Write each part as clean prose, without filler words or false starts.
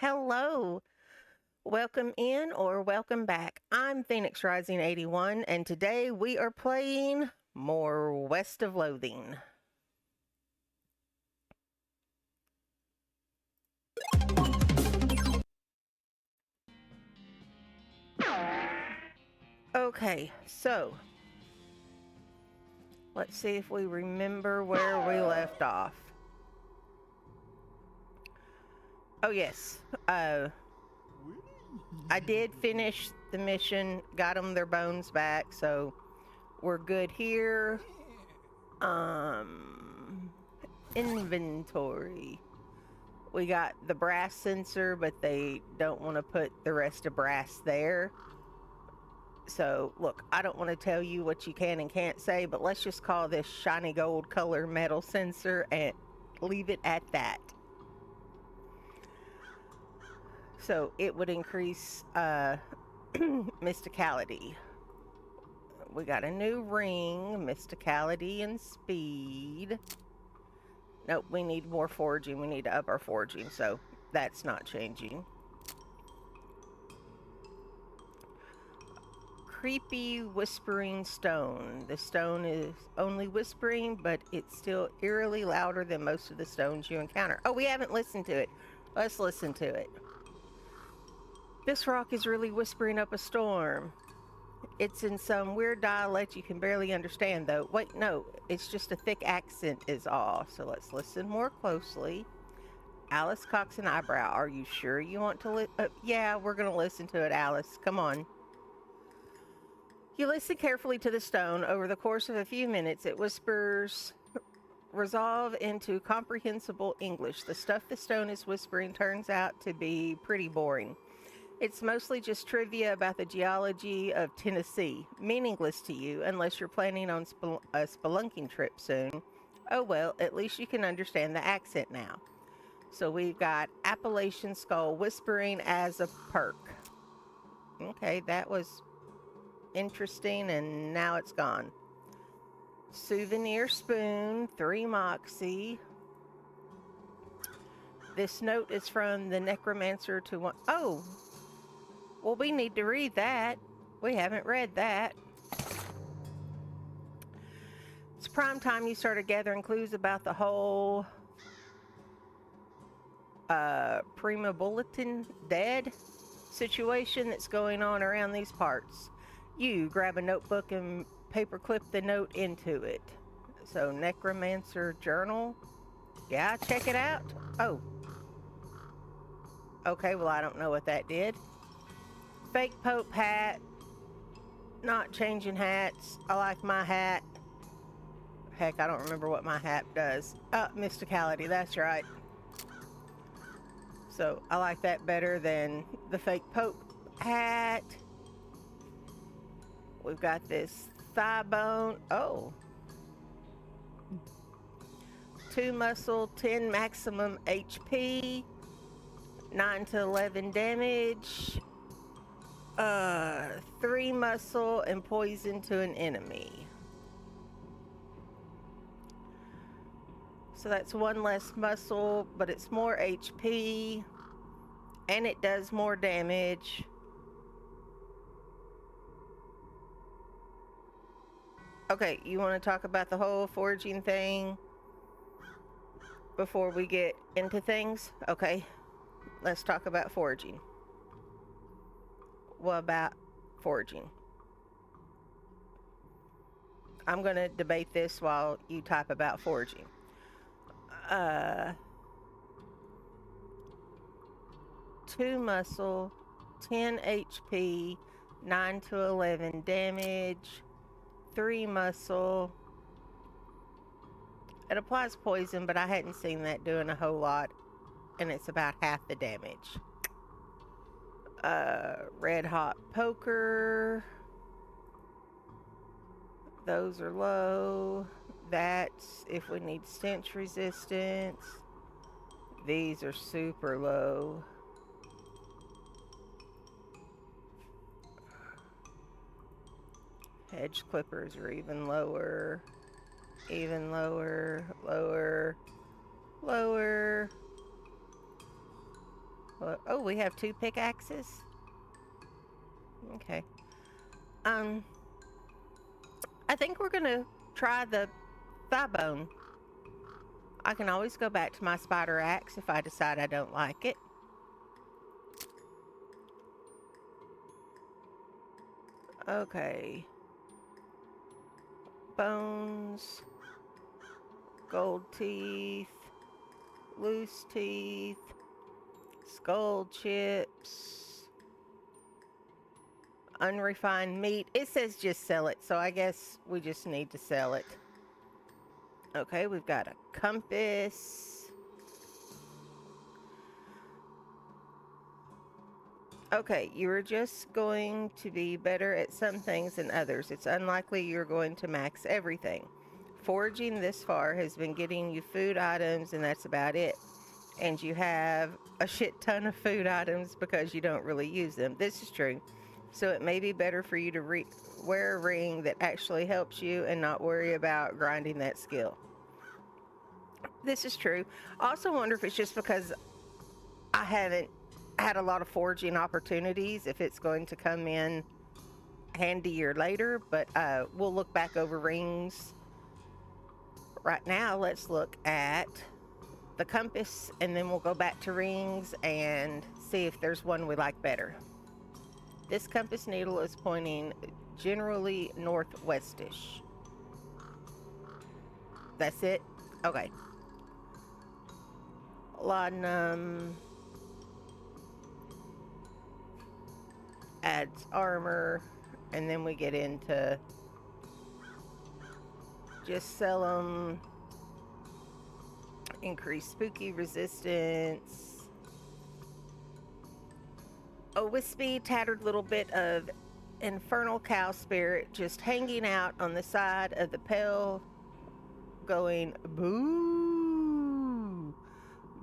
Hello, welcome in or welcome back. I'm Phoenix Rising 81, and today we are playing more West of Loathing. Okay, so let's see if we remember where we left off. Oh, yes, I did finish the mission, got them their bones back, so we're good here. Inventory. We got the brass sensor, but they don't want to put the rest of brass there. So, look, I don't want to tell you what you can and can't say, but let's just call this shiny gold color metal sensor and leave it at that. So, it would increase mysticality. We got a new ring, mysticality and speed. Nope, we need more foraging. We need to up our foraging, so that's not changing. Creepy whispering stone. The stone is only whispering, but it's still eerily louder than most of the stones you encounter. Oh, we haven't listened to it. Let's listen to it. This rock is really whispering up a storm. It's in some weird dialect you can barely understand, though. Wait, no, it's just a thick accent is all. So let's listen more closely. Alice cocks an eyebrow. Are you sure you want to yeah, we're going to listen to it, Alice. Come on. You listen carefully to the stone. Over the course of a few minutes, it whispers resolve into comprehensible English. The stuff the stone is whispering turns out to be pretty boring. It's mostly just trivia about the geology of Tennessee, meaningless to you unless you're planning on a spelunking trip soon. Oh well, at least you can understand the accent now. So we've got Appalachian Skull whispering as a perk. Okay, that was interesting, and now it's gone. Souvenir spoon, 3 moxie. This note is from the necromancer to one. Oh, well, we need to read that. We haven't read that. It's prime time you started gathering clues about the whole Prima Bulletin dead situation that's going on around these parts. You grab a notebook and paperclip the note into it. So, Necromancer Journal. Yeah, check it out. Oh. Okay, well, I don't know what that did. Fake Pope hat. Not changing hats. I like my hat. Heck, I don't remember what my hat does. Mysticality, that's right. So, I like that better than the fake Pope hat. We've got this thigh bone. Oh. 2 muscle, 10 maximum HP, 9 to 11 damage, 3 muscle, and poison to an enemy. So that's 1 less muscle, but it's more HP, and it does more damage. Okay, you want to talk about the whole foraging thing before we get into things? Okay, let's talk about foraging. What about foraging? I'm going to debate this while you type about foraging. 2 muscle, 10 HP, 9 to 11 damage, 3 muscle. It applies poison, but I hadn't seen that doing a whole lot, and it's about half the damage. Red hot poker. Those are low. That's if we need stench resistance. These are super low. Hedge clippers are even lower. Even lower. Lower. Lower. Oh, we have 2 pickaxes. Okay. Um, I think we're gonna try the thigh bone. I can always go back to my spider axe if I decide I don't like it. Okay. Bones, gold teeth, loose teeth, skull chips, unrefined meat. It says just sell it, so I guess we just need to sell it. Okay, we've got a compass. Okay, you're just going to be better at some things than others. It's unlikely you're going to max everything. Foraging this far has been getting you food items, and that's about it. And you have a shit ton of food items because you don't really use them. This is true. So it may be better for you to wear a ring that actually helps you and not worry about grinding that skill. This is true. I also wonder if it's just because I haven't had a lot of foraging opportunities, if it's going to come in handier later, but we'll look back over rings. Right now, let's look at the compass, and then we'll go back to rings and see if there's one we like better. This compass needle is pointing generally northwestish. That's it? Okay. Laudanum adds armor, and then we get into just sell them. Increase spooky resistance. A wispy, tattered little bit of infernal cow spirit just hanging out on the side of the pail, going boo,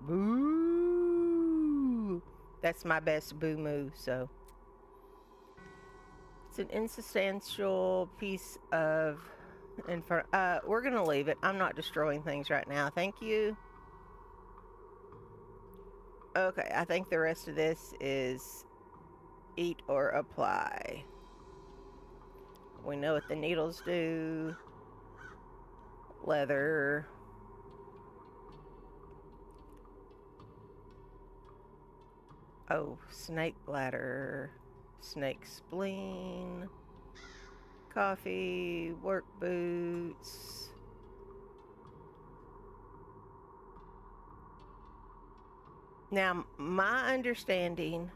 boo. That's my best boo move, so. It's an insubstantial piece of we're gonna leave it. I'm not destroying things right now. Thank you. Okay, I think the rest of this is eat or apply. We know what the needles do. Leather. Oh, snake bladder. Snake spleen. Coffee. Work boots. Now, my understanding,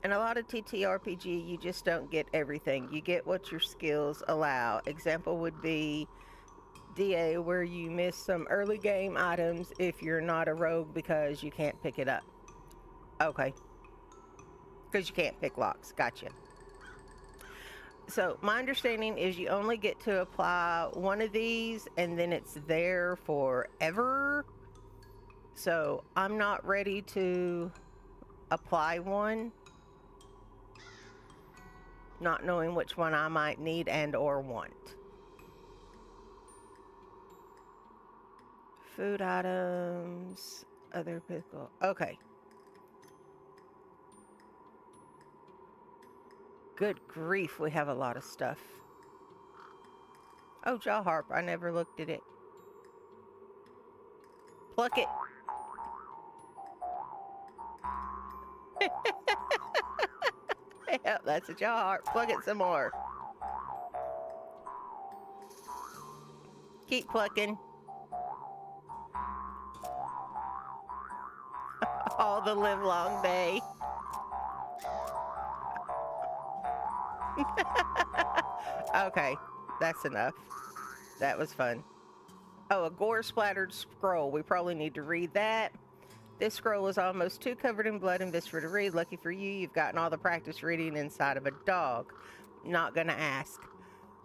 in a lot of TTRPG, you just don't get everything. You get what your skills allow. Example would be DA, where you miss some early game items if you're not a rogue because you can't pick it up. Okay. Because you can't pick locks. Gotcha. So my understanding is you only get to apply one of these and then it's there forever. So I'm not ready to apply one, not knowing which one I might need and or want. Food items, other pickle. Okay. Good grief, we have a lot of stuff. Oh, jaw harp. I never looked at it. Pluck it. Yep, that's a jaw harp. Pluck it some more. Keep plucking. All the live long day. Okay, that's enough. That was fun. Oh, a gore splattered scroll. We probably need to read that. This scroll is almost too covered in blood and viscera to read. Lucky for you, you've gotten all the practice reading inside of a dog. Not gonna ask.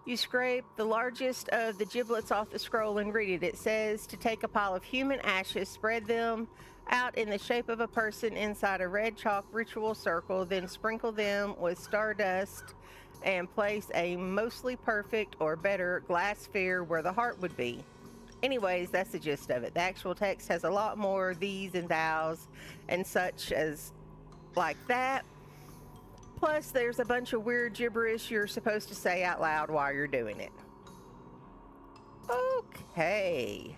You scrape the largest of the giblets off the scroll and read it. It says to take a pile of human ashes, spread them out in the shape of a person inside a red chalk ritual circle, then sprinkle them with stardust and place a mostly perfect or better glass sphere where the heart would be. Anyways, that's the gist of it. The actual text has a lot more these and thous and such as like that. Plus, there's a bunch of weird gibberish you're supposed to say out loud while you're doing it. Okay.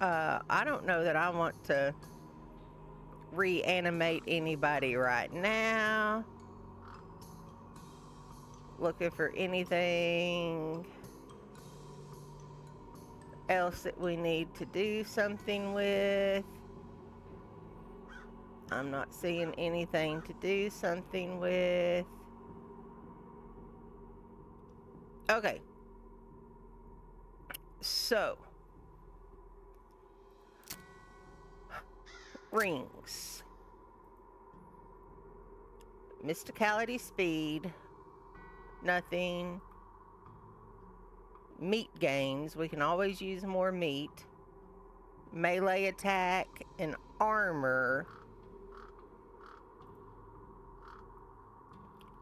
I don't know that I want to reanimate anybody right now. Looking for anything else that we need to do something with. I'm not seeing anything to do something with. Okay. So, rings. Mysticality, speed. Nothing. Meat gains. We can always use more meat. Melee attack and armor.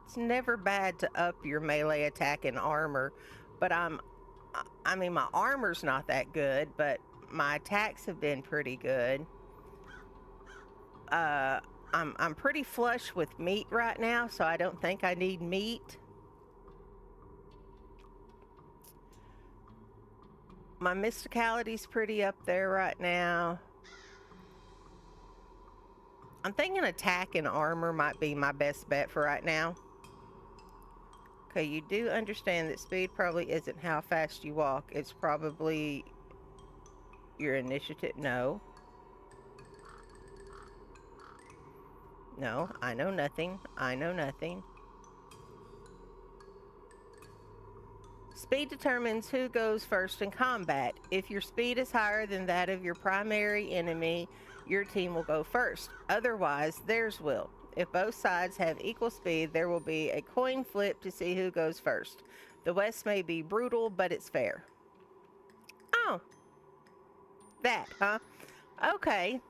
It's never bad to up your melee attack and armor, but I mean, my armor's not that good, but my attacks have been pretty good. I'm pretty flush with meat right now, so I don't think I need meat. My mysticality's pretty up there right now. I'm thinking attack and armor might be my best bet for right now. Okay, you do understand that speed probably isn't how fast you walk. It's probably your initiative. No. No, I know nothing. I know nothing. Speed determines who goes first in combat. If your speed is higher than that of your primary enemy, your team will go first. Otherwise, theirs will. If both sides have equal speed, there will be a coin flip to see who goes first. The West may be brutal, but it's fair. Oh. That, huh? Okay.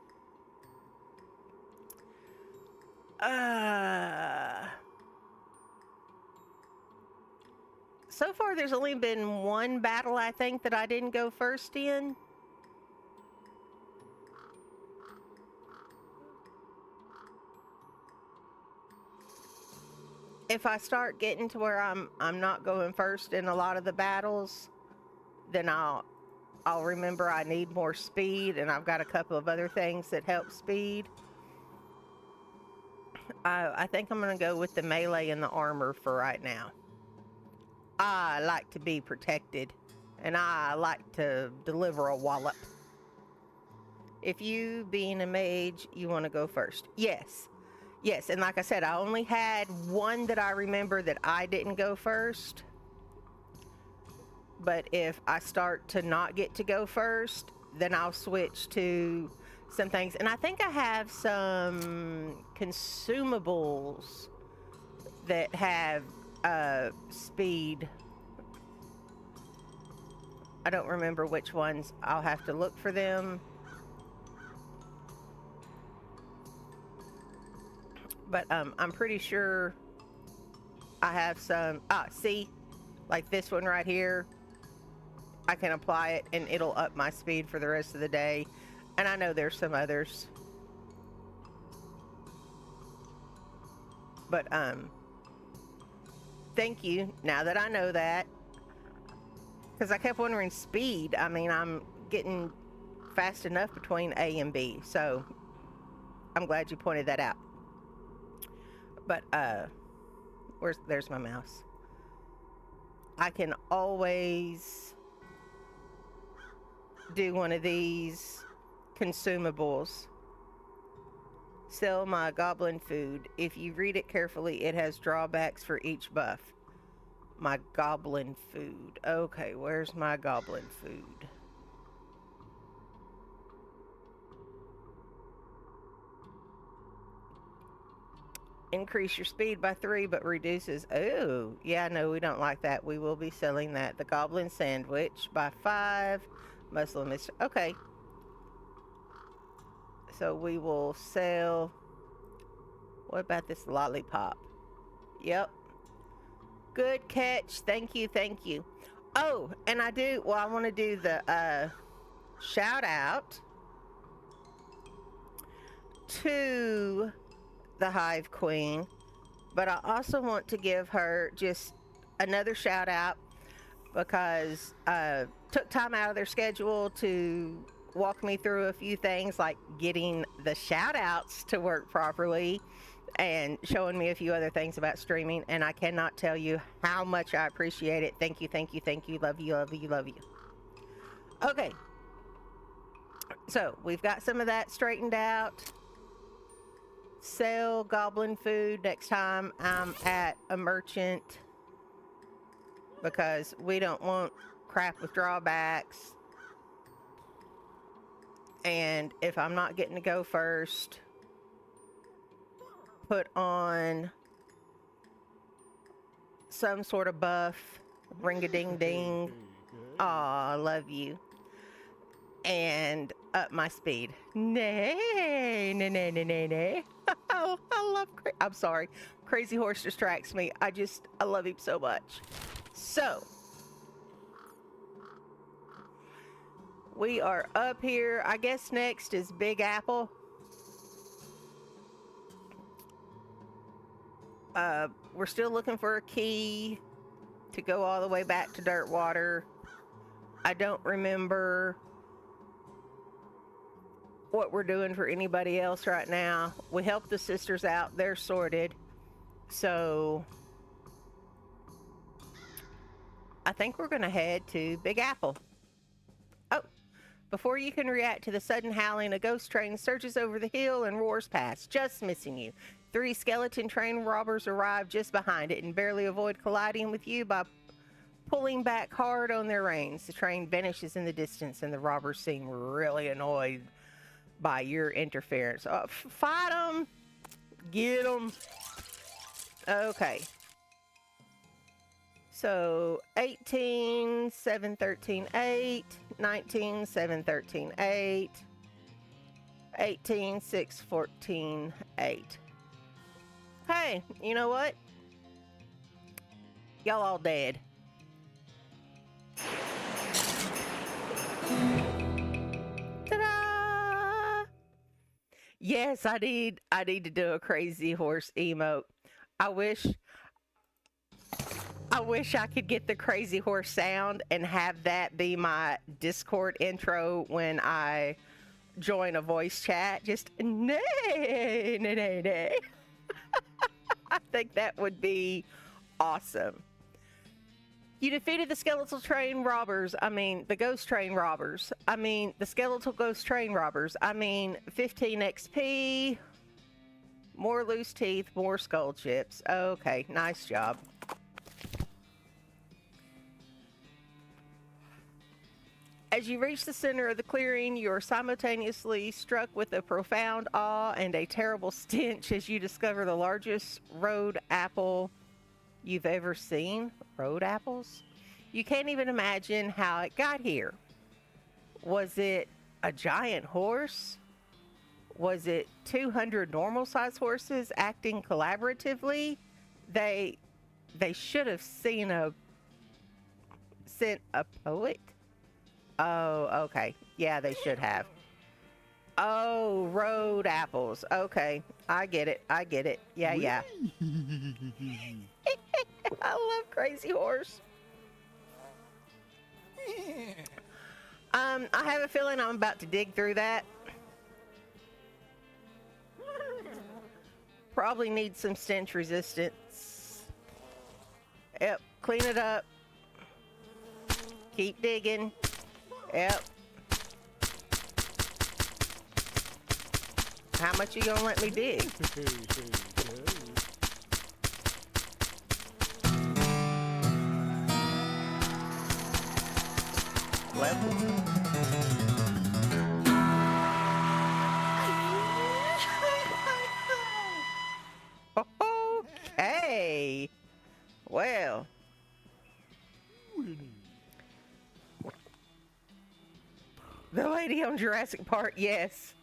So far, there's only been one battle, I think, that I didn't go first in. If I start getting to where I'm not going first in a lot of the battles, then I'll remember I need more speed, and I've got a couple of other things that help speed. I think I'm going to go with the melee and the armor for right now. I like to be protected, and I like to deliver a wallop. If you, being a mage, you want to go first. Yes. Yes, and like I said, I only had one that I remember that I didn't go first. But if I start to not get to go first, then I'll switch to some things. And I think I have some consumables that have speed. I don't remember which ones. I'll have to look for them. But I'm pretty sure I have some. See, like this one right here. I can apply it and it'll up my speed for the rest of the day. And I know there's some others. But thank you. Now that I know that, because I kept wondering speed. I mean, I'm getting fast enough between A and B, so I'm glad you pointed that out. But there's my mouse. I can always do one of these consumables. Sell my goblin food. If you read it carefully, it has drawbacks for each buff. My goblin food. Okay, where's my goblin food? Increase your speed by 3, but reduces. Oh, yeah, no, we don't like that. We will be selling that. The goblin sandwich by 5. Muslim is okay. So we will sell. What about this lollipop? Yep. Good catch. Thank you. Thank you. Oh, and I want to do the shout out to the Hive Queen, but I also want to give her just another shout out because took time out of their schedule to walk me through a few things like getting the shout outs to work properly and showing me a few other things about streaming. And I cannot tell you how much I appreciate it. Thank you, thank you, thank you. Love you, love you, love you. Okay, so we've got some of that straightened out. Sell goblin food next time I'm at a merchant because we don't want crap with drawbacks. And if I'm not getting to go first, put on some sort of buff, ring a ding ding. Aw, love you. And up my speed. Nay, nay, nay, nay, nay, nay. Oh, I love, I'm sorry. Crazy Horse distracts me. I love him so much. So, we are up here. I guess next is Big Apple. We're still looking for a key to go all the way back to Dirtwater. I don't remember what we're doing for anybody else right now. We helped the sisters out. They're sorted. So I think we're going to head to Big Apple. Oh, before you can react to the sudden howling, a ghost train surges over the hill and roars past, just missing you. 3 skeleton train robbers arrive just behind it and barely avoid colliding with you by pulling back hard on their reins. The train vanishes in the distance and the robbers seem really annoyed by your interference. Fight them! Get them! Okay. So 18, 7, 13, 8, 19, 7, 13, 8, 18, 6, 14, 8. Hey, you know what? Y'all all dead. Ta-da! Yes, I need to do a Crazy Horse emote. I wish I could get the Crazy Horse sound and have that be my Discord intro when I join a voice chat. Just nay, nay, nay, nay. I think that would be awesome. You defeated the skeletal train robbers. The ghost train robbers. The skeletal ghost train robbers. 15 XP, more loose teeth, more skull chips. Okay, nice job. As you reach the center of the clearing, you are simultaneously struck with a profound awe and a terrible stench as you discover the largest road apple you've ever seen. Road apples? You can't even imagine how it got here. Was it a giant horse? Was it 200 normal-sized horses acting collaboratively? They should have sent a poet. Oh, okay. Yeah, they should have. Oh, road apples. Okay. I get it. Yeah, yeah. I love Crazy Horse. I have a feeling I'm about to dig through that. Probably need some stench resistance. Yep. Clean it up. Keep digging. Yep. How much you gonna let me dig? Level. Okay. Well. The lady on Jurassic Park, yes.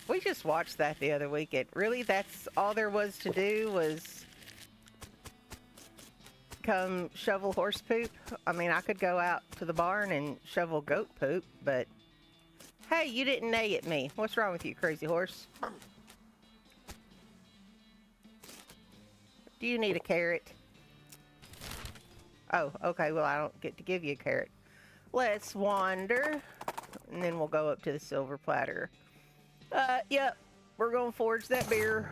We just watched that the other weekend. Really, that's all there was to do was come shovel horse poop. I mean, I could go out to the barn and shovel goat poop, but hey, you didn't neigh at me. What's wrong with you, crazy horse? Do you need a carrot? Oh, okay. Well, I don't get to give you a carrot. Let's wander, and then we'll go up to the silver platter. Yep. We're going to forge that beer.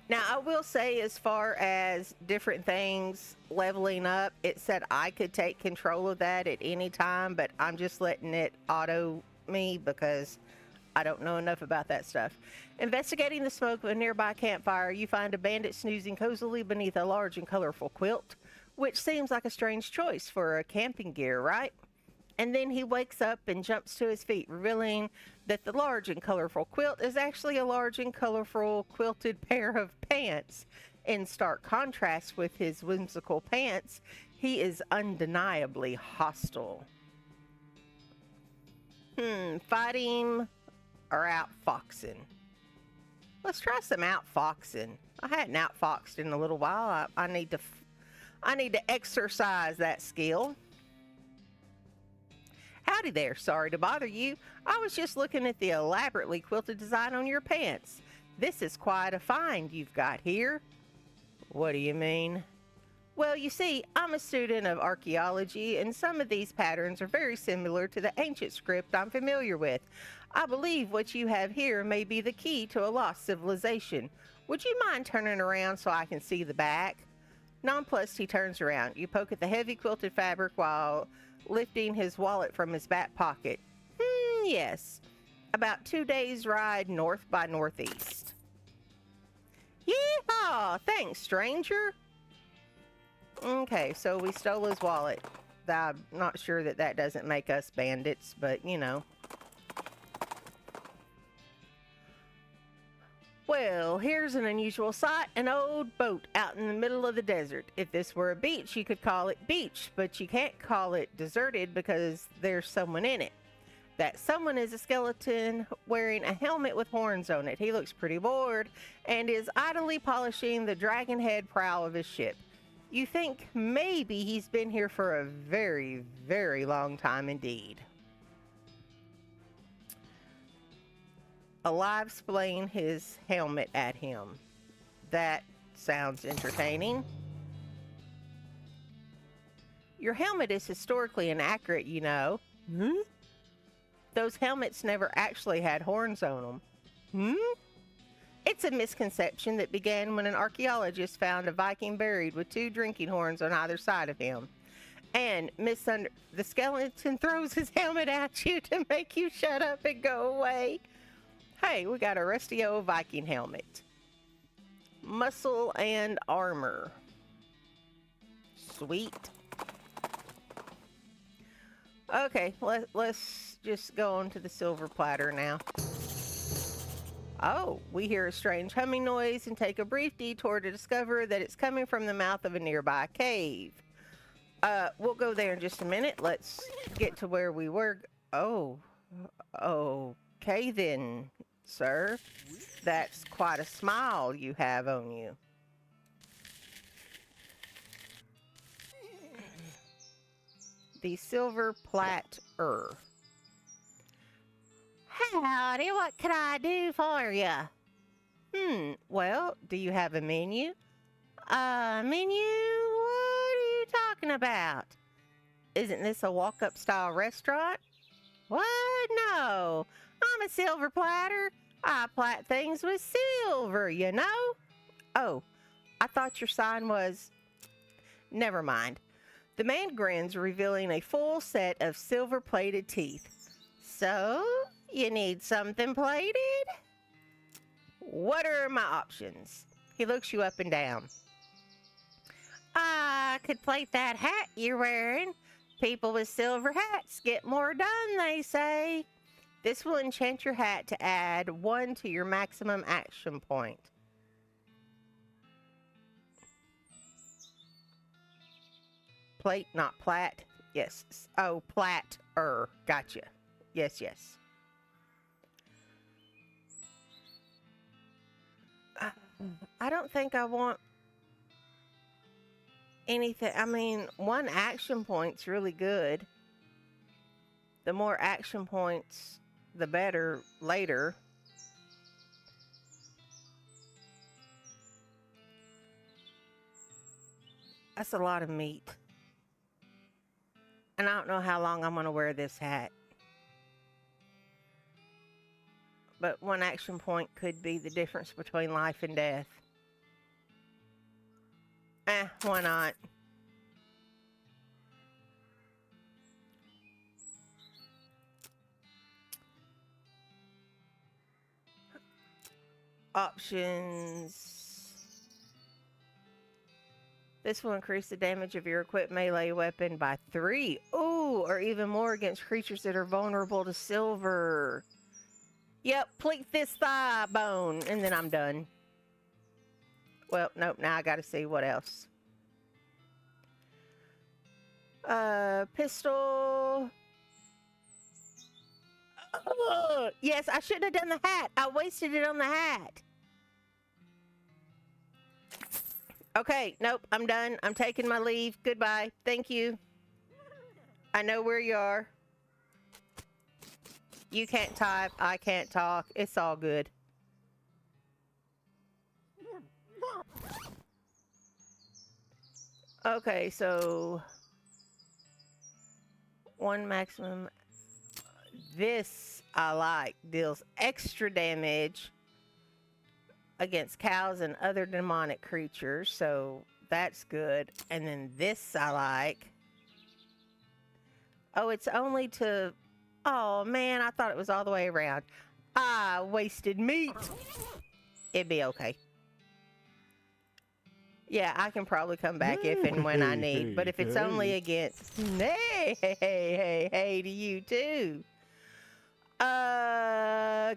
Now, I will say, as far as different things leveling up, it said I could take control of that at any time, but I'm just letting it auto me because I don't know enough about that stuff. Investigating the smoke of a nearby campfire, you find a bandit snoozing cozily beneath a large and colorful quilt, which seems like a strange choice for a camping gear, right? And then he wakes up and jumps to his feet, revealing that the large and colorful quilt is actually a large and colorful quilted pair of pants. In stark contrast with his whimsical pants, he is undeniably hostile. Fighting or outfoxing? Let's try some outfoxing. I hadn't outfoxed in a little while. I need to exercise that skill. Howdy there, sorry to bother you. I was just looking at the elaborately quilted design on your pants. This is quite a find you've got here. What do you mean? Well, you see, I'm a student of archaeology, and some of these patterns are very similar to the ancient script I'm familiar with. I believe what you have here may be the key to a lost civilization. Would you mind turning around so I can see the back? Nonplussed, he turns around. You poke at the heavy quilted fabric while lifting his wallet from his back pocket. Yes. About 2 days' ride north by northeast. Yeehaw! Thanks, stranger. Okay, so we stole his wallet. I'm not sure that doesn't make us bandits, but you know. Well, here's an unusual sight, an old boat out in the middle of the desert. If this were a beach, you could call it beach, but you can't call it deserted because there's someone in it. That someone is a skeleton wearing a helmet with horns on it. He looks pretty bored and is idly polishing the dragon head prow of his ship. You think maybe he's been here for a very, very long time indeed. Alive splaying his helmet at him. That sounds entertaining. Your helmet is historically inaccurate, you know. Those helmets never actually had horns on them. It's a misconception that began when an archaeologist found a Viking buried with 2 drinking horns on either side of him. And the skeleton throws his helmet at you to make you shut up and go away. Hey, we got a rusty old Viking helmet. Muscle and armor. Sweet. Okay, let's just go on to the silver platter now. Oh, we hear a strange humming noise and take a brief detour to discover that it's coming from the mouth of a nearby cave. We'll go there in just a minute. Let's get to where we were. Oh, okay then, sir. That's quite a smile you have on you. The silver platter. Howdy, what can I do for you? Well, do you have a menu? Menu? What are you talking about? Isn't this a walk-up style restaurant? What? No. I'm a silver platter. I plat things with silver, you know? Oh, I thought your sign was... Never mind. The man grins, revealing a full set of silver-plated teeth. So, you need something plated? What are my options? He looks you up and down. I could plate that hat you're wearing. People with silver hats get more done, they say. This will enchant your hat to add 1 to your maximum action point. Plate, not plat. Yes. Oh, platter. Gotcha. Yes. I don't think I want anything. I mean, one action point's really good. The more action points, the better later. That's a lot of meat. And I don't know how long I'm going to wear this hat. But one action point could be the difference between life and death. Why not? Options. This will increase the damage of your equipped melee weapon by 3. Ooh, or even more against creatures that are vulnerable to silver. Yep, pleat this thigh bone, and then I'm done. Well, nope, now I gotta see what else. Pistol. Yes, I shouldn't have done the hat. I wasted it on the hat. Okay, nope, I'm done. I'm taking my leave. Goodbye. Thank you. I know where you are. You can't type. I can't talk. It's all good. Okay, so one maximum. This I like. Deals extra damage against cows and other demonic creatures, so that's good. And then this I like. Oh, it's only to... Oh, man, I thought it was all the way around. I wasted meat. It'd be okay. Yeah, I can probably come back if and when I need. But if it's only against... Hey to you too.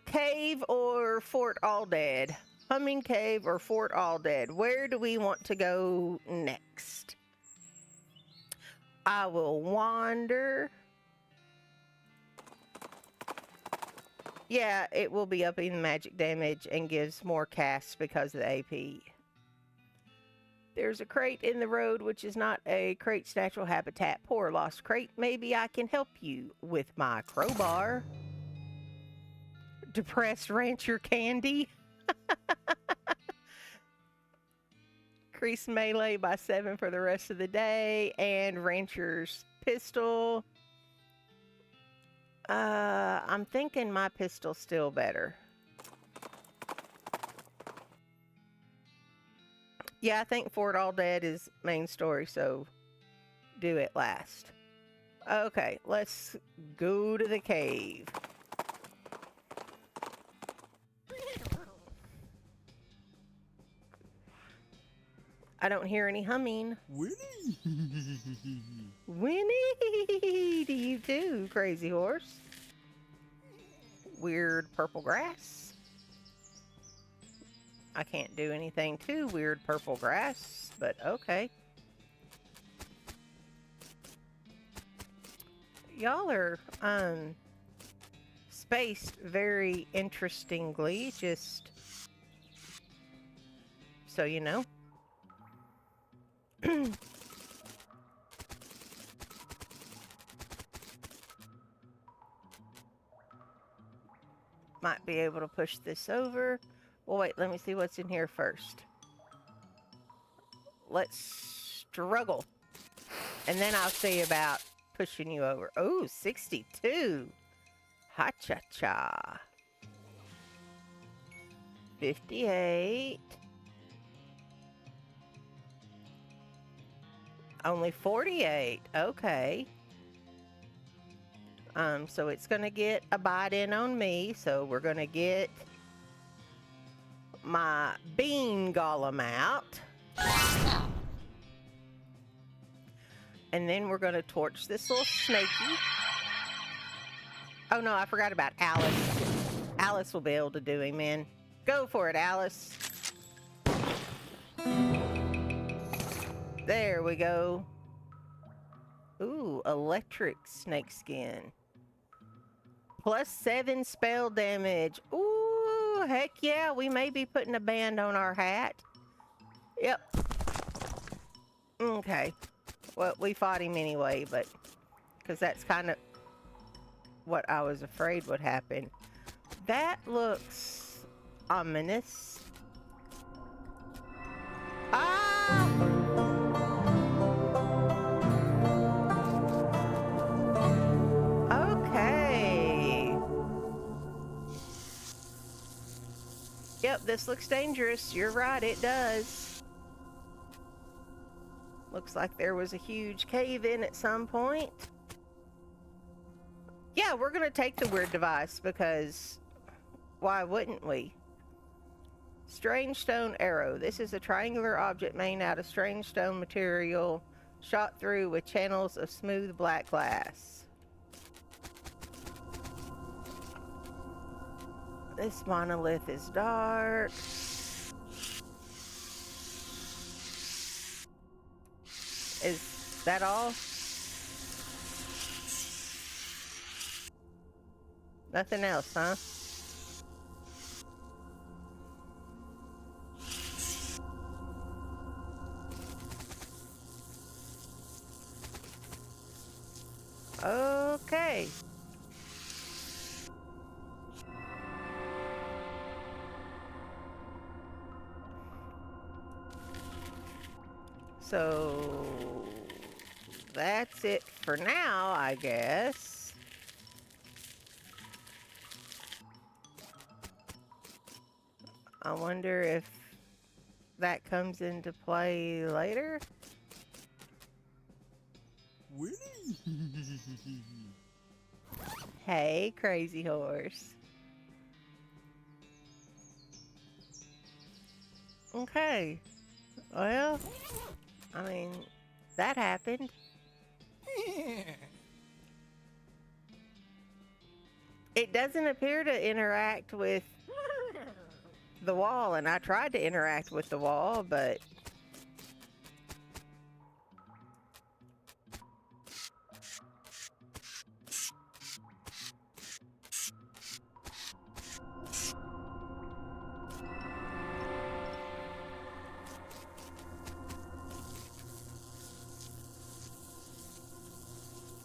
Cave or Fort Alldead? Humming Cave or Fort Alldead? Where do we want to go next? I will wander. Yeah, it will be upping the magic damage and gives more casts because of the AP. There's a crate in the road, which is not a crate's natural habitat. Poor lost crate. Maybe I can help you with my crowbar. Depressed rancher candy. Increase melee by 7 for the rest of the day. And rancher's pistol. I'm thinking my pistol's still better. Yeah, I think Fort Alldead is main story, so do it last. Okay, let's go to the cave. I don't hear any humming. Winnie! Winnie, do you too, crazy horse? Weird purple grass. I can't do anything to weird purple grass, but okay. Y'all are spaced very interestingly, just so you know. Might be able to push this over. Well, wait, let me see what's in here first. Let's struggle. And then I'll see about pushing you over. Oh, 62. Ha-cha-cha. 58. Only 48. Okay. So it's gonna get a bite in on me. So we're gonna get my bean golem out. And then we're gonna torch this little snaky. Oh no, I forgot about Alice. Alice will be able to do him in. Go for it, Alice. There we go. Ooh, electric snakeskin. +7 spell damage. Ooh, heck yeah, we may be putting a band on our hat. Yep. Okay. Well, we fought him anyway, but because that's kind of what I was afraid would happen. That looks ominous. Ah! Okay. Yep, this looks dangerous. You're right, it does. Looks like there was a huge cave in at some point. Yeah, we're going to take the weird device because why wouldn't we? Strange stone arrow. This is a triangular object made out of strange stone material shot through with channels of smooth black glass. This monolith is dark. Is that all? Nothing else, huh? Okay. So that's it for now, I guess. I wonder if that comes into play later. Hey, crazy horse. Okay. Well, I mean, that happened. It doesn't appear to interact with the wall, and I tried to interact with the wall, but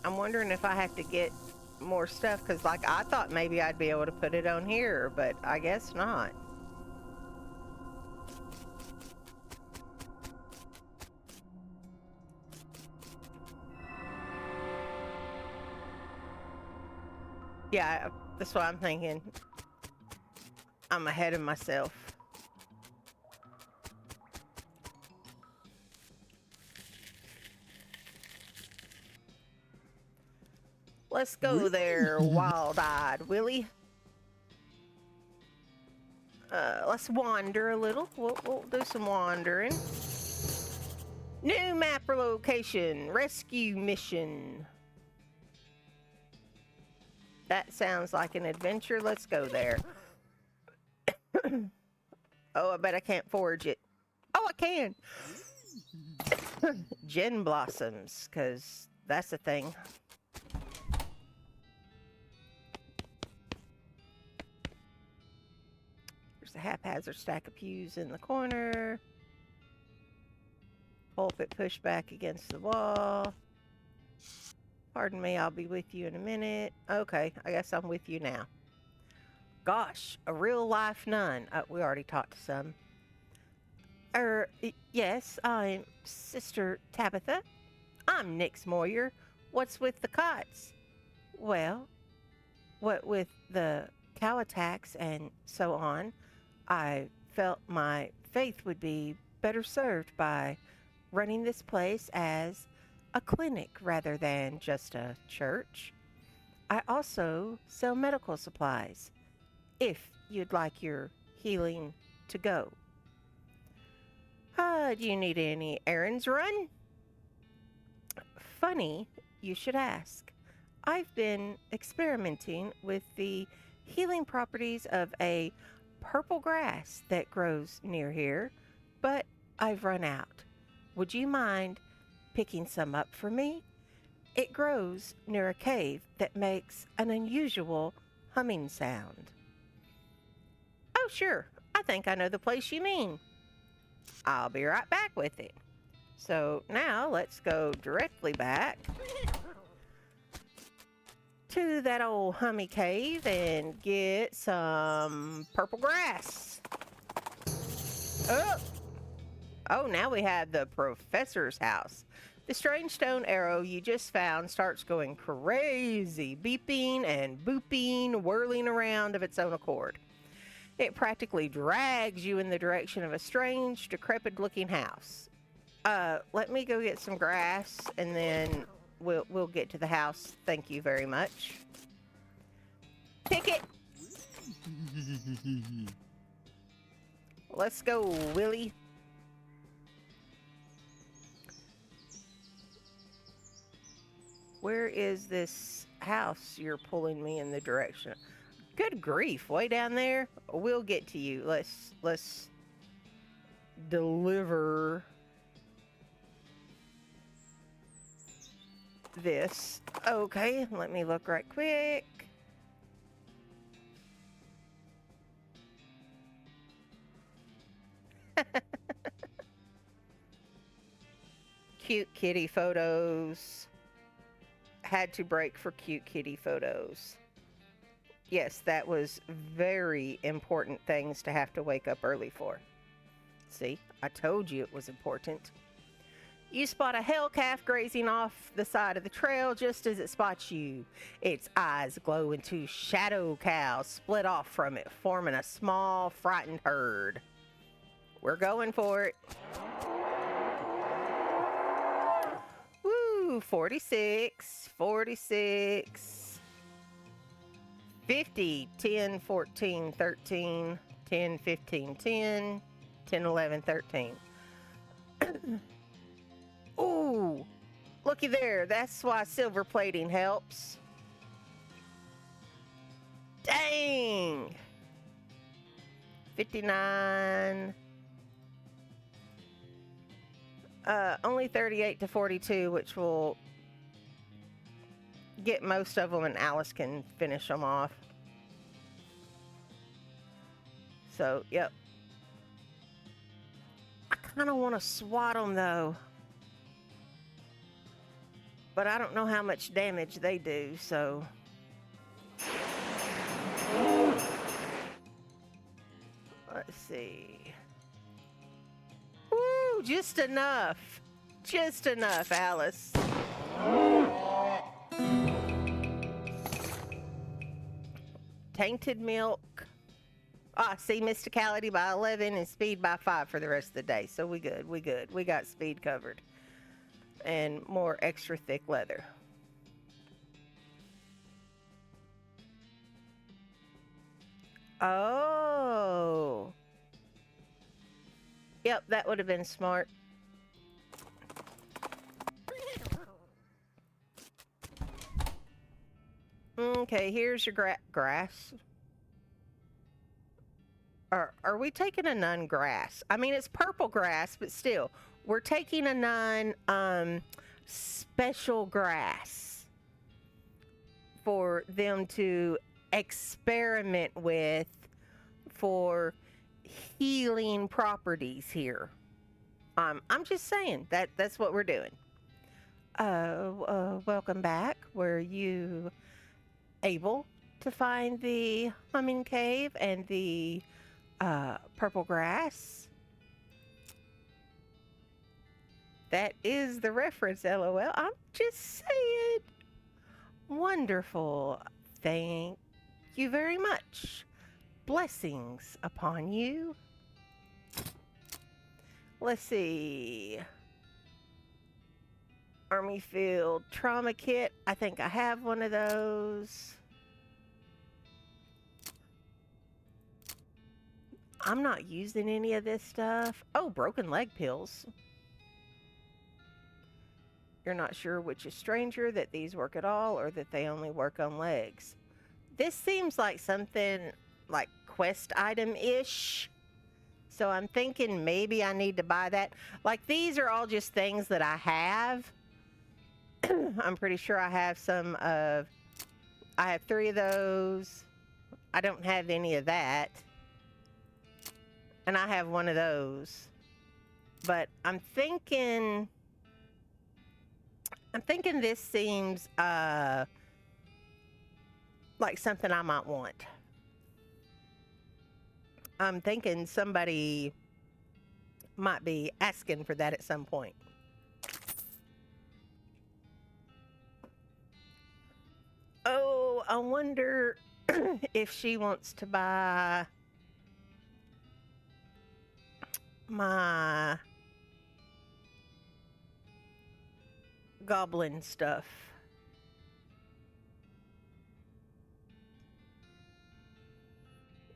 I'm wondering if I have to get more stuff, because like I thought maybe I'd be able to put it on here, but I guess not. Yeah, that's what I'm thinking. I'm ahead of myself. Let's go there, wild-eyed Willie. Let's wander a little. We'll do some wandering. New map location, rescue mission. That sounds like an adventure. Let's go there. Oh, I bet I can't forge it. Oh, I can. Gin blossoms, because that's a thing. There's a haphazard stack of pews in the corner. Pulpit pushed back against the wall. Pardon me, I'll be with you in a minute. Okay, I guess I'm with you now. Gosh, a real life nun. We already talked to some. Yes, I'm Sister Tabitha. I'm Nix Moyer. What's with the cots? Well, what with the cow attacks and so on, I felt my faith would be better served by running this place as a clinic rather than just a church. I also sell medical supplies, if you'd like your healing to go. Do you need any errands run? Funny you should ask. I've been experimenting with the healing properties of a purple grass that grows near here, but I've run out. Would you mind picking some up for me? It grows near a cave that makes an unusual humming sound. Oh, sure. I think I know the place you mean. I'll be right back with it. So now let's go directly back to that old hummy cave and get some purple grass. Oh, oh, now we have the professor's house. The strange stone arrow you just found starts going crazy, beeping and booping, whirling around of its own accord. It practically drags you in the direction of a strange, decrepit-looking house. Let me go get some grass, and then we'll get to the house. Thank you very much. Pick it. Let's go, Willie. Where is this house you're pulling me in the direction? Good grief, way down there? We'll get to you. Let's deliver this. Okay, let me look right quick. Cute kitty photos. Had to break for cute kitty photos. Yes, that was very important things to have to wake up early for. See, I told you it was important. You spot a hell calf grazing off the side of the trail just as it spots you. Its eyes glow and two shadow cows split off from it, forming a small, frightened herd. We're going for it. Woo, 46, 46, 50, 10, 14, 13, 10, 15, 10, 10, 11, 13. Ooh, looky there. That's why silver plating helps. Dang. 59. Only 38 to 42, which will get most of them, and Alice can finish them off. So, yep. I kind of want to swat them, though. But I don't know how much damage they do, so... Let's see. Woo, just enough. Just enough, Alice. Tainted milk. Ah, see, mysticality by 11 and speed by 5 for the rest of the day. So we good, we good. We got speed covered. And more extra thick leather. Oh. Yep, that would have been smart. Okay, here's your grass. Are we taking a nun grass? I mean, it's purple grass, but still, we're taking a nun special grass for them to experiment with for healing properties here. I'm just saying that's what we're doing. Welcome back. Were you able to find the humming cave and the purple grass? That is the reference, LOL. I'm just saying. Wonderful. Thank you very much. Blessings upon you. Let's see. Army Field Trauma Kit. I think I have one of those. I'm not using any of this stuff. Oh, broken leg pills. You're not sure which is stranger, that these work at all or that they only work on legs. This seems like something like quest item-ish. So I'm thinking maybe I need to buy that. Like, these are all just things that I have. I'm pretty sure I have some of... I have 3 of those. I don't have any of that. and I have one of those. But I'm thinking this seems like something I might want. I'm thinking somebody might be asking for that at some point. Oh, I wonder if she wants to buy my goblin stuff.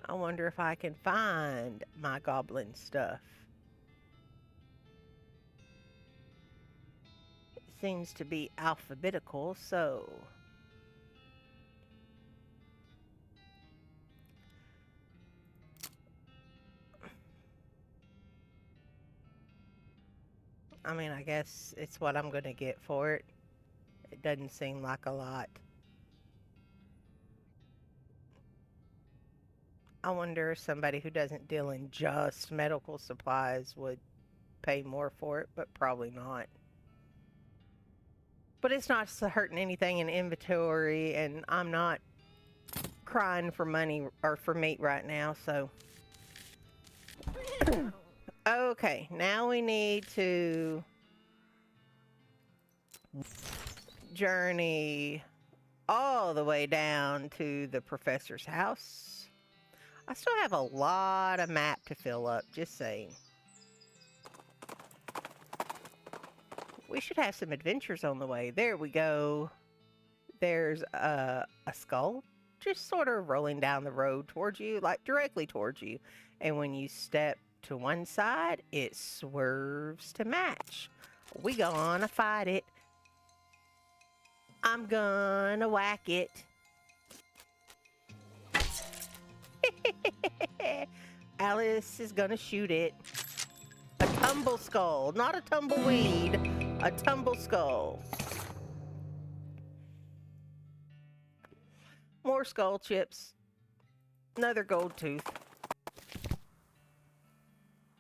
I wonder if I can find my goblin stuff. It seems to be alphabetical, so I mean, I guess it's what I'm going to get for it. It doesn't seem like a lot. I wonder if somebody who doesn't deal in just medical supplies would pay more for it, but probably not. But it's not hurting anything in inventory, and I'm not crying for money or for meat right now, so. Okay, now we need to journey all the way down to the professor's house. I still have a lot of map to fill up, just saying. We should have some adventures on the way. There we go. There's a skull just sort of rolling down the road towards you, like directly towards you. And when you step to one side, it swerves to match. We gonna fight it. I'm gonna whack it. Alice is gonna shoot it. A tumble skull, not a tumbleweed, a tumble skull. More skull chips. Another gold tooth.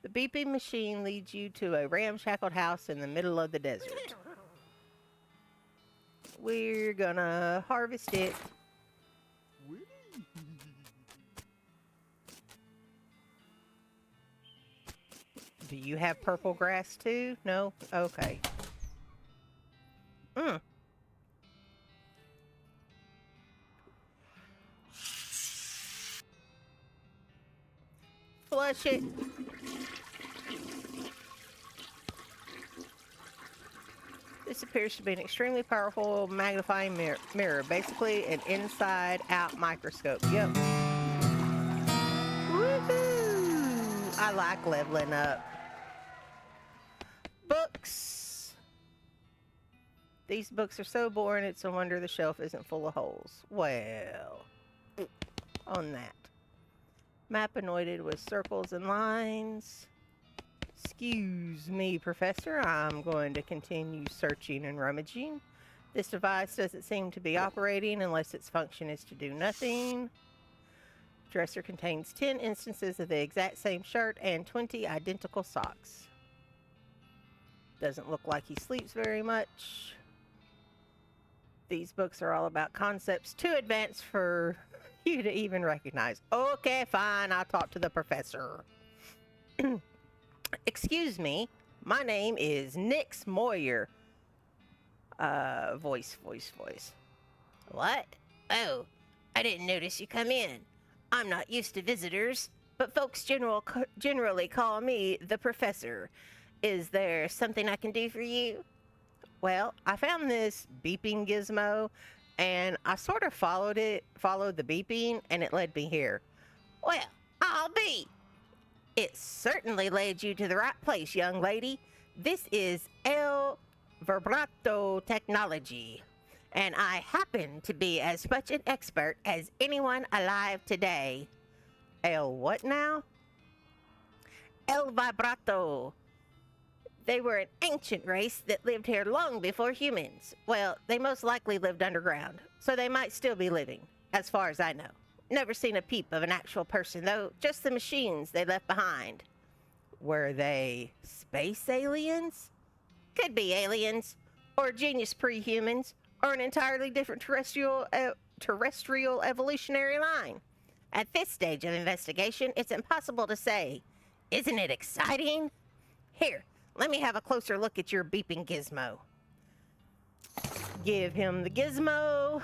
The beeping machine leads you to a ramshackled house in the middle of the desert. We're gonna harvest it. Do you have purple grass too? No? Okay. Flush it. This appears to be an extremely powerful magnifying mirror. Basically an inside-out microscope. Yep. Woohoo! I like leveling up. Books. These books are so boring, it's a wonder the shelf isn't full of holes. Well, on that. Map anointed with circles and lines. Excuse me, Professor. I'm going to continue searching and rummaging. This device doesn't seem to be operating unless its function is to do nothing. Dresser contains 10 instances of the exact same shirt and 20 identical socks. Doesn't look like he sleeps very much. These books are all about concepts too advanced for you to even recognize. Okay, fine. I'll talk to the professor. Excuse me. My name is Nix Moyer. Voice. What? Oh, I didn't notice you come in. I'm not used to visitors, but folks generally call me the professor. Is there something I can do for you? Well, I found this beeping gizmo, and I sort of followed the beeping, and it led me here. Well, I'll be. It certainly led you to the right place, young lady. This is El Vibrato technology, and I happen to be as much an expert as anyone alive today. El what now? El Vibrato. They were an ancient race that lived here long before humans. Well, they most likely lived underground, so they might still be living, as far as I know. Never seen a peep of an actual person, though, just the machines they left behind. Were they space aliens? Could be aliens, or genius pre-humans, or an entirely different terrestrial evolutionary line. At this stage of investigation, it's impossible to say. Isn't it exciting? Here, let me have a closer look at your beeping gizmo. Give him the gizmo.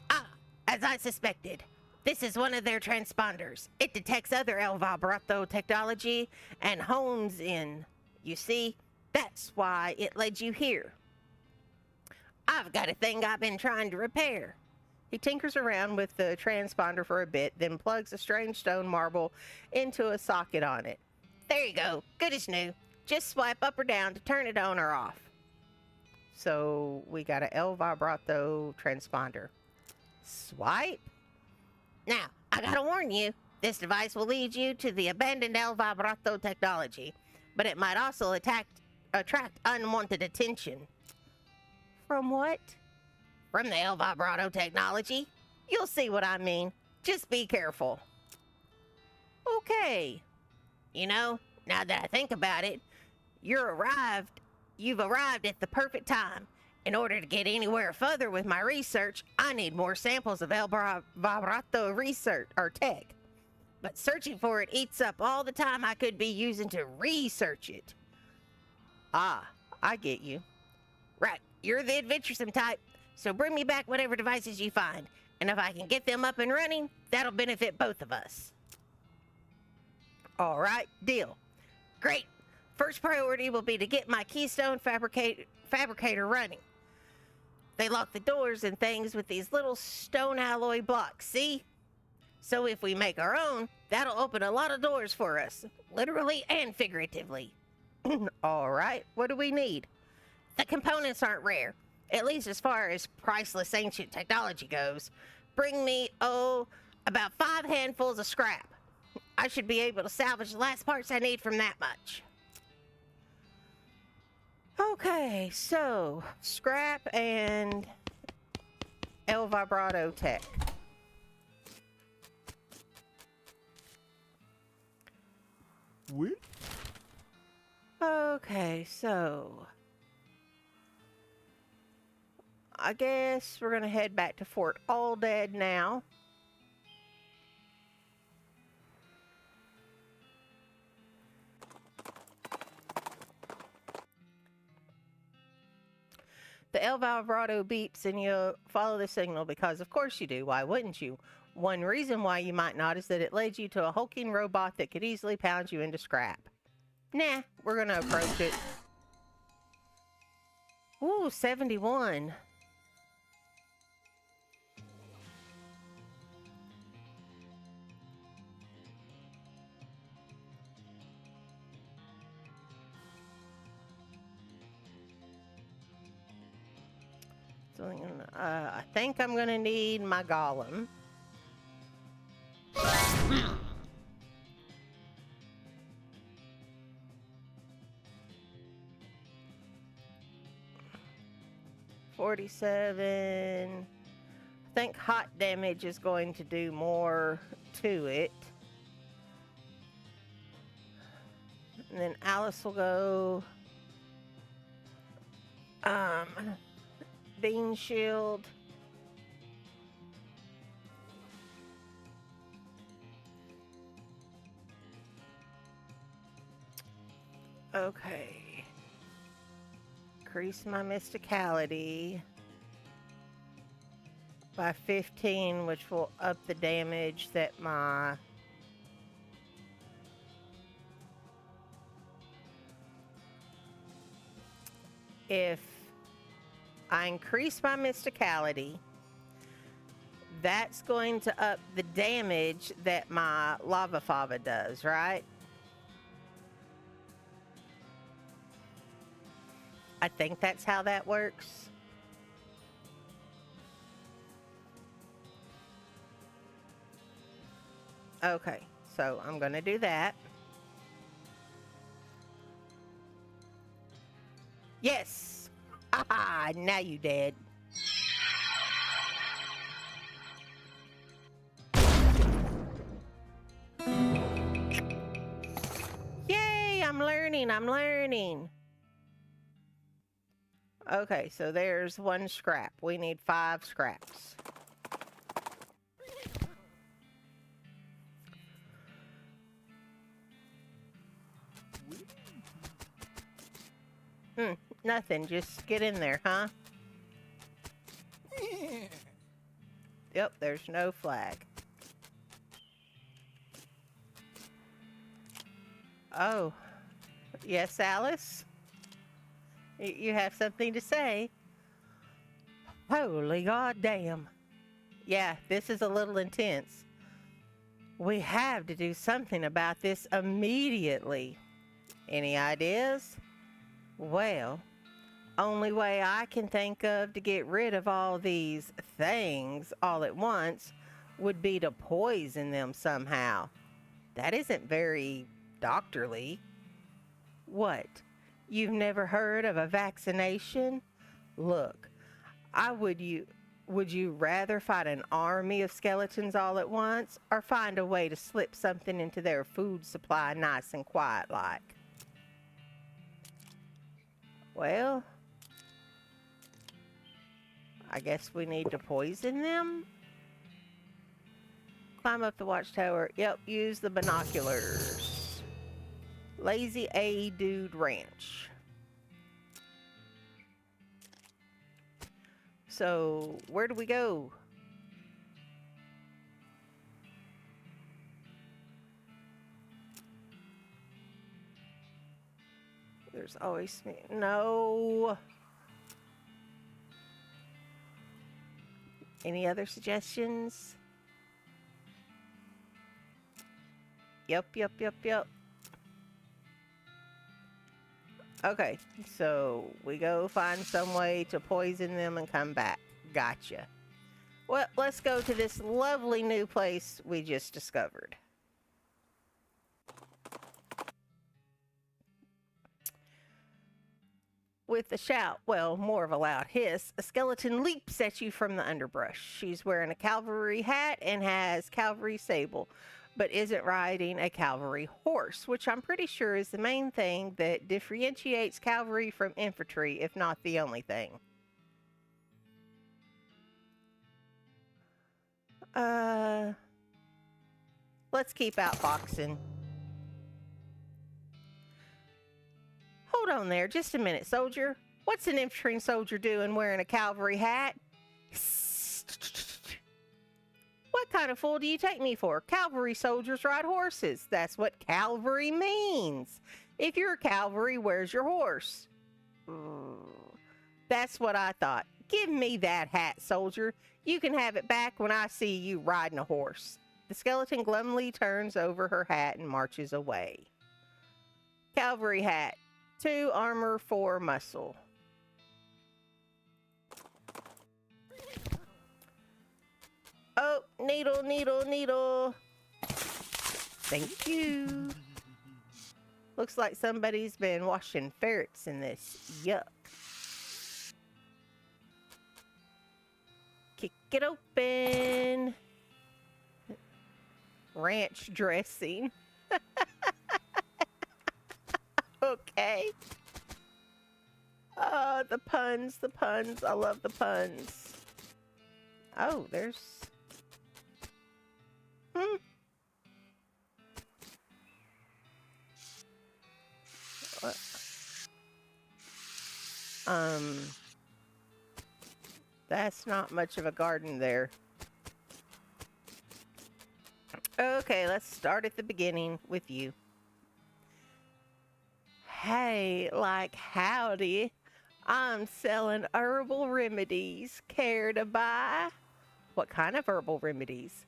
Ah, as I suspected. This is one of their transponders. It detects other El Vibrato technology and hones in. You see, that's why it led you here. I've got a thing I've been trying to repair. He tinkers around with the transponder for a bit, then plugs a strange stone marble into a socket on it. There you go, good as new. Just swipe up or down to turn it on or off. So we got a El Vibrato transponder. Swipe? Now, I gotta warn you, this device will lead you to the abandoned El Vibrato technology, but it might also attract unwanted attention. From what? From the El Vibrato technology. You'll see what I mean. Just be careful. Okay. You know, now that I think about it, you've arrived at the perfect time. In order to get anywhere further with my research, I need more samples of El Vibrato research or tech. But searching for it eats up all the time I could be using to research it. Ah, I get you. Right, you're the adventuresome type, so bring me back whatever devices you find. And if I can get them up and running, that'll benefit both of us. All right, deal. Great. First priority will be to get my Keystone fabricator running. They lock the doors and things with these little stone alloy blocks, see? So if we make our own, that'll open a lot of doors for us, literally and figuratively. All right, what do we need? The components aren't rare, at least as far as priceless ancient technology goes. Bring me, about 5 handfuls of scrap. I should be able to salvage the last parts I need from that much. Okay, so scrap and El Vibrato tech. What? Okay, so I guess we're gonna head back to Fort Alldead now. The El Vibrato beeps and you follow the signal because of course you do. Why wouldn't you? One reason why you might not is that it led you to a hulking robot that could easily pound you into scrap. Nah, we're gonna approach it. Ooh, 71. So, I think I'm gonna need my golem. $47. I think hot damage is going to do more to it. And then Alice will go beam shield. Okay. Increase my mysticality by 15, which will up the damage that my if I increase my mysticality, that's going to up the damage that my lava fava does, right? I think that's how that works. Okay, so I'm gonna do that. Yes! Ah, now you dead. I'm learning. Okay, so there's one scrap. We need 5 scraps. Nothing. Just get in there, huh? Yep, there's no flag. Oh, yes, Alice? You have something to say? Holy goddamn. Yeah, this is a little intense. We have to do something about this immediately. Any ideas? Well, only way I can think of to get rid of all these things all at once would be to poison them somehow. That isn't very doctorly. What? You've never heard of a vaccination? Look, would you rather fight an army of skeletons all at once or find a way to slip something into their food supply nice and quiet like? Well, I guess we need to poison them? Climb up the watchtower. Yep, use the binoculars. Lazy A Dude Ranch. So, where do we go? There's always... No. Any other suggestions? Yep. Okay, so we go find some way to poison them and come back. Gotcha. Well, let's go to this lovely new place we just discovered. With a shout, well, more of a loud hiss, a skeleton leaps at you from the underbrush. She's wearing a cavalry hat and has cavalry sable, but isn't riding a cavalry horse, which I'm pretty sure is the main thing that differentiates cavalry from infantry, if not the only thing. Let's keep outfoxing. Hold on there, just a minute, soldier. What's an infantry soldier doing wearing a cavalry hat? What kind of fool do you take me for? Cavalry soldiers ride horses. That's what cavalry means. If you're cavalry, where's your horse? That's what I thought. Give me that hat, soldier. You can have it back when I see you riding a horse. The skeleton glumly turns over her hat and marches away. Cavalry hat. 2 armor, 4 muscle. Oh, needle. Thank you. Looks like somebody's been washing ferrets in this. Yuck. Kick it open. Ranch dressing. Okay. Oh, the puns. I love the puns. Oh, there's... What? That's not much of a garden there. Okay, let's start at the beginning with you. Hey, like howdy. I'm selling herbal remedies. Care to buy? What kind of herbal remedies?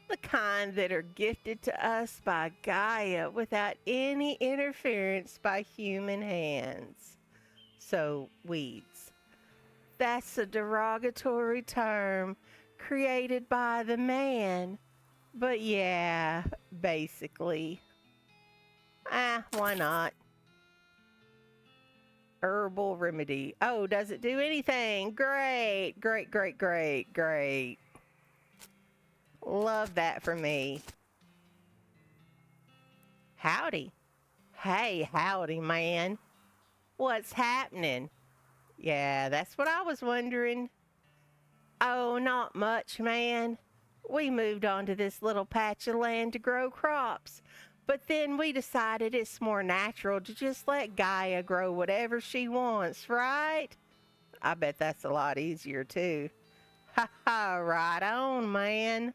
The kind that are gifted to us by Gaia without any interference by human hands. So, weeds. That's a derogatory term created by the man. But yeah, basically. Why not? Herbal remedy. Oh, does it do anything? Great. Love that for me. Howdy. Hey, howdy, man. What's happening? Yeah, that's what I was wondering. Oh, not much, man. We moved onto this little patch of land to grow crops, but then we decided it's more natural to just let Gaia grow whatever she wants, right? I bet that's a lot easier, too. Ha ha, right on, man.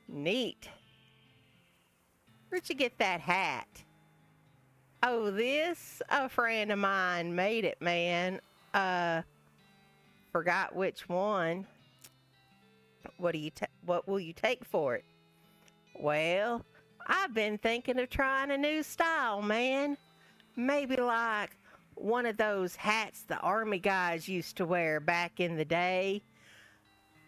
Neat. Where'd you get that hat? Oh, this? A friend of mine made it, man. Uh, Forgot which one. What will you take for it? Well, I've been thinking of trying a new style, man. Maybe like one of those hats the army guys used to wear back in the day.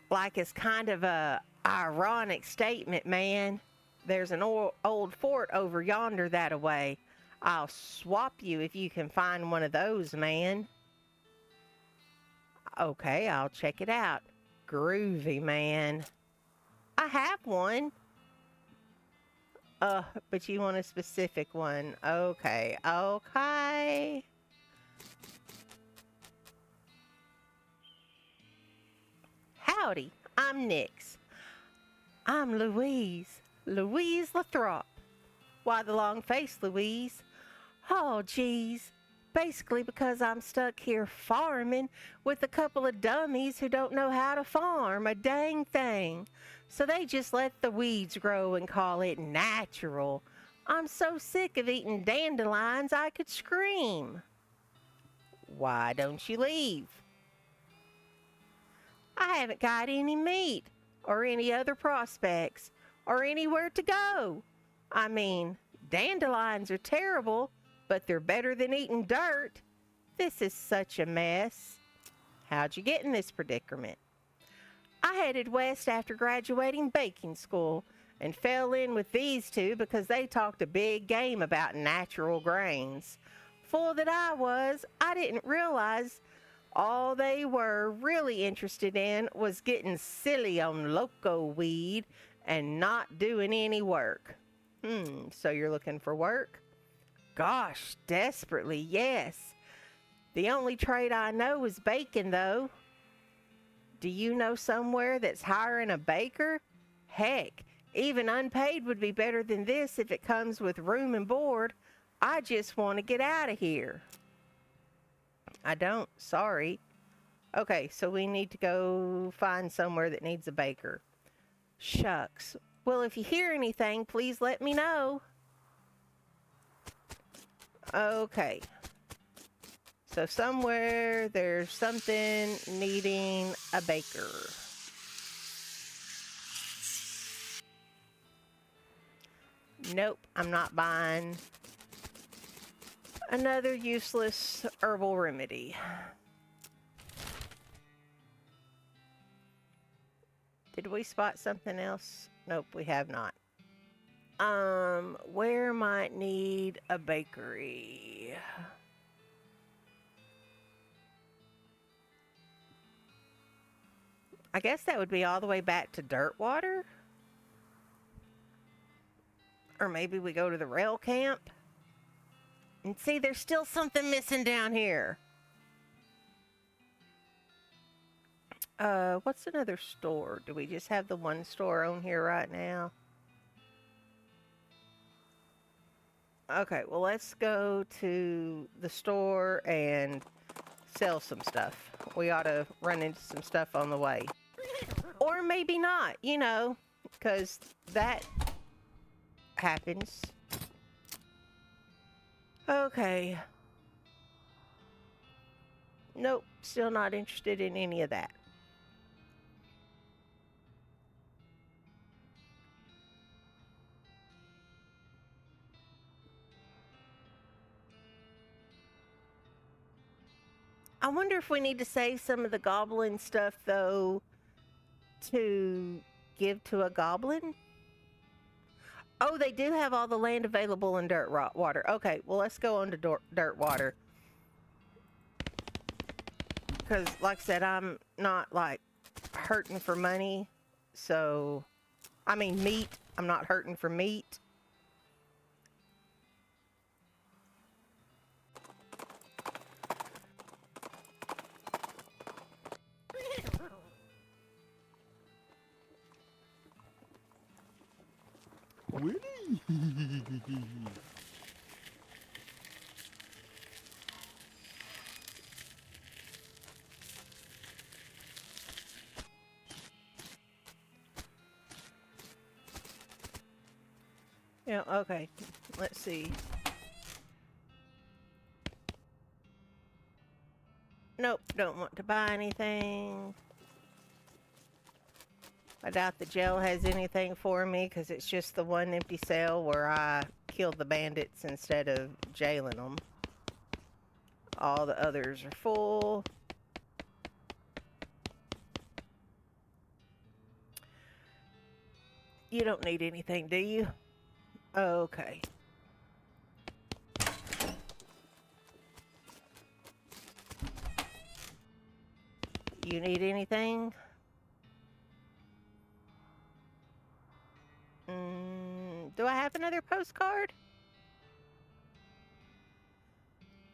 Like it's kind of a ironic statement, man. There's an old fort over yonder that away. I'll swap you if you can find one of those, man. Okay, I'll check it out. Groovy, man. I have one. But you want a specific one. Okay, okay. Howdy, I'm Nix. I'm Louise. Louise Lathrop. Why the long face, Louise? Oh, geez. Basically because I'm stuck here farming with a couple of dummies who don't know how to farm a dang thing. So they just let the weeds grow and call it natural. I'm so sick of eating dandelions I could scream. Why don't you leave? I haven't got any meat or any other prospects or anywhere to go. I mean, dandelions are terrible, but they're better than eating dirt. This is such a mess. How'd you get in this predicament? I headed west after graduating baking school and fell in with these two because they talked a big game about natural grains. Fool that I was, I didn't realize all they were really interested in was getting silly on loco weed and not doing any work. So you're looking for work? Gosh, desperately, yes. The only trade I know is baking, though. Do you know somewhere that's hiring a baker? Heck, even unpaid would be better than this if it comes with room and board. I just want to get out of here. I don't, sorry. Okay, so we need to go find somewhere that needs a baker. Shucks. Well, if you hear anything, please let me know. Okay. So somewhere there's something needing a baker. Nope, I'm not buying another useless herbal remedy. Did we spot something else? Nope, we have not. Where might need a bakery? I guess that would be all the way back to Dirtwater? Or maybe we go to the rail camp? And see, there's still something missing down here. What's another store? Do we just have the one store on here right now? Okay, well, let's go to the store and sell some stuff. We ought to run into some stuff on the way. Or maybe not, you know, because that happens. Okay. Nope, still not interested in any of that. I wonder if we need to save some of the goblin stuff, though, to give to a goblin? Oh, they do have all the land available in Dirtwater. Okay, well, let's go on to Dirtwater. Because, like I said, I'm not, like, hurting for money. So, I mean, meat. I'm not hurting for meat. Willie. Yeah, okay. Let's see. Nope, don't want to buy anything. I doubt the jail has anything for me because it's just the one empty cell where I killed the bandits instead of jailing them. All the others are full. You don't need anything, do you? Okay. You need anything? Do I have another postcard?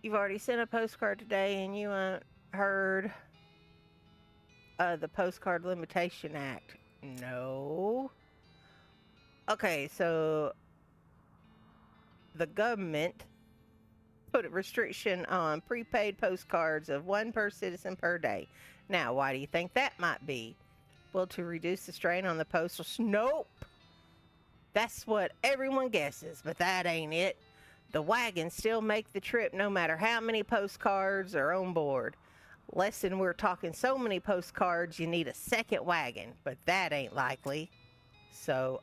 You've already sent a postcard today and you heard the Postcard Limitation Act. No. Okay, so the government put a restriction on prepaid postcards of one per citizen per day. Now, why do you think that might be? Well, to reduce the strain on the postal. Nope. That's what everyone guesses, but that ain't it. The wagons still make the trip no matter how many postcards are on board. Lesson, we're talking so many postcards you need a second wagon, but that ain't likely. So,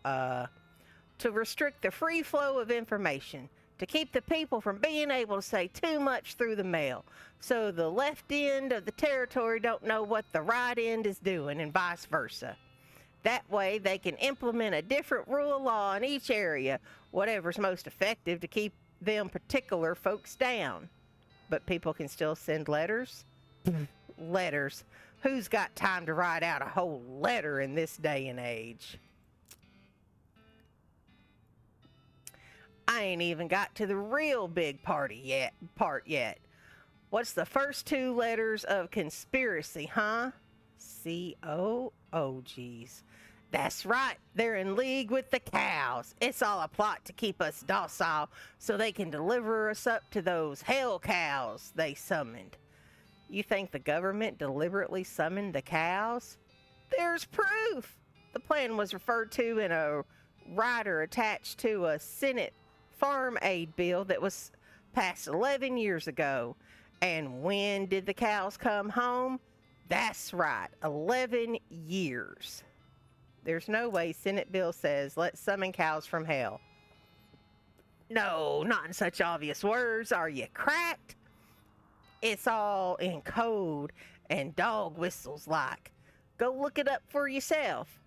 to restrict the free flow of information, to keep the people from being able to say too much through the mail, so the left end of the territory don't know what the right end is doing and vice versa. That way they can implement a different rule of law in each area, whatever's most effective to keep them particular folks down. But people can still send letters? Letters. Who's got time to write out a whole letter in this day and age? I ain't even got to the real big part yet. What's the first two letters of conspiracy, huh? C-O? Oh, geez. That's right. They're in league with the cows. It's all a plot to keep us docile so they can deliver us up to those hell cows they summoned. You think the government deliberately summoned the cows? There's proof. The plan was referred to in a rider attached to a Senate farm aid bill that was passed 11 years ago. And when did the cows come home? That's right, 11 years. There's no way Senate bill says, let's summon cows from hell. No, not in such obvious words. Are you cracked? It's all in code and dog whistles like. Go look it up for yourself.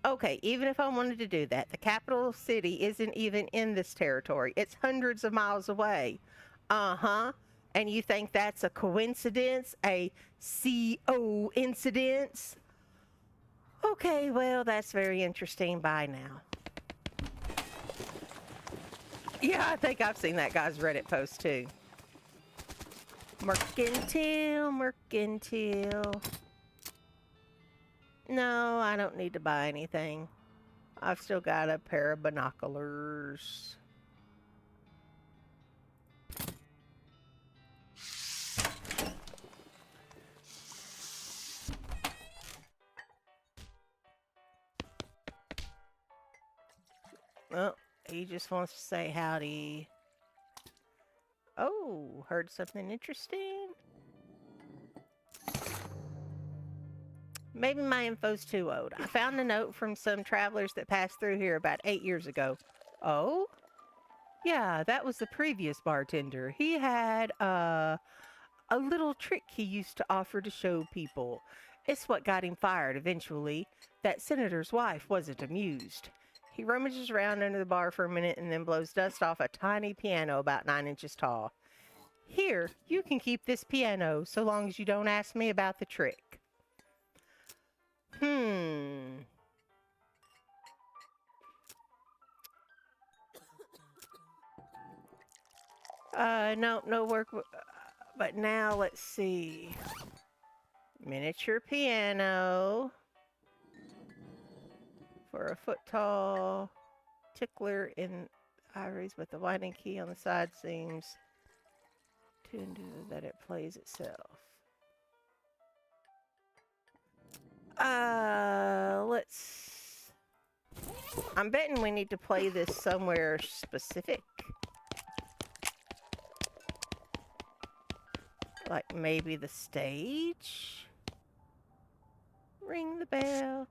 Okay, even if I wanted to do that, the capital city isn't even in this territory. It's hundreds of miles away. Uh-huh. And you think that's a coincidence? A CO incidence? Okay, well, that's very interesting. Bye now. Yeah, I think I've seen that guy's Reddit post too. Mercantile. No, I don't need to buy anything. I've still got a pair of binoculars. Well, he just wants to say howdy. Oh, heard something interesting? Maybe my info's too old. I found a note from some travelers that passed through here about 8 years ago. Oh? Yeah, that was the previous bartender. He had a little trick he used to offer to show people. It's what got him fired eventually. That senator's wife wasn't amused. He rummages around under the bar for a minute and then blows dust off a tiny piano about 9 inches tall. Here, you can keep this piano so long as you don't ask me about the trick. No work. But now let's see. Miniature piano for a foot tall. tickler in ivories, but the winding key on the side seems to indicate that it plays itself. Let's... I'm betting we need to play this somewhere specific. Like maybe the stage? Ring the bell.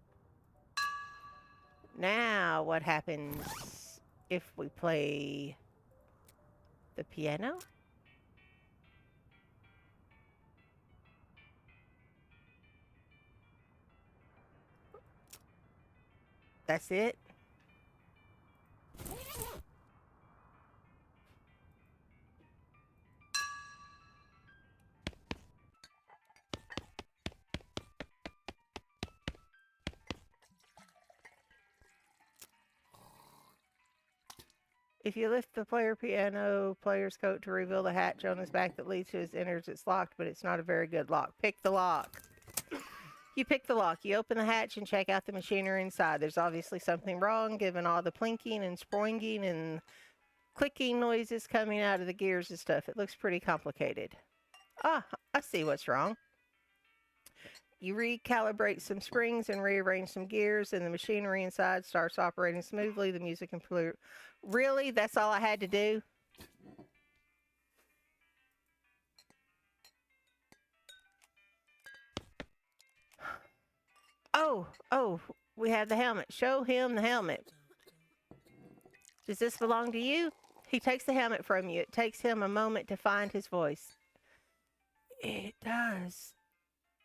Now what happens if we play the piano? That's it? If you lift the player's coat to reveal the hatch on his back that leads to his innards, it's locked, but it's not a very good lock. Pick the lock. You pick the lock. You open the hatch and check out the machinery inside. There's obviously something wrong, given all the plinking and sproinging and clicking noises coming out of the gears and stuff. It looks pretty complicated. Ah, I see what's wrong. You recalibrate some springs and rearrange some gears, and the machinery inside starts operating smoothly. The music improves. Really? That's all I had to do? Oh, we have the helmet. Show him the helmet. Does this belong to you? He takes the helmet from you. It takes him a moment to find his voice. It does.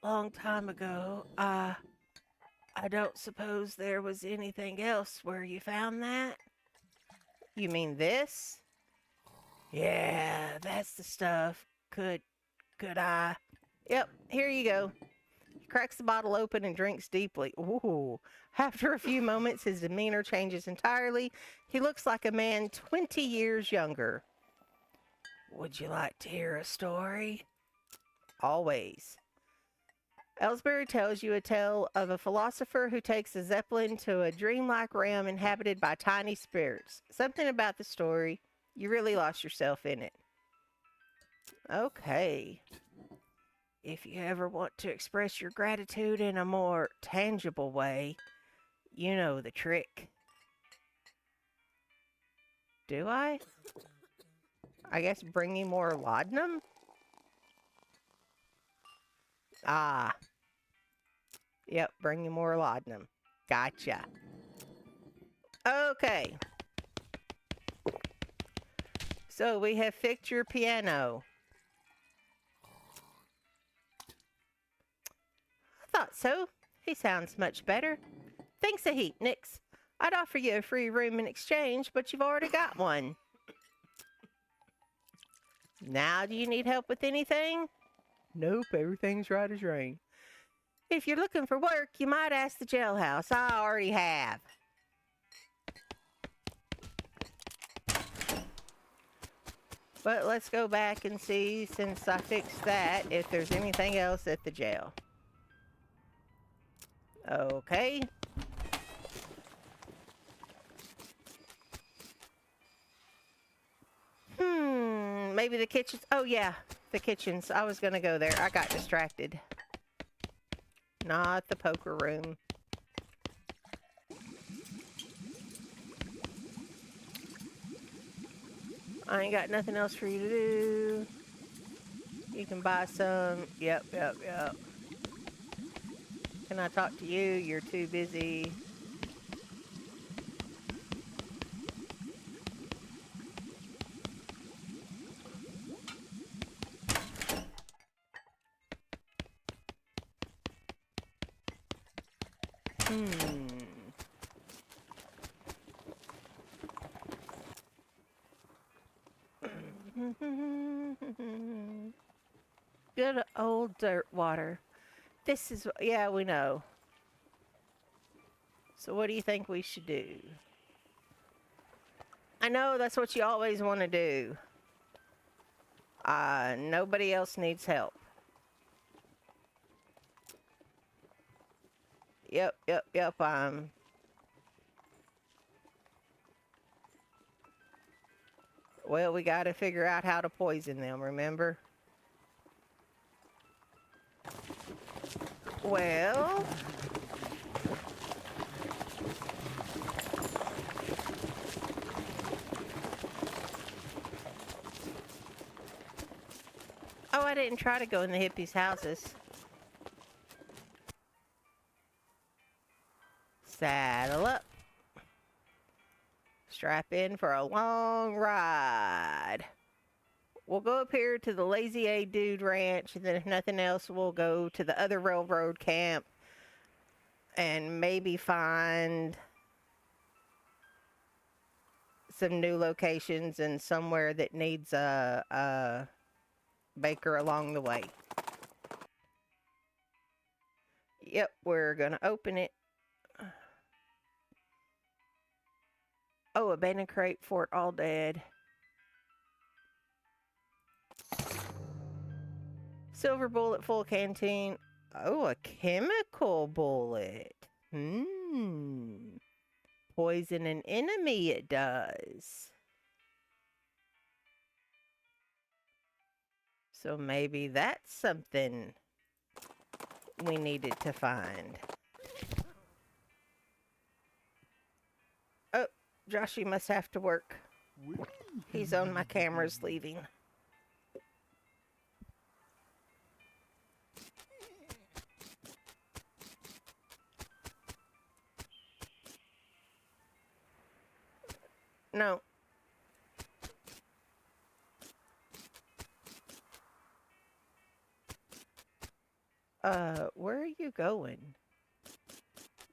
Long time ago, I don't suppose there was anything else where you found that? You mean this? Yeah, that's the stuff. Could I? Yep, here you go. He cracks the bottle open and drinks deeply. Ooh. After a few moments, his demeanor changes entirely. He looks like a man 20 years younger. Would you like to hear a story? Always. Ellsbury tells you a tale of a philosopher who takes a zeppelin to a dreamlike realm inhabited by tiny spirits. Something about the story, you really lost yourself in it. Okay. If you ever want to express your gratitude in a more tangible way, you know the trick. Do I? I guess bringing more laudanum? Ah. Yep, bringing more laudanum. Gotcha. Okay. So we have fixed your piano. I thought so. He sounds much better. Thanks a heap, Nix. I'd offer you a free room in exchange, but you've already got one. Now, do you need help with anything? Nope, everything's right as rain. If you're looking for work, you might ask the jailhouse. I already have. But let's go back and see, since I fixed that, if there's anything else at the jail. Okay. Maybe the kitchens. Oh, yeah, the kitchens. I was going to go there. I got distracted. Not the poker room. I ain't got nothing else for you to do. You can buy some. Yep. Can I talk to you? You're too busy. Good old dirt water. This is, yeah, we know. So what do you think we should do? I know that's what you always want to do. Nobody else needs help. Yep. Well, we gotta figure out how to poison them, remember? Well... Oh, I didn't try to go in the hippies' houses. Saddle up. Strap in for a long ride. We'll go up here to the Lazy A Dude Ranch, and then if nothing else, we'll go to the other railroad camp and maybe find some new locations and somewhere that needs a baker along the way. Yep, we're gonna open it. Oh, abandoned crate, fort all dead. Silver bullet, full canteen. Oh, a chemical bullet. Poison an enemy, it does. So maybe that's something we needed to find. Oh, Joshy must have to work. He's on my cameras leaving. No. Where are you going?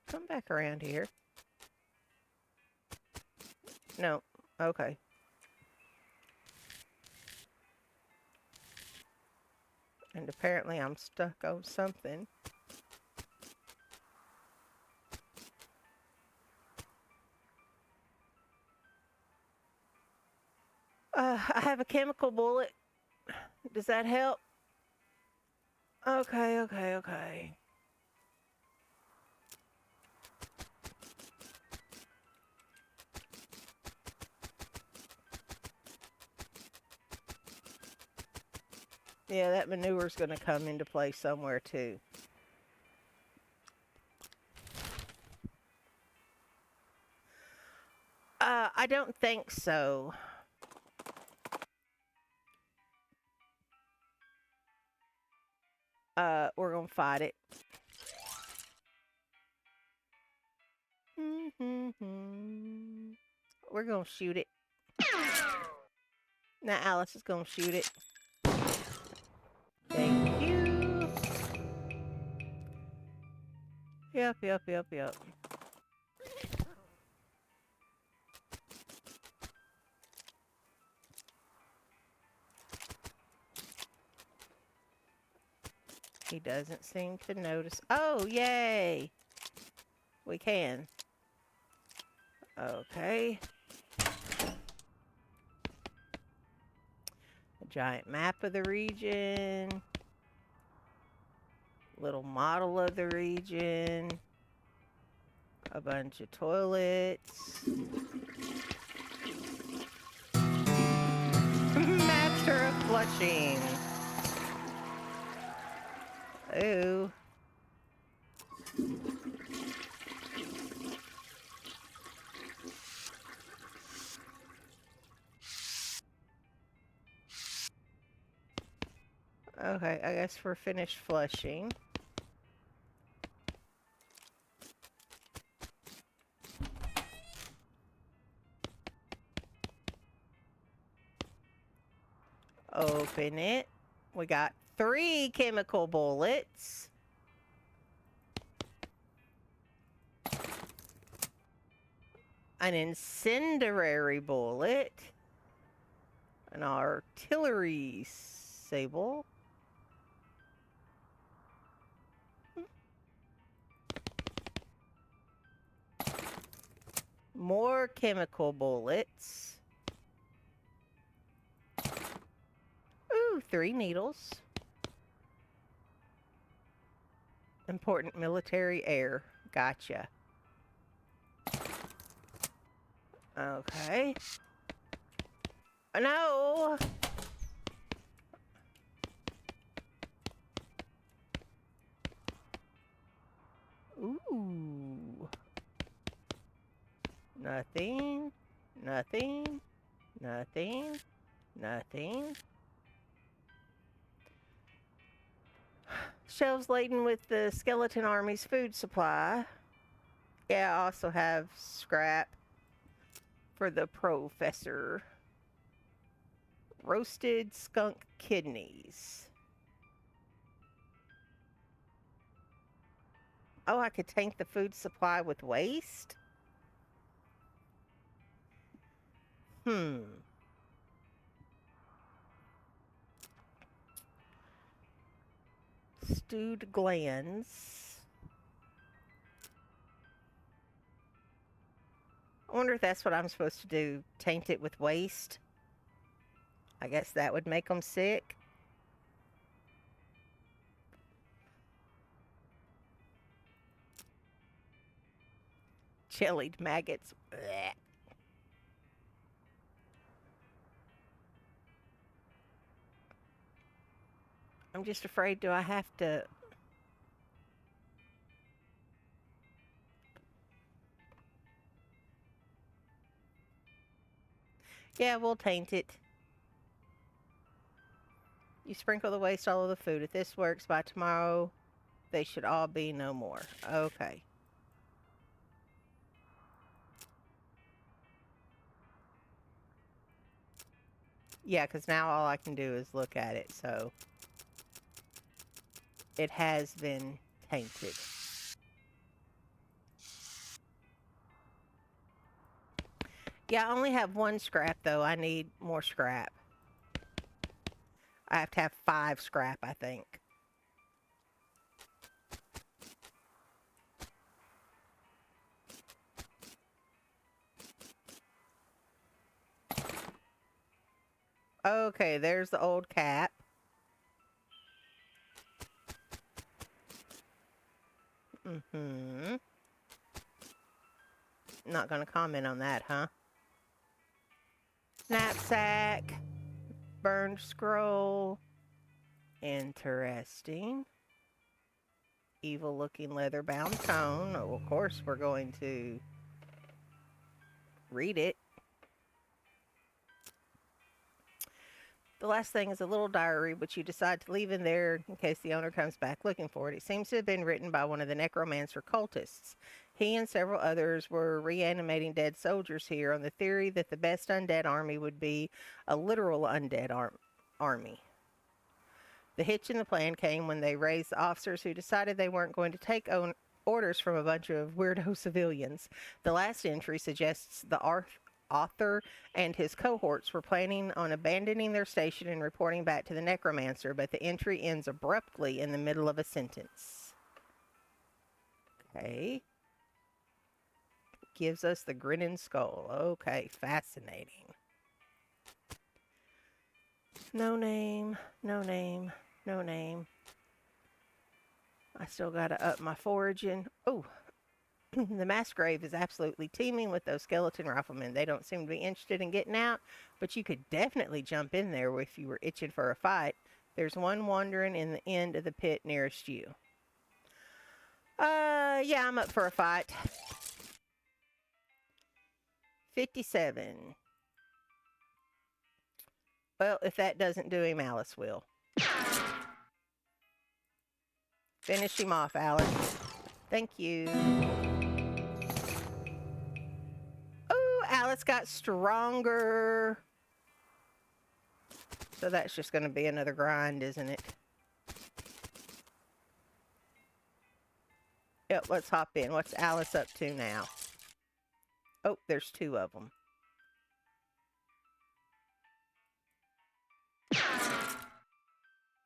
Come back around here. No. Okay. And apparently I'm stuck on something. I have a chemical bullet. Does that help? Okay. Yeah, that manure's gonna come into play somewhere too. I don't think so. We're gonna fight it. We're gonna shoot it. Now Alice is gonna shoot it. Thank you. Yep. He doesn't seem to notice. Oh, yay! We can. Okay. A giant map of the region. Little model of the region. A bunch of toilets. Master of flushing. Ooh. Okay, I guess we're finished flushing. Open it. We got 3 chemical bullets. An incendiary bullet. An artillery sable. More chemical bullets. Ooh, 3 needles. Important military air. Gotcha. Okay. No! Ooh. Nothing. Nothing. Nothing. Nothing. Shelves laden with the skeleton army's food supply. Yeah, I also have scrap for the professor. Roasted skunk kidneys. Oh, I could tank the food supply with waste? Hmm. Stewed glands. I wonder if that's what I'm supposed to do. Taint it with waste? I guess that would make them sick. Jellied maggots. Blech. I'm just afraid, do I have to... Yeah, we'll taint it. You sprinkle the waste all over the food. If this works, by tomorrow, they should all be no more. Okay. Yeah, because now all I can do is look at it, so... It has been tainted. Yeah, I only have one scrap, though. I need more scrap. I have to have 5 scrap, I think. Okay, there's the old cap. Mm-hmm. Not gonna comment on that, huh? Knapsack. Burned scroll. Interesting. Evil-looking leather-bound tome. Oh, of course, we're going to read it. The last thing is a little diary, which you decide to leave in there in case the owner comes back looking for it. It seems to have been written by one of the necromancer cultists. He and several others were reanimating dead soldiers here on the theory that the best undead army would be a literal undead army. The hitch in the plan came when they raised the officers who decided they weren't going to take orders from a bunch of weirdo civilians. The last entry suggests the author and his cohorts were planning on abandoning their station and reporting back to the necromancer, but the entry ends abruptly in the middle of a sentence. Okay. Gives us the grinning skull. Okay, fascinating. No name, no name, no name. I still gotta up my foraging. Oh, the mass grave is absolutely teeming with those skeleton riflemen. They don't seem to be interested in getting out, but you could definitely jump in there if you were itching for a fight. There's one wandering in the end of the pit nearest you. Yeah, I'm up for a fight. 57. Well, if that doesn't do him, Alice will. Finish him off, Alice. Thank you. Oh, Alice got stronger. So that's just going to be another grind, isn't it? Yep, let's hop in. What's Alice up to now? Oh, there's 2 of them.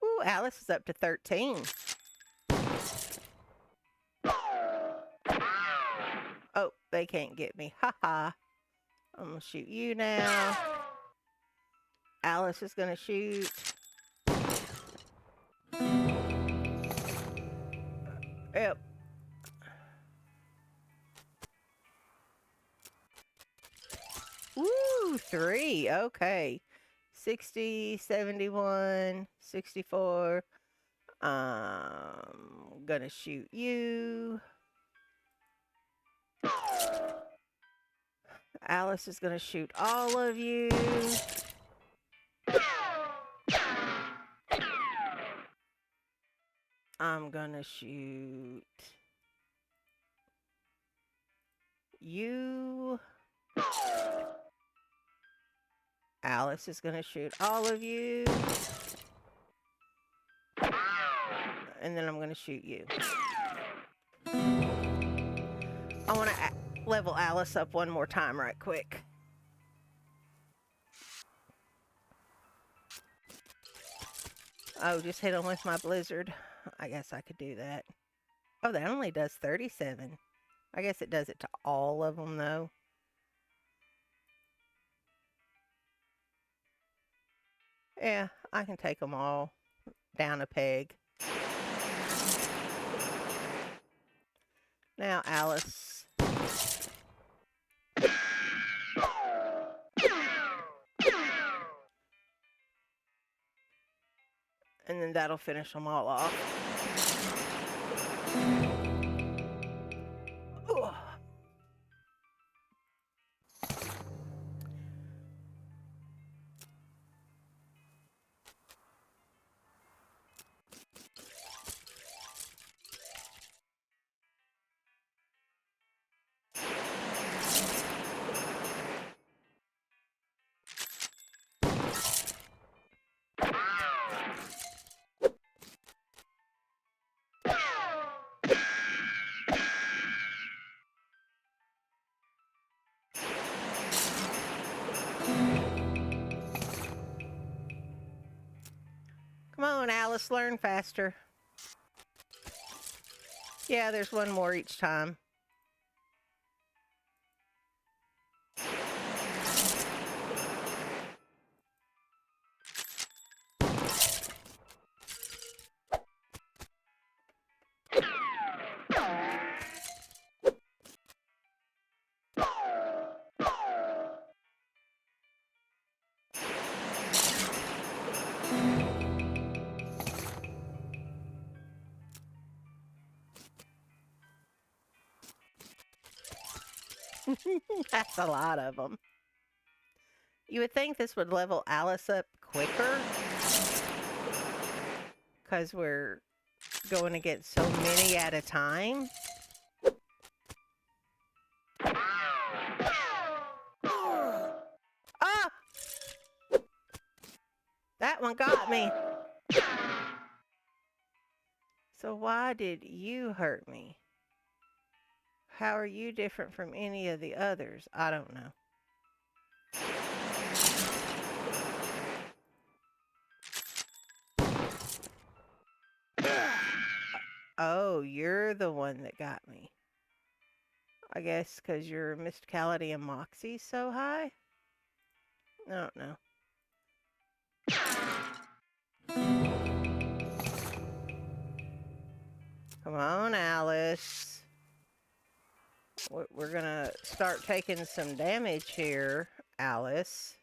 Ooh, Alice is up to 13. Oh, they can't get me. Ha-ha. I'm going to shoot you now. Alice is going to shoot. Yep. Woo, 3. Okay. 60, 71, 64. Gonna shoot you. Alice is gonna shoot all of you. I'm gonna shoot you. Alice is gonna shoot all of you. And then I'm gonna shoot you. I wanna level Alice up one more time right quick. Oh, just hit him with my blizzard. I guess I could do that. Oh, that only does 37. I guess it does it to all of them, though. Yeah, I can take them all down a peg. Now, Alice. And then that'll finish them all off. Ugh. Come on, Alice, learn faster. Yeah, there's one more each time. That's a lot of them. You would think this would level Alice up quicker, because we're going to get so many at a time. Ah! That one got me. So why did you hurt me? How are you different from any of the others? I don't know. Oh, you're the one that got me. I guess because your mysticality and moxie's so high? I don't know. Come on, Alice. We're gonna start taking some damage here, Alice.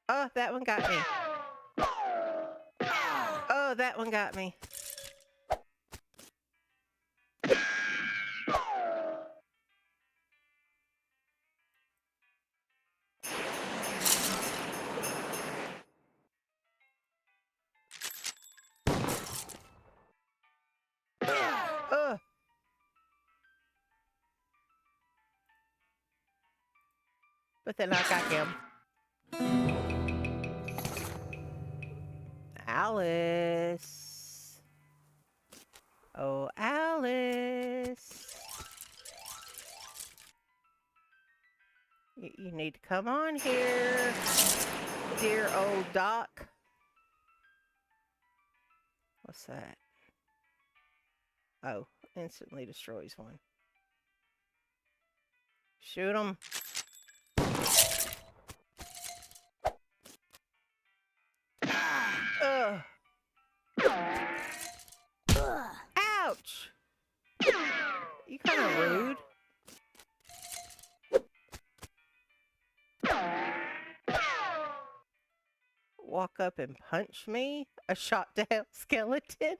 Oh, that one got me. Oh, that one got me. Oh. But then I got him. Alice. Oh, Alice. You need to come on here, dear old Doc. What's that? Oh, instantly destroys one. Shoot him. Ugh. walk up and punch me? A shot down skeleton?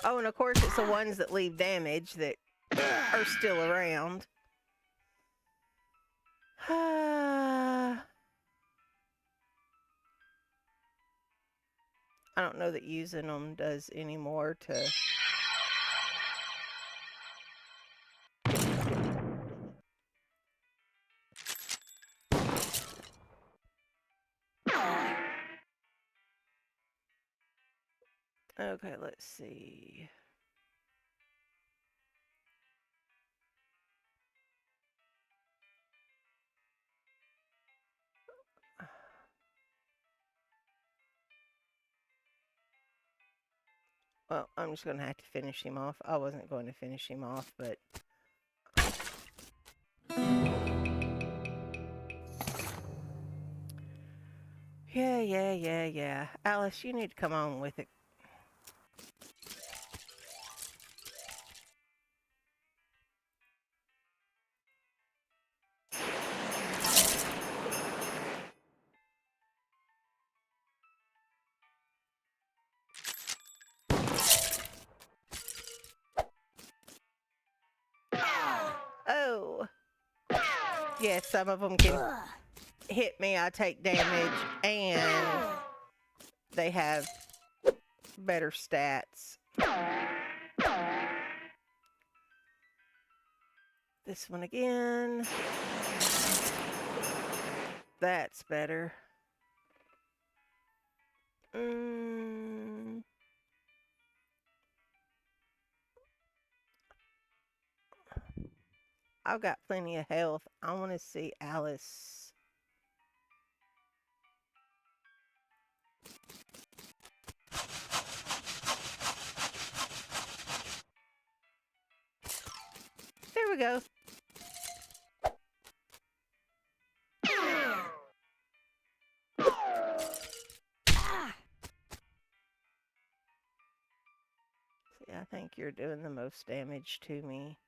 Oh, and of course it's the ones that leave damage that are still around. I don't know that using them does any more to... Okay, let's see. Well, I'm just going to have to finish him off. I wasn't going to finish him off, but... Yeah. Alice, you need to come on with it. Oh! Yeah, some of them can hit me, I take damage, and they have better stats. This one again. That's better. I've got plenty of health. I want to see Alice. There we go. See, I think you're doing the most damage to me.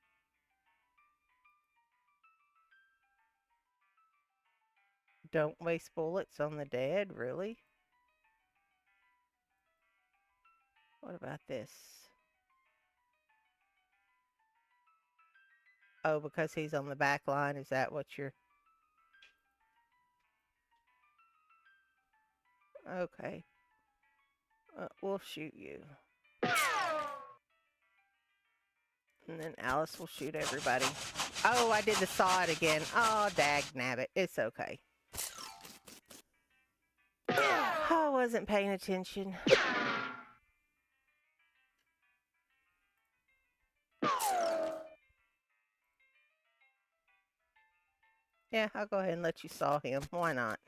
Don't waste bullets on the dead, really? What about this? Oh, because he's on the back line, is that what you're... Okay. We'll shoot you. And then Alice will shoot everybody. Oh, I did the saw it again. Oh, dag nabbit. It's okay. I wasn't paying attention. Yeah, I'll go ahead and let you saw him. Why not?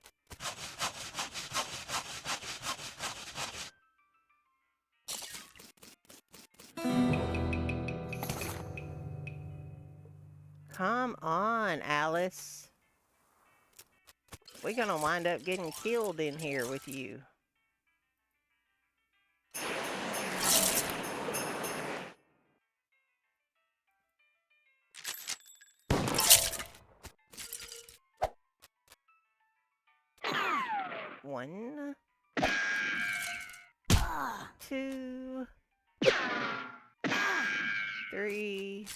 Come on, Alice. We're gonna wind up getting killed in here with you. One, two, three.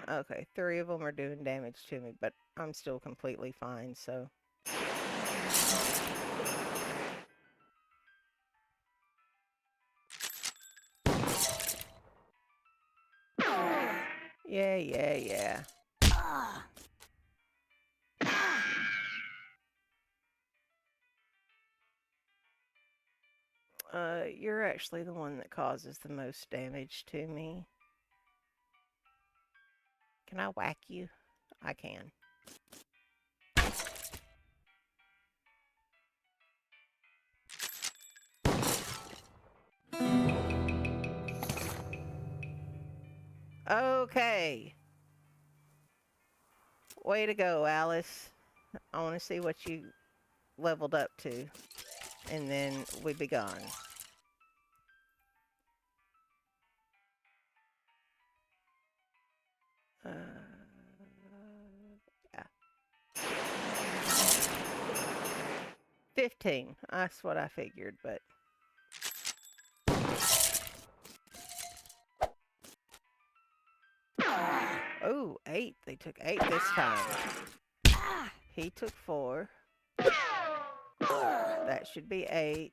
Okay, 3 of them are doing damage to me, but I'm still completely fine, so. Yeah. You're actually the one that causes the most damage to me. Can I whack you? I can. Okay. Way to go, Alice. I want to see what you leveled up to, and then we'd be gone. Uh, yeah. 15. That's what I figured, but. Oh, 8. They took 8 this time. He took 4. That should be 8.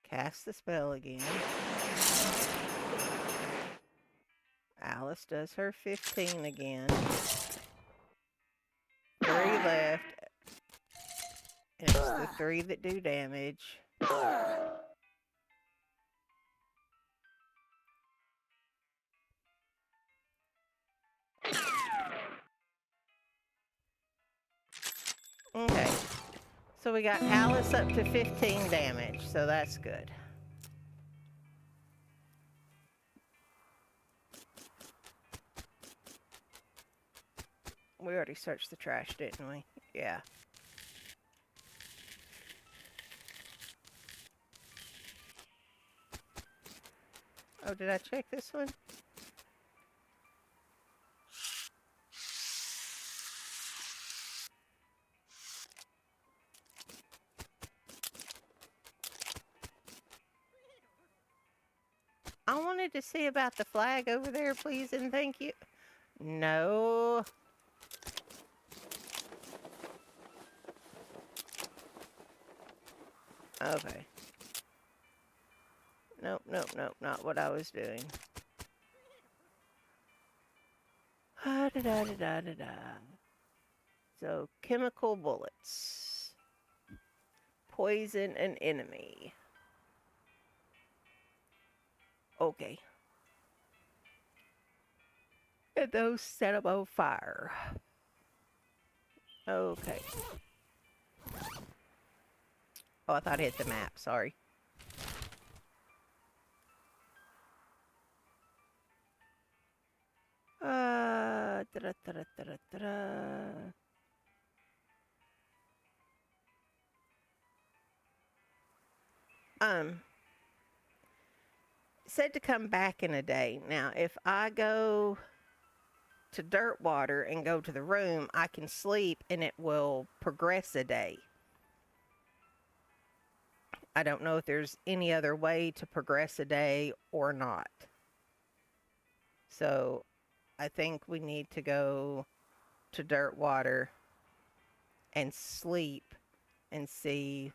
Cast the spell again. Alice does her 15 again. 3 left. And it's the 3 that do damage. Okay. So we got Alice up to 15 damage, so that's good. We already searched the trash, didn't we? Yeah. Oh, did I check this one? I wanted to see about the flag over there, please and thank you. No. Okay. Nope, nope, nope, not what I was doing. Da da da da da da. So, chemical bullets. Poison an enemy. Okay. And those set them on fire. Okay. Oh, I thought I hit the map. Sorry. Da, da, da, da, da, da. Said to come back in a day. Now, if I go to dirt water and go to the room, I can sleep and it will progress a day. I don't know if there's any other way to progress a day or not. So I think we need to go to dirt water and sleep and see.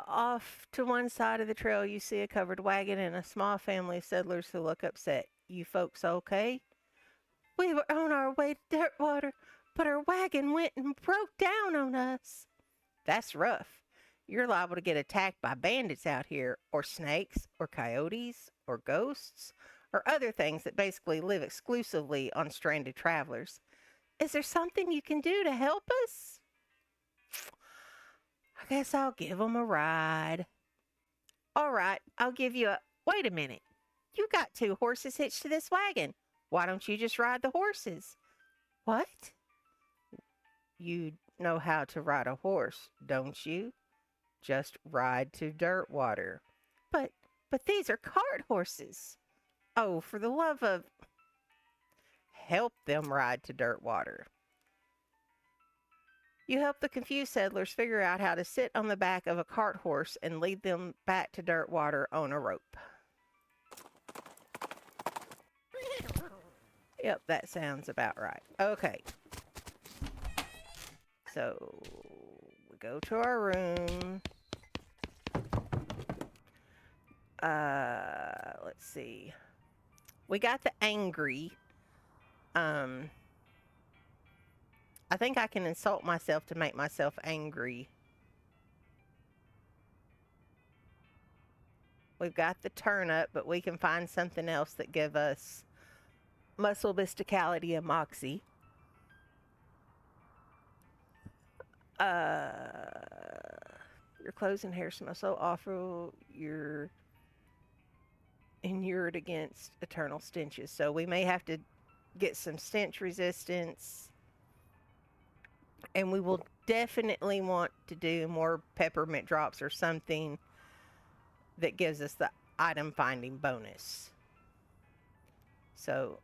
Off to one side of the trail, you see a covered wagon and a small family of settlers who look upset. You folks okay? We were on our way to Dirtwater, but our wagon went and broke down on us. That's rough. You're liable to get attacked by bandits out here, or snakes, or coyotes, or ghosts, or other things that basically live exclusively on stranded travelers. Is there something you can do to help us? I guess I'll give 'em a ride. All right, I'll give you a. Wait a minute. You got 2 horses hitched to this wagon. Why don't you just ride the horses? What? You know how to ride a horse, don't you? Just ride to Dirtwater. But but these are cart horses. Oh, for the love of help them ride to Dirtwater. You help the confused settlers figure out how to sit on the back of a cart horse and lead them back to Dirtwater on a rope. Yep, that sounds about right. Okay. So we go to our room. Let's see. We got the angry. I think I can insult myself to make myself angry. We've got the turnip, but we can find something else that give us muscle mysticality and moxie. your clothes and hair smell so awful. You're inured against eternal stenches. So we may have to get some stench resistance. And we will definitely want to do more peppermint drops or something that gives us the item finding bonus. So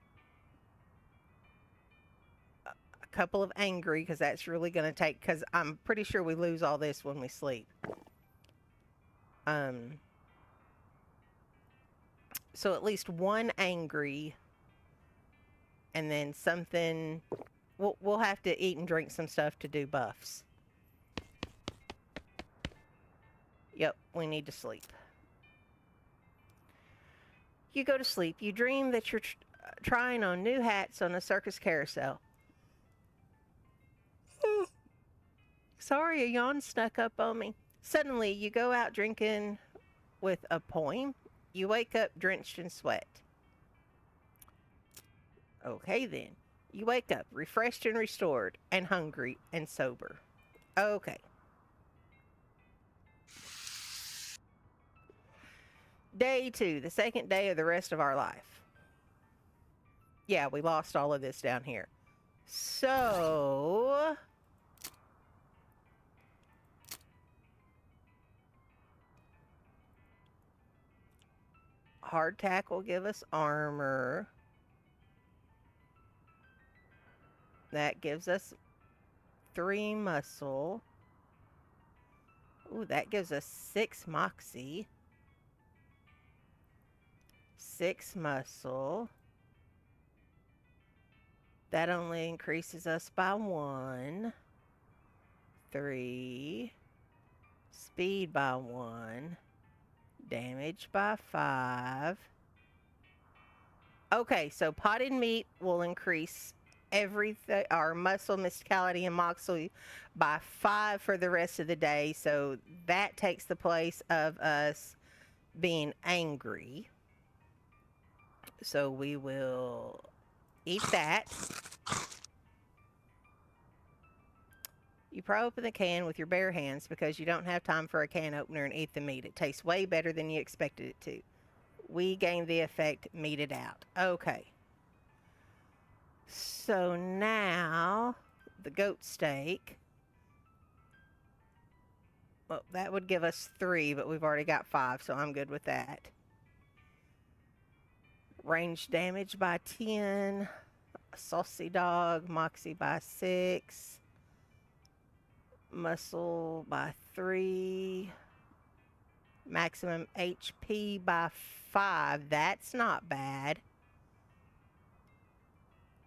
a couple of angry, because that's really going to take, because I'm pretty sure we lose all this when we sleep. So at least one angry, and then something. We'll have to eat and drink some stuff to do buffs. Yep, we need to sleep. You go to sleep. You dream that you're trying on new hats on a circus carousel. Sorry, a yawn snuck up on me. Suddenly, you go out drinking with a poem. You wake up drenched in sweat. Okay, then. You wake up refreshed and restored, and hungry and sober. Okay. Day 2, the second day of the rest of our life. Yeah, we lost all of this down here. So, hardtack will give us armor. That gives us 3 muscle. Ooh, that gives us 6 moxie. 6 muscle. That only increases us by 1. 3. Speed by 1. Damage by 5. Okay, so potted meat will increase everything, our muscle, mysticality, and moxie by 5 for the rest of the day. So that takes the place of us being angry. So we will eat that. You pry open the can with your bare hands because you don't have time for a can opener and eat the meat. It tastes way better than you expected it to. We gain the effect meted out. Okay. So now the goat steak. Well, that would give us 3, but we've already got 5, so I'm good with that. Range damage by 10. Saucy dog, moxie by 6. Muscle by 3. Maximum HP by 5. That's not bad.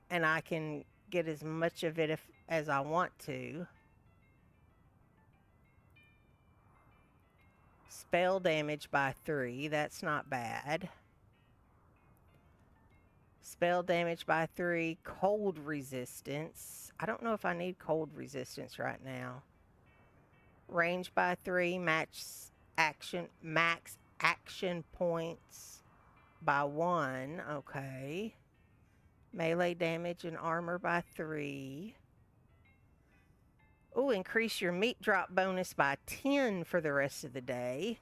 And I can get as much of it as I want to. Spell damage by 3. That's not bad. Spell damage by 3. Cold resistance. I don't know if I need cold resistance right now. Range by 3. Max action points by 1. Okay. Melee damage and armor by 3. Ooh, increase your meat drop bonus by 10 for the rest of the day.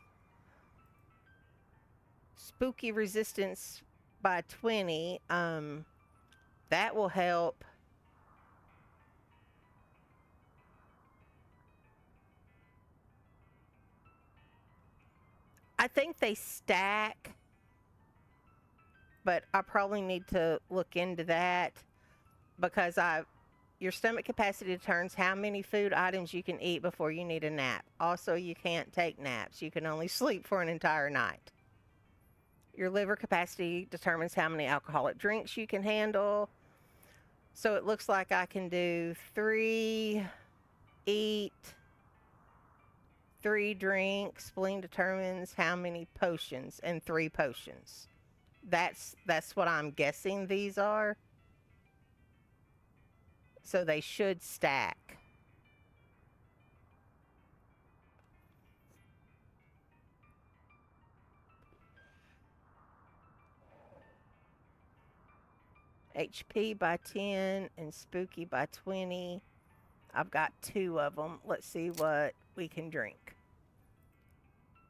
Spooky resistance by 20. That will help. I think they stack, but I probably need to look into that because your stomach capacity determines how many food items you can eat before you need a nap. Also, you can't take naps. You can only sleep for an entire night. Your liver capacity determines how many alcoholic drinks you can handle. So it looks like I can do 3 eat, 3 drink. Spleen determines how many potions, and 3 potions. That's what I'm guessing these are. So they should stack. HP by 10 and spooky by 20. I've got 2 of them. Let's see what we can drink.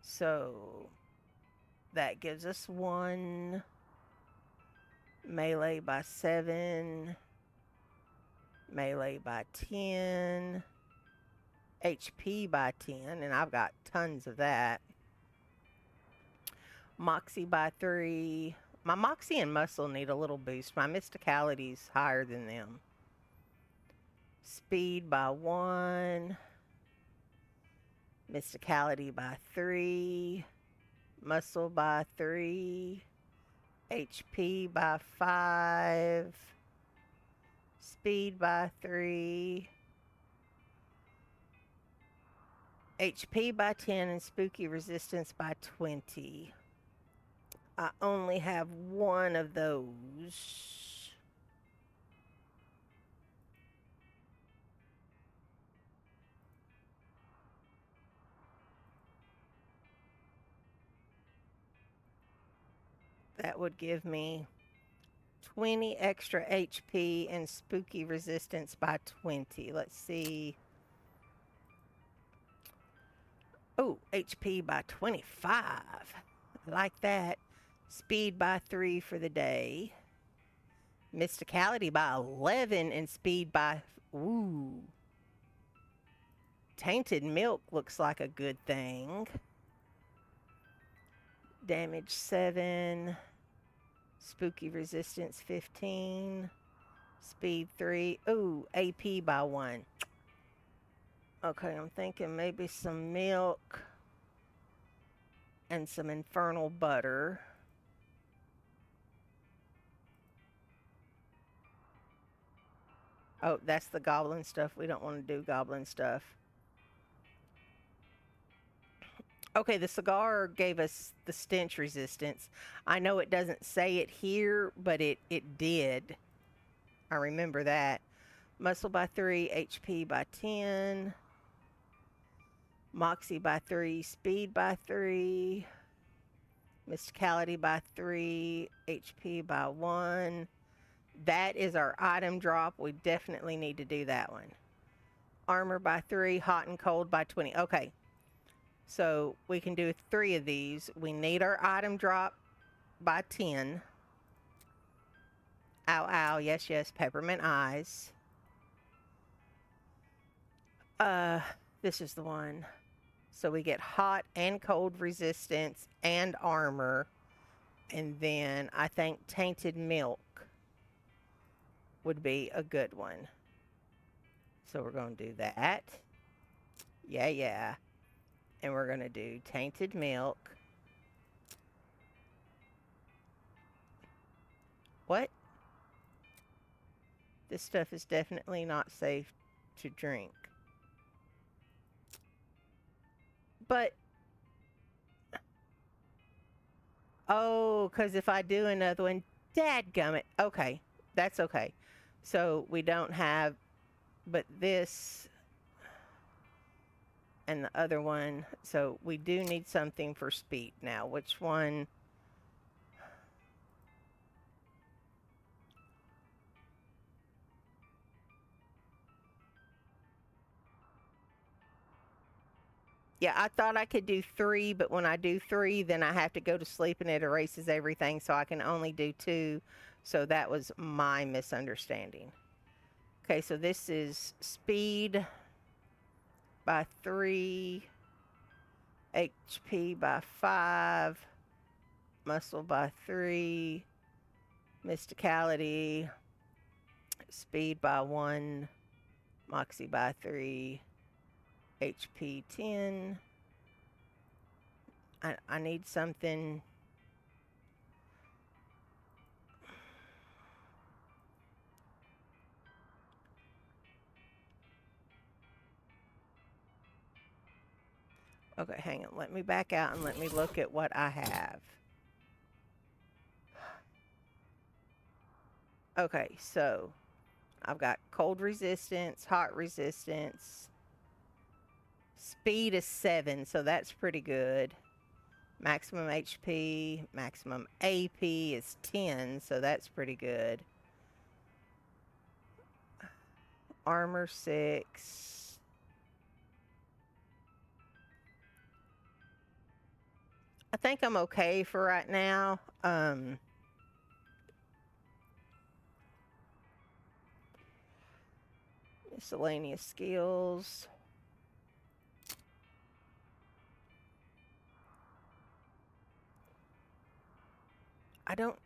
So that gives us 1. Melee by 7. Melee by 10. HP by 10, and I've got tons of that. Moxie by 3. My Moxie and Muscle need a little boost. My Mysticality's higher than them. Speed by 1. Mysticality by 3. Muscle by 3. HP by 5. Speed by 3. HP by 10 and Spooky Resistance by 20. I only have 1 of those. That would give me 20 extra HP and Spooky Resistance by 20. Let's see. Oh, HP by 25. I like that. Speed by 3 for the day. Mysticality by 11 and speed by... Ooh. Tainted Milk looks like a good thing. Damage 7. Spooky Resistance 15. Speed 3. Ooh, AP by 1. Okay, I'm thinking maybe some milk and some infernal butter. Oh, that's the goblin stuff. We don't want to do goblin stuff. Okay, the cigar gave us the stench resistance. I know it doesn't say it here, but it did. I remember that. Muscle by 3, HP by 10. Moxie by 3, Speed by 3. Mysticality by 3, HP by 1. That is our item drop. We definitely need to do that one. Armor by 3, Hot and Cold by 20. Okay. So we can do 3 of these. We need our item drop by 10. Ow, ow. Yes, yes. Peppermint eyes. This is the one. So we get hot and cold resistance and armor. And then I think tainted milk would be a good one. So we're going to do that. Yeah, yeah. And we're going to do tainted milk. What? This stuff is definitely not safe to drink. But, oh, because if I do another one, dadgummit. Okay, that's okay. So we don't have, but this and the other one. So we do need something for speed now. Which one? Yeah, I thought I could do 3, but when I do 3, then I have to go to sleep and it erases everything, so I can only do 2. So that was my misunderstanding. Okay, so this is speed by 3, HP by 5, muscle by 3, mysticality, speed by 1, moxie by 3, HP 10. I need something. Okay, hang on. Let me back out and let me look at what I have. Okay, so I've got cold resistance, hot resistance. Speed is 7, so that's pretty good. Maximum HP, maximum AP is 10, so that's pretty good. Armor 6. I think I'm okay for right now. Miscellaneous skills. I don't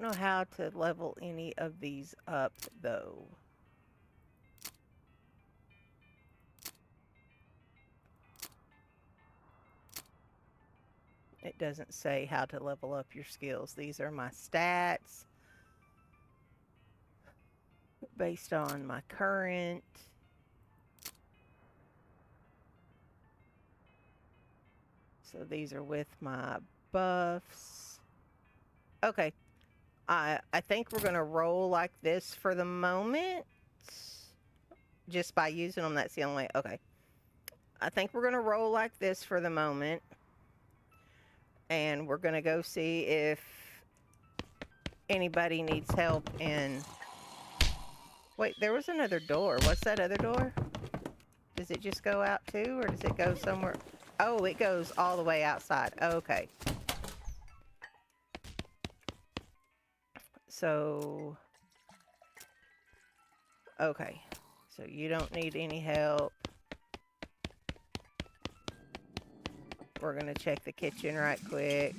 know how to level any of these up though. It doesn't say how to level up your skills. These are my stats based on my current. So these are with my buffs. Okay. I think we're going to roll like this for the moment. Just by using them, that's the only way. Okay. I think we're going to roll like this for the moment. And we're going to go see if anybody needs help in... Wait, there was another door. What's that other door? Does it just go out too, or does it go somewhere? Oh, it goes all the way outside. Okay. So... Okay. So you don't need any help. We're going to check the kitchen right quick.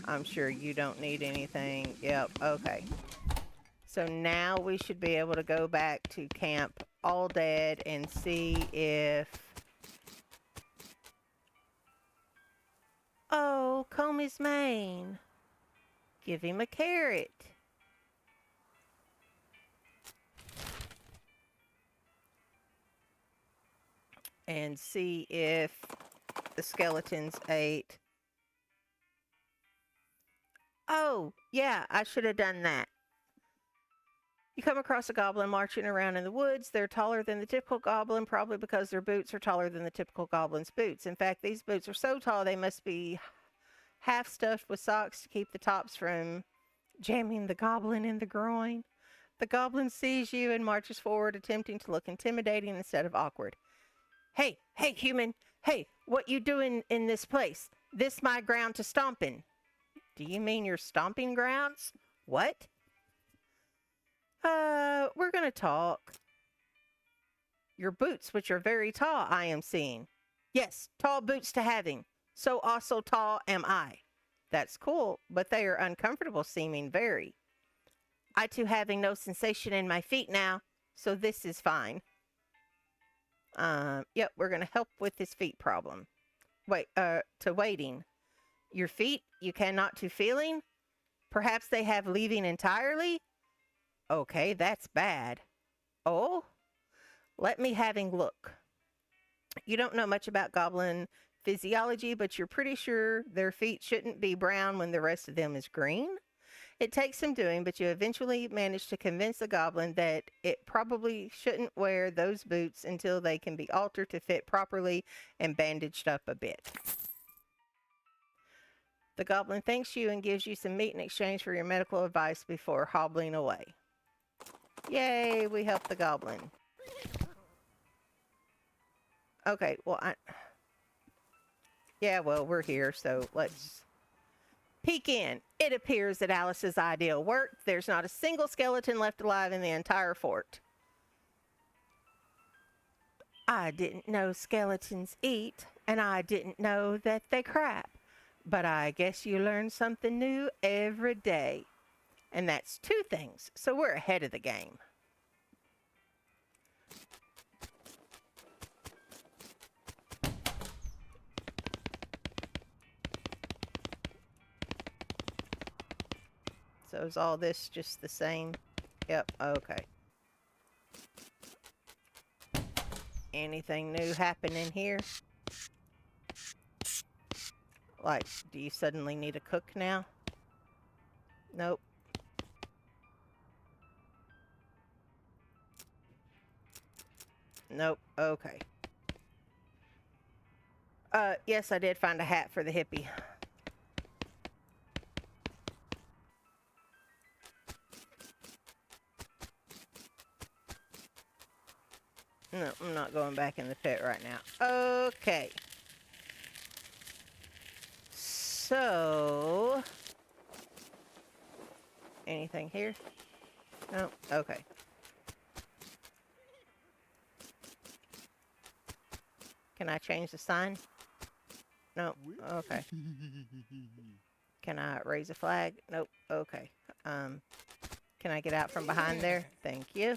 I'm sure you don't need anything. Yep, okay. So now we should be able to go back to Camp All Dead and see if... Oh, comb his mane. Give him a carrot. And see if the skeletons ate. Oh, yeah, I should have done that. You come across a goblin marching around in the woods. They're taller than the typical goblin, probably because their boots are taller than the typical goblin's boots. In fact, these boots are so tall they must be half stuffed with socks to keep the tops from jamming the goblin in the groin. The goblin sees you and marches forward, attempting to look intimidating instead of awkward. Hey, hey, human. Hey, what you doing in this place? This my ground to stomp in. Do you mean your stomping grounds? What? We're gonna talk. Your boots, which are very tall, I am seeing. Yes, tall boots to having. So also tall am I. That's cool, but they are uncomfortable seeming very. I too having no sensation in my feet now, so this is fine. Yep, we're gonna help with his feet problem. Wait, to waiting. Your feet, you cannot to feeling? Perhaps they have leaving entirely? Okay, that's bad. Oh? Let me having look. You don't know much about goblin physiology, but you're pretty sure their feet shouldn't be brown when the rest of them is green? It takes some doing, but you eventually manage to convince the goblin that it probably shouldn't wear those boots until they can be altered to fit properly and bandaged up a bit. The goblin thanks you and gives you some meat in exchange for your medical advice before hobbling away. Yay, we helped the goblin. Okay, well, yeah, well, we're here, so let's peek in. It appears that Alice's ideal worked. There's not a single skeleton left alive in the entire fort. I didn't know skeletons eat, and I didn't know that they crap. But I guess you learn something new every day. And that's 2 things, so we're ahead of the game. So is all this just the same? Yep, okay. Anything new happening here? Like, do you suddenly need a cook now? Nope. Nope, okay. Yes, I did find a hat for the hippie. No, I'm not going back in the pit right now. Okay. So, anything here? No? Okay. Can I change the sign? No. Okay. Can I raise a flag? Nope. Okay. Can I get out from behind there? Thank you.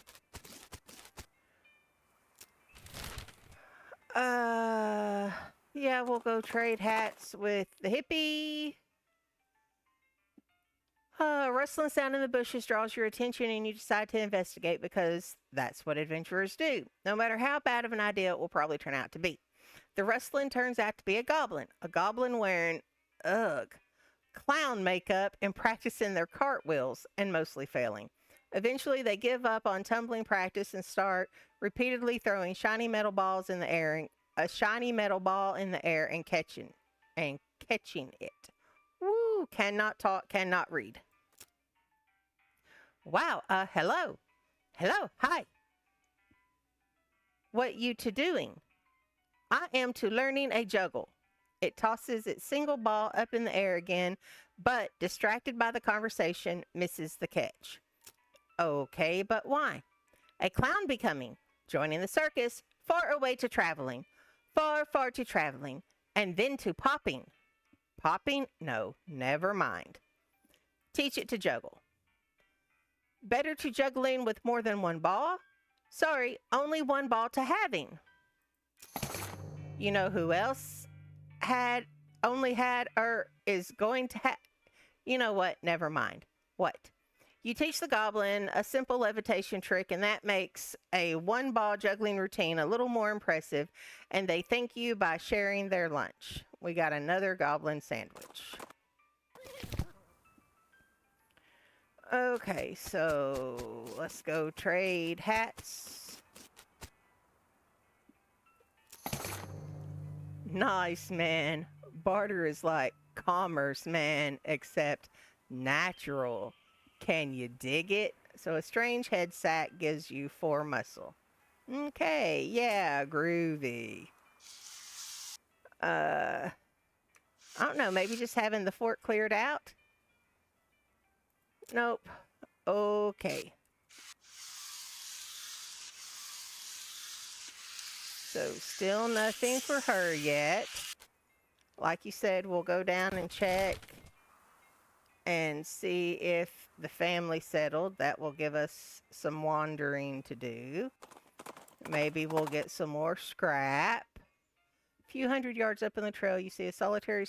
Yeah, we'll go trade hats with the hippie. Rustling sound in the bushes draws your attention and you decide to investigate because that's what adventurers do. No matter how bad of an idea it will probably turn out to be. The rustling turns out to be a goblin wearing, clown makeup and practicing their cartwheels and mostly failing. Eventually, they give up on tumbling practice and start repeatedly throwing shiny metal balls in the air and a shiny metal ball in the air and catching it. Woo! Cannot talk, cannot read. Wow. Hello. Hello. Hi. What you to doing? I am to learning a juggle. It tosses its single ball up in the air again, but distracted by the conversation, misses the catch. Okay, but why? A clown becoming, joining the circus, far away to traveling, far, far to traveling, and then to popping. Popping? No, never mind. Teach it to juggle. Better to juggling with more than one ball? Sorry, only one ball to having. You know who else only had or is going to have? You know what? Never mind. What? You teach the goblin a simple levitation trick, and that makes a one ball juggling routine a little more impressive, and they thank you by sharing their lunch. We got another goblin sandwich. Okay, so let's go trade hats. Nice, man. Barter is like commerce, man, except natural. Can you dig it? So a strange head sack gives you 4 muscle. Okay, yeah, groovy. I don't know, maybe just having the fort cleared out? Nope. Okay. So still nothing for her yet. Like you said, we'll go down and check and see if the family settled. That will give us some wandering to do. Maybe we'll get some more scrap. A few hundred yards up on the trail, you see a solitary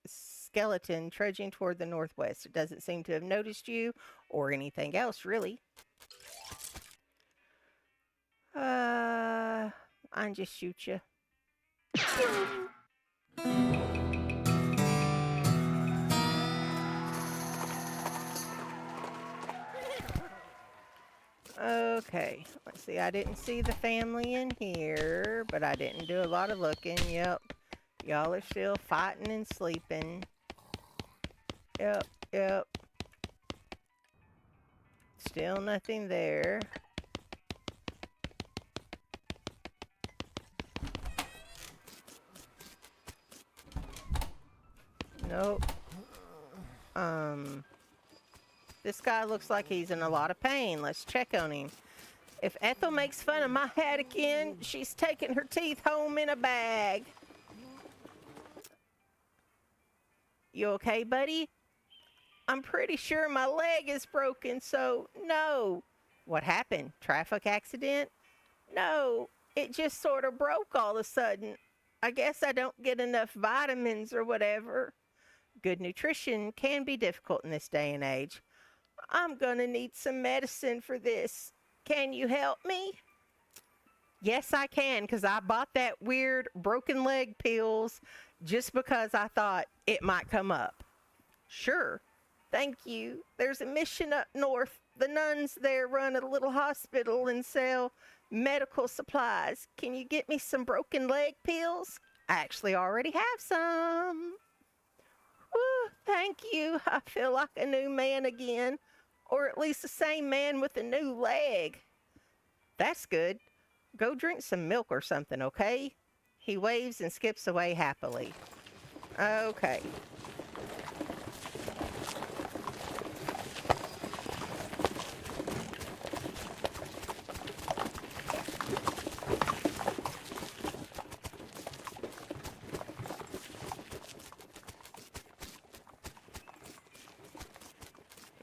skeleton trudging toward the northwest. It doesn't seem to have noticed you or anything else, really. I'll just shoot you. Okay, let's see. I didn't see the family in here, but I didn't do a lot of looking. Yep. Y'all are still fighting and sleeping. Yep, yep. Still nothing there. Nope. This guy looks like he's in a lot of pain. Let's check on him. If Ethel makes fun of my hat again, she's taking her teeth home in a bag. You okay, buddy? I'm pretty sure my leg is broken, so no. What happened? Traffic accident? No, it just sort of broke all of a sudden. I guess I don't get enough vitamins or whatever. Good nutrition can be difficult in this day and age. I'm gonna need some medicine for this. Can you help me? Yes, I can, because I bought that weird broken leg pills just because I thought it might come up. Sure. Thank you. There's a mission up north. The nuns there run a little hospital and sell medical supplies. Can you get me some broken leg pills? I actually already have some. Whew, thank you. I feel like a new man again. Or at least the same man with a new leg. That's good. Go drink some milk or something, okay? He waves and skips away happily. Okay.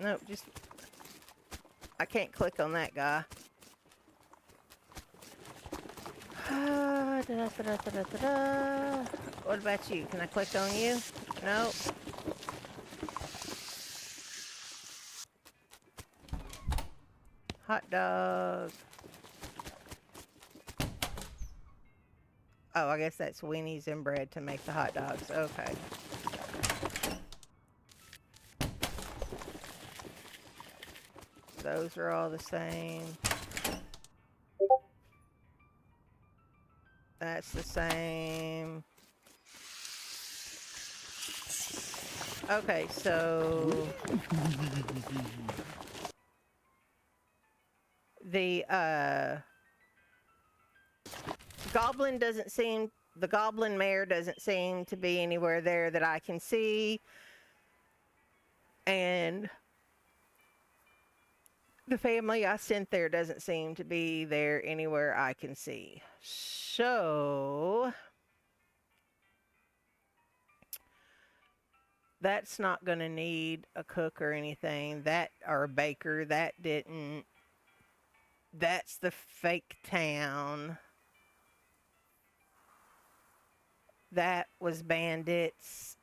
Nope, just... I can't click on that guy. What about you? Can I click on you? Nope. Hot dog. Oh, I guess that's weenies and bread to make the hot dogs. Okay. Those are all the same. That's the same. Okay, so the the goblin mare doesn't seem to be anywhere there that I can see. And the family I sent there doesn't seem to be there anywhere I can see. So that's not going to need a cook or anything. That, or a baker, that didn't. That's the fake town. That was bandits.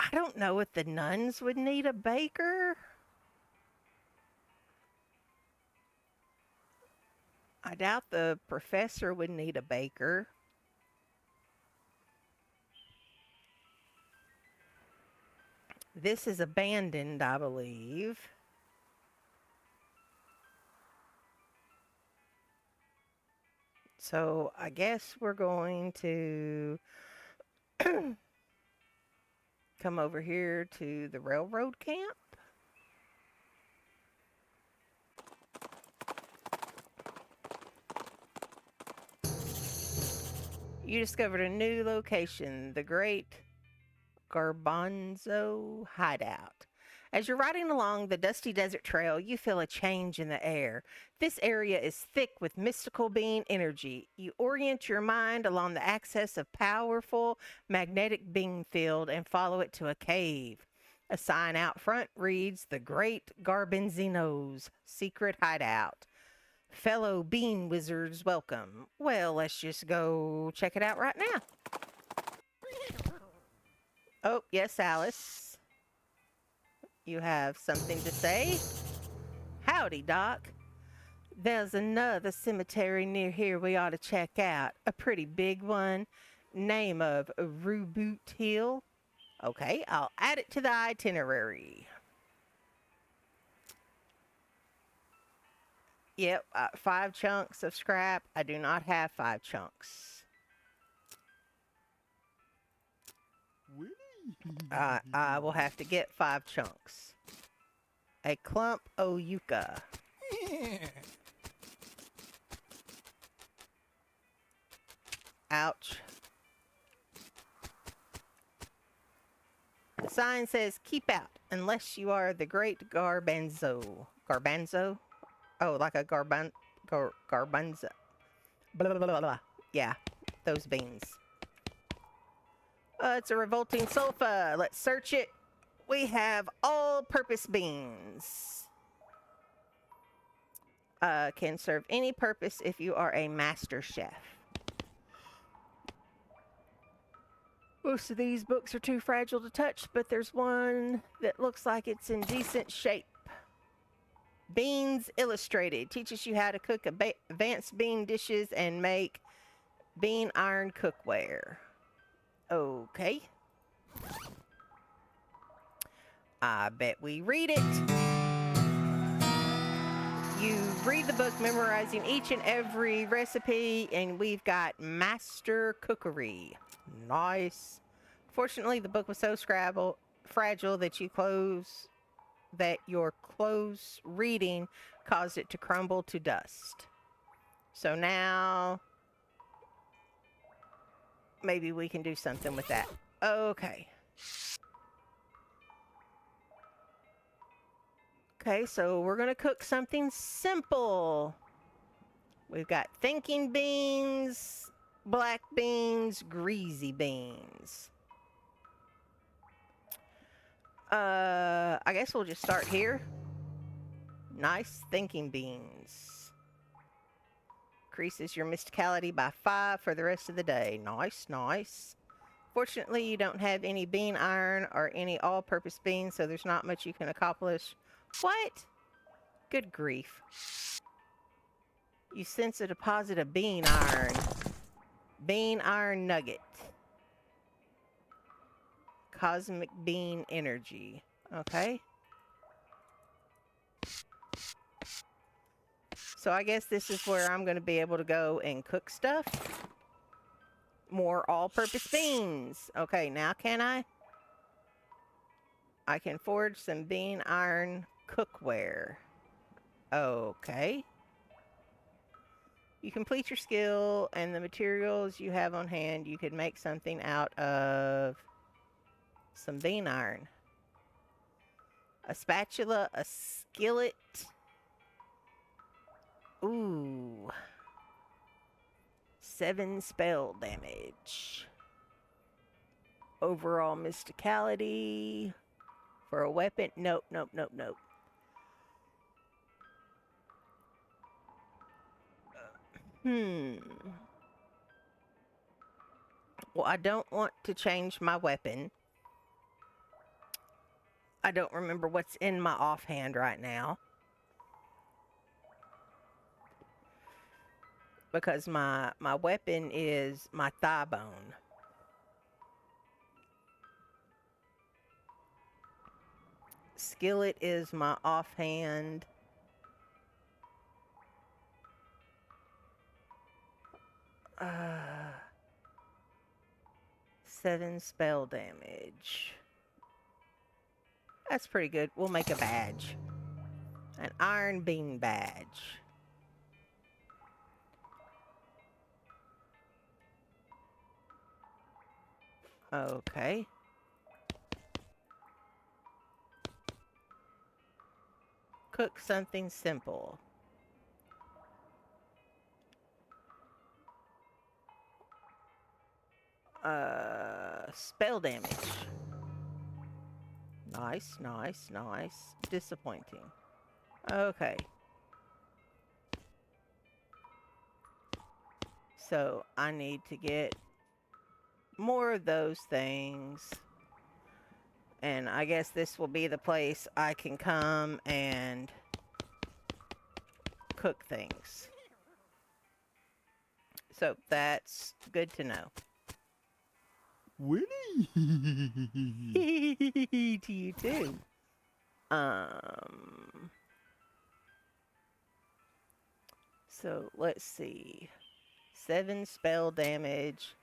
I don't know if the nuns would need a baker. I doubt the professor would need a baker. This is abandoned, I believe. So I guess we're going to come over here to the railroad camp. You discovered a new location, the Great Garbanzo Hideout. As you're riding along the dusty desert trail, you feel a change in the air. This area is thick with mystical being energy. You orient your mind along the axis of powerful magnetic being field and follow it to a cave. A sign out front reads, "The Great Garbanzino's Secret Hideout. Fellow bean wizards welcome." Well, let's just go check it out right now. Oh, yes, Alice. You have something to say? Howdy, Doc. There's another cemetery near here we ought to check out. A pretty big one. Name of Reboot Hill. Okay, I'll add it to the itinerary. Yep, 5 chunks of scrap. I do not have 5 chunks. I will have to get 5 chunks. A clump o yucca. Ouch. The sign says, "Keep out, unless you are the Great Garbanzo." Garbanzo? Oh, like a garbanzo. Blah, blah, blah, blah. Yeah, those beans. It's a revolting sofa. Let's search it. We have all-purpose beans. Can serve any purpose if you are a master chef. Most of these books are too fragile to touch, but there's one that looks like it's in decent shape. Beans Illustrated teaches you how to cook advanced bean dishes and make bean iron cookware. Okay. I bet we read it. You read the book memorizing each and every recipe, and we've got Master Cookery. Nice. Fortunately, the book was so fragile that your close reading caused it to crumble to dust. So now maybe we can do something with that. Okay. Okay, so we're going to cook something simple. We've got thinking beans, black beans, greasy beans. I guess we'll just start here. Nice thinking beans. Increases your mysticality by 5 for the rest of the day. Nice, nice. Fortunately, you don't have any bean iron or any all-purpose beans, so there's not much you can accomplish. What? Good grief. You sense a deposit of bean iron. Bean iron nugget. Cosmic bean energy. Okay. So I guess this is where I'm going to be able to go and cook stuff. More all-purpose beans. Okay, now can I? I can forge some bean iron cookware. Okay. You complete your skill and the materials you have on hand, you could make something out of some bean iron. A spatula, a skillet. Ooh. 7 spell damage. Overall mysticality. For a weapon. Nope, nope, nope, nope. Well, I don't want to change my weapon. I don't remember what's in my offhand right now. Because my weapon is my thigh bone. Skillet is my offhand. Uh, 7 spell damage. That's pretty good. We'll make a badge. An iron bean badge. Okay. Cook something simple. Spell damage. Nice, nice, nice. Disappointing. Okay. So I need to get more of those things. And I guess this will be the place I can come and cook things. So that's good to know. Willie. To you too. So let's see. 7 spell damage,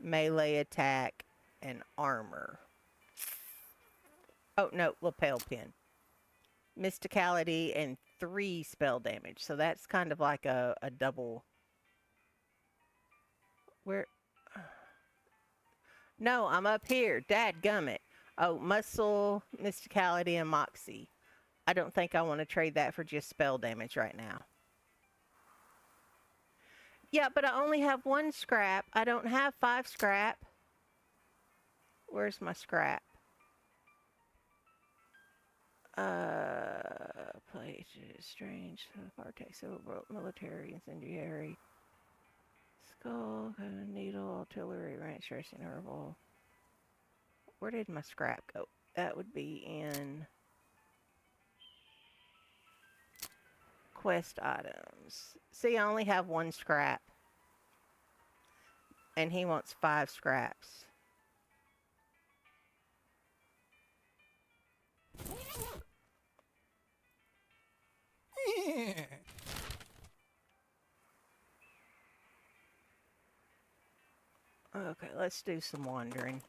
melee attack, and armor. Oh, no, lapel pin. Mysticality and 3 spell damage. So that's kind of like a double. Where? No, I'm up here. Dadgummit. Oh, muscle, mysticality, and moxie. I don't think I want to trade that for just spell damage right now. Yeah, but I only have 1 scrap. I don't have 5 scrap. Where's my scrap? Place strange. Partake silver, military, incendiary. Skull, needle, artillery, ranch, racing, herbal. Where did my scrap go? That would be in quest items. See, I only have 1 scrap. And he wants 5 scraps. Okay, let's do some wandering.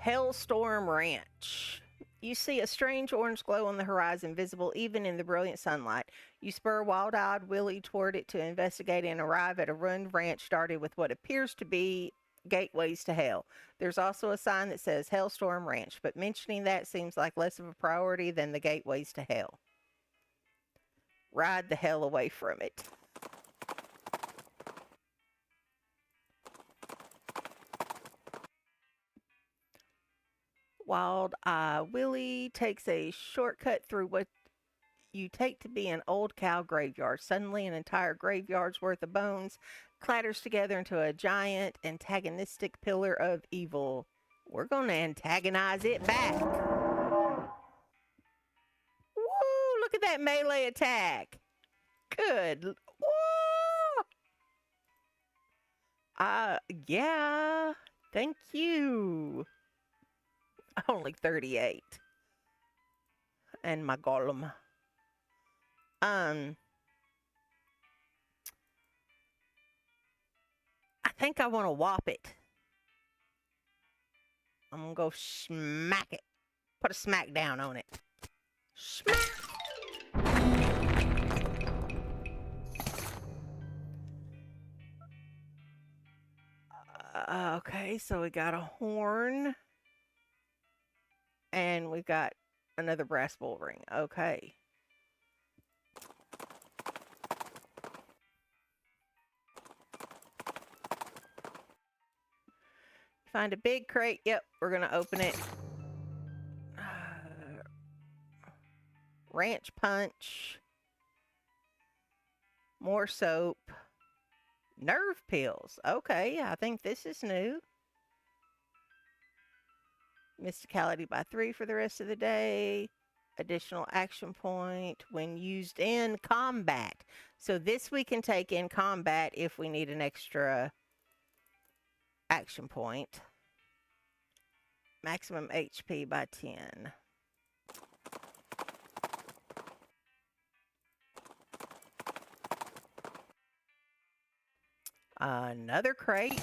Hellstorm Ranch. You see a strange orange glow on the horizon, visible even in the brilliant sunlight. You spur wild-eyed Willie toward it to investigate and arrive at a ruined ranch started with what appears to be gateways to hell. There's also a sign that says Hellstorm Ranch, but mentioning that seems like less of a priority than the gateways to hell. ride the hell away from it. Wild Eye Willie takes a shortcut through what you take to be an old cow graveyard. Suddenly, an entire graveyard's worth of bones clatters together into a giant antagonistic pillar of evil. We're going to antagonize it back. Woo! Look at that melee attack. Good. Woo! Yeah. Thank you. Only 38. And my golem. I think I want to whop it. I'm gonna go smack it. Put a smack down on it. Smack. Okay, so we got a horn. And we've got another brass bull ring. Okay. Find a big crate. Yep, we're going to open it. Ranch punch. More soap. Nerve pills. Okay, I think this is new. Mysticality by 3 for the rest of the day. Additional action point when used in combat. So this we can take in combat if we need an extra action point. Maximum HP by 10. Another crate.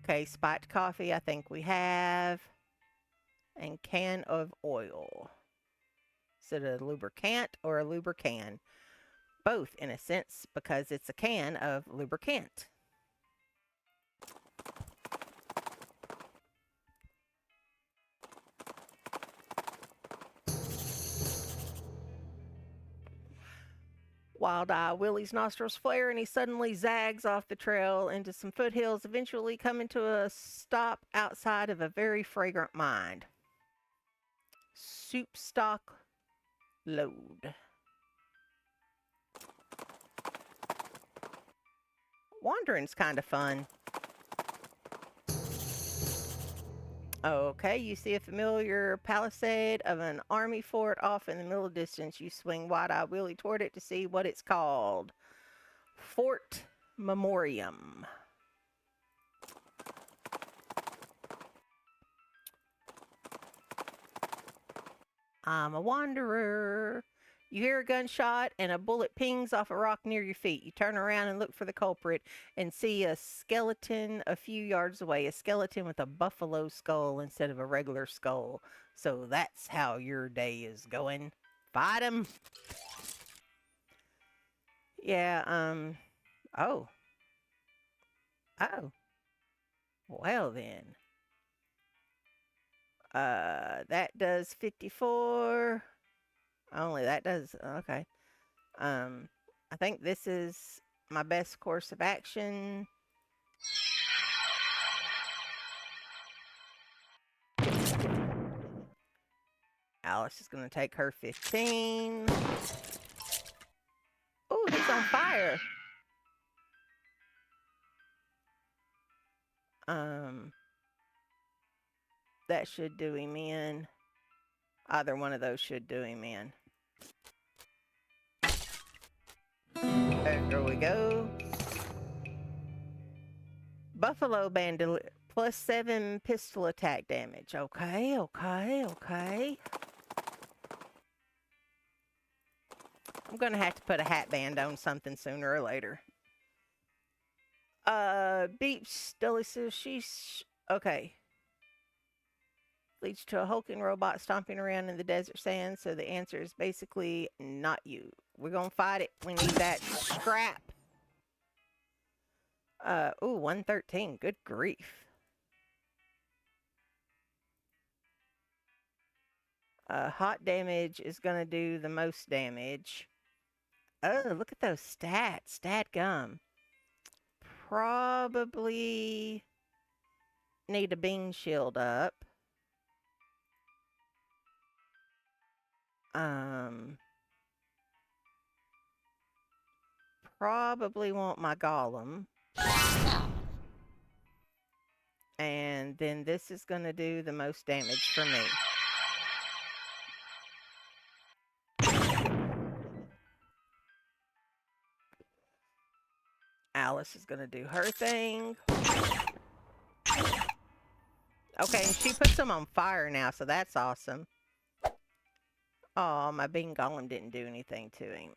Okay, spiked coffee I think we have. And can of oil. Is it a lubricant or a lubricant? Both in a sense because it's a can of lubricant. Wild Eye Willie's nostrils flare and he suddenly zags off the trail into some foothills, eventually coming to a stop outside of a very fragrant mine. Soup stock load. Wandering's kind of fun. Okay, you see a familiar palisade of an army fort off in the middle distance. You swing Wide-Eye Willie toward it to see what it's called. Fort Memoriam. I'm a wanderer. You hear a gunshot and a bullet pings off a rock near your feet. You turn around and look for the culprit and see a skeleton a few yards away. A skeleton with a buffalo skull instead of a regular skull. So that's how your day is going. Fight him. Yeah, oh. Oh. Well then. That does 54. Only that does, okay. I think this is my best course of action. Alice is going to take her 15. Oh, he's on fire. That should do him in. Either one of those should do him in. There we go. Buffalo Bandolier. +7 pistol attack damage. Okay, okay, okay. I'm going to have to put a hat band on something sooner or later. Beeps, delicious, sheesh. Okay. Leads to a hulking robot stomping around in the desert sand, so the answer is basically not you. We're going to fight it. We need that scrap. Ooh, 113. Good grief. Hot damage is going to do the most damage. Oh, look at those stats. Stat gum. Probably need a bean shield up. Um, Probably want my golem. And then this is going to do the most damage for me. Alice is going to do her thing. Okay, and she puts him on fire now, so that's awesome. Oh, my bean golem didn't do anything to him.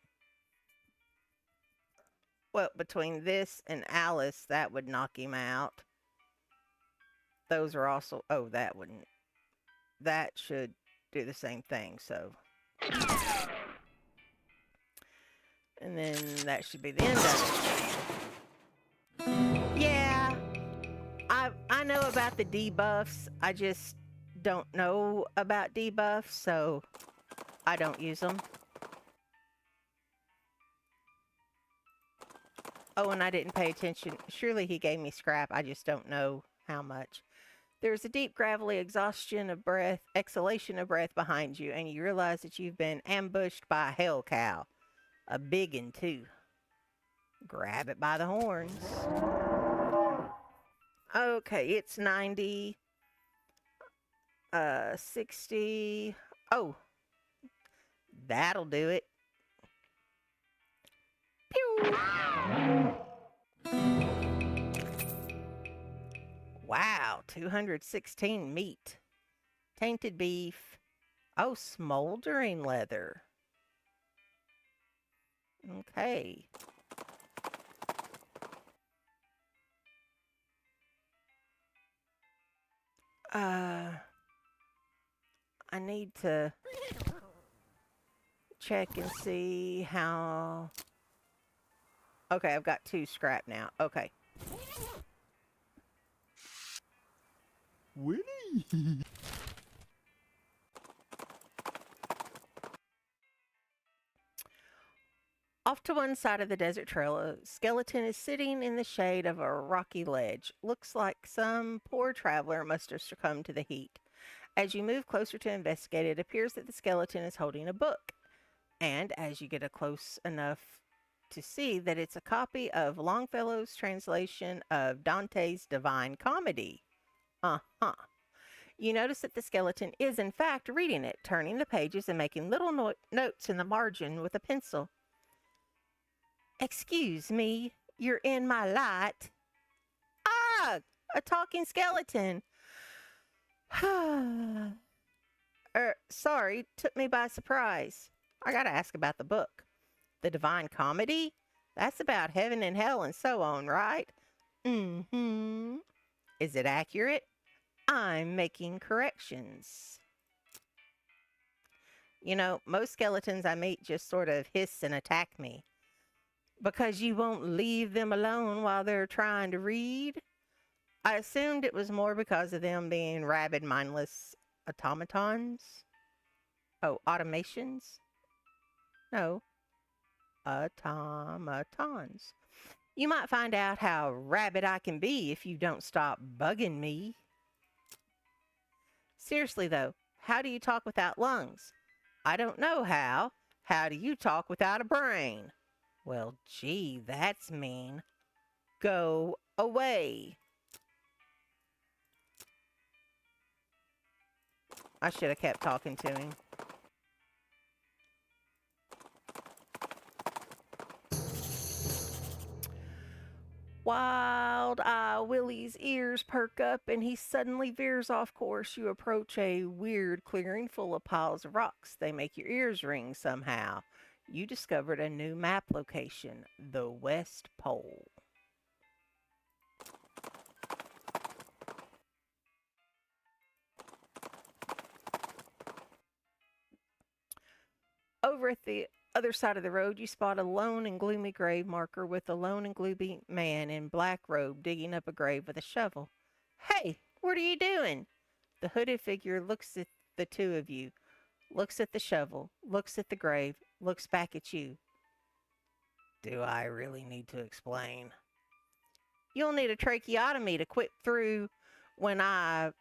Well, between this and Alice, that would knock him out. Those are also... Oh, that wouldn't. That should do the same thing, so... And then that should be the end of it. Yeah, I know about the debuffs. I just don't know about debuffs, so I don't use them. Oh, and I didn't pay attention. Surely he gave me scrap. I just don't know how much. There's a deep, gravelly exhalation of breath behind you, and you realize that you've been ambushed by a hell cow. A big one, too. Grab it by the horns. Okay, it's 90. 60. Oh, that'll do it. Pew! Wow, 216 meat. Tainted beef. Oh, smoldering leather. Okay. I need to check and see how... Okay, I've got 2 scrap now. Okay. Willie? Off to one side of the desert trail, a skeleton is sitting in the shade of a rocky ledge. Looks like some poor traveler must have succumbed to the heat. As you move closer to investigate, it appears that the skeleton is holding a book. And as you get a close enough to see that it's a copy of Longfellow's translation of Dante's Divine Comedy. Uh-huh. You notice that the skeleton is in fact reading it, turning the pages and making little notes in the margin with a pencil. Excuse me, you're in my light. Ah, a talking skeleton. Sorry, took me by surprise. I gotta ask about the book. The Divine Comedy? That's about heaven and hell and so on, right? Mm-hmm. Is it accurate? I'm making corrections. You know, most skeletons I meet just sort of hiss and attack me. Because you won't leave them alone while they're trying to read? I assumed it was more because of them being rabid, mindless automatons. Oh, automations? No, automatons. You might find out how rabid I can be if you don't stop bugging me. Seriously, though, how do you talk without lungs? I don't know how. How do you talk without a brain? Well, gee, that's mean. Go away. I should have kept talking to him. Wild Eye Willie's ears perk up and he suddenly veers off course. You approach a weird clearing full of piles of rocks. They make your ears ring somehow. You discovered a new map location, the West Pole. Over at the other side of the road, you spot a lone and gloomy grave marker with a lone and gloomy man in black robe digging up a grave with a shovel. Hey, what are you doing? The hooded figure looks at the two of you. looks at the shovel, looks at the grave, looks back at you. Do I really need to explain? You'll need a tracheotomy to quit through when I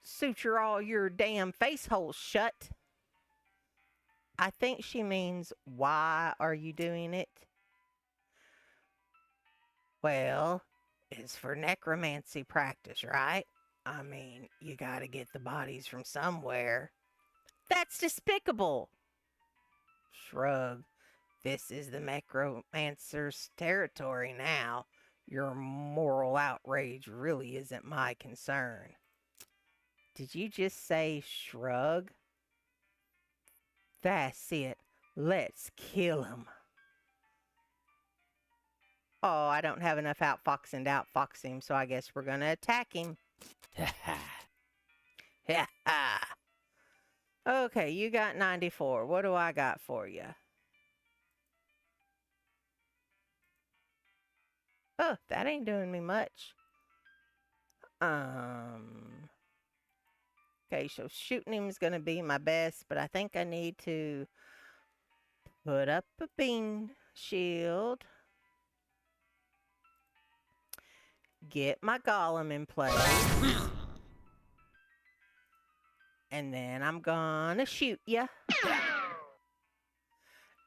suture all your damn face holes shut. I think she means, why are you doing it? Well, it's for necromancy practice, right? I mean, you gotta get the bodies from somewhere. That's despicable! Shrug. This is the necromancer's territory now. Your moral outrage really isn't my concern. Did you just say shrug? That's it. Let's kill him. Oh, I don't have enough outfoxing to outfox him, so I guess we're gonna attack him. Ha ha. Ha ha. Okay, you got 94. What do I got for you? Oh, that ain't doing me much. Okay, so shooting him is gonna be my best, but I think I need to put up a beam shield. Get my golem in place. And then I'm gonna shoot ya.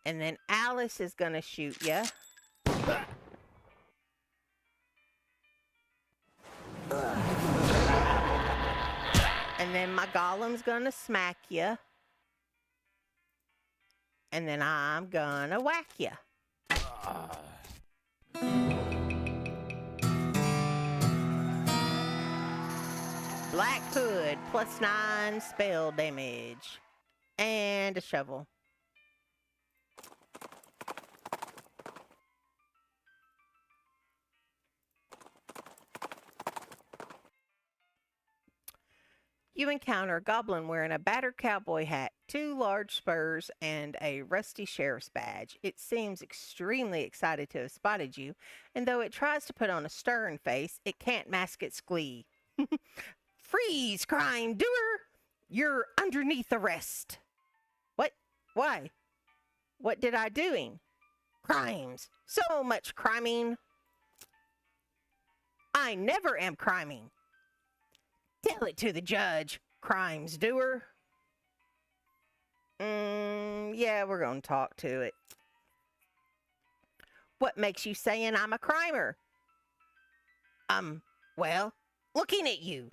And then Alice is gonna shoot ya. And then my golem's gonna smack ya. And then I'm gonna whack ya. Black Hood, +9 spell damage. And a shovel. You encounter a goblin wearing a battered cowboy hat, 2 large spurs, and a rusty sheriff's badge. It seems extremely excited to have spotted you, and though it tries to put on a stern face, it can't mask its glee. Freeze, crime doer! You're underneath arrest. What? Why? What did I doing? Crimes. So much criming. I never am criming. Tell it to the judge, crimes doer. Yeah, we're gonna talk to it. What makes you saying I'm a crimer? Well, looking at you.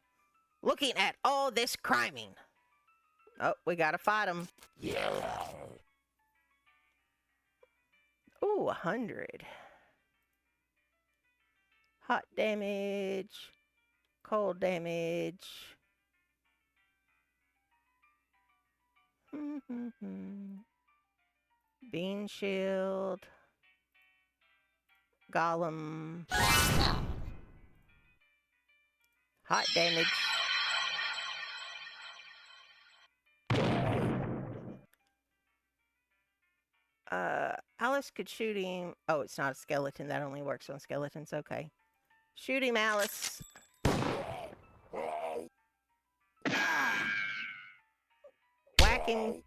Looking at all this criming. Oh, we gotta fight him. Yeah. Ooh, 100. Hot damage. Cold damage. Bean shield. Golem. Hot damage. Alice could shoot him. Oh, it's not a skeleton. That only works on skeletons. Okay. Shoot him, Alice. Whack him.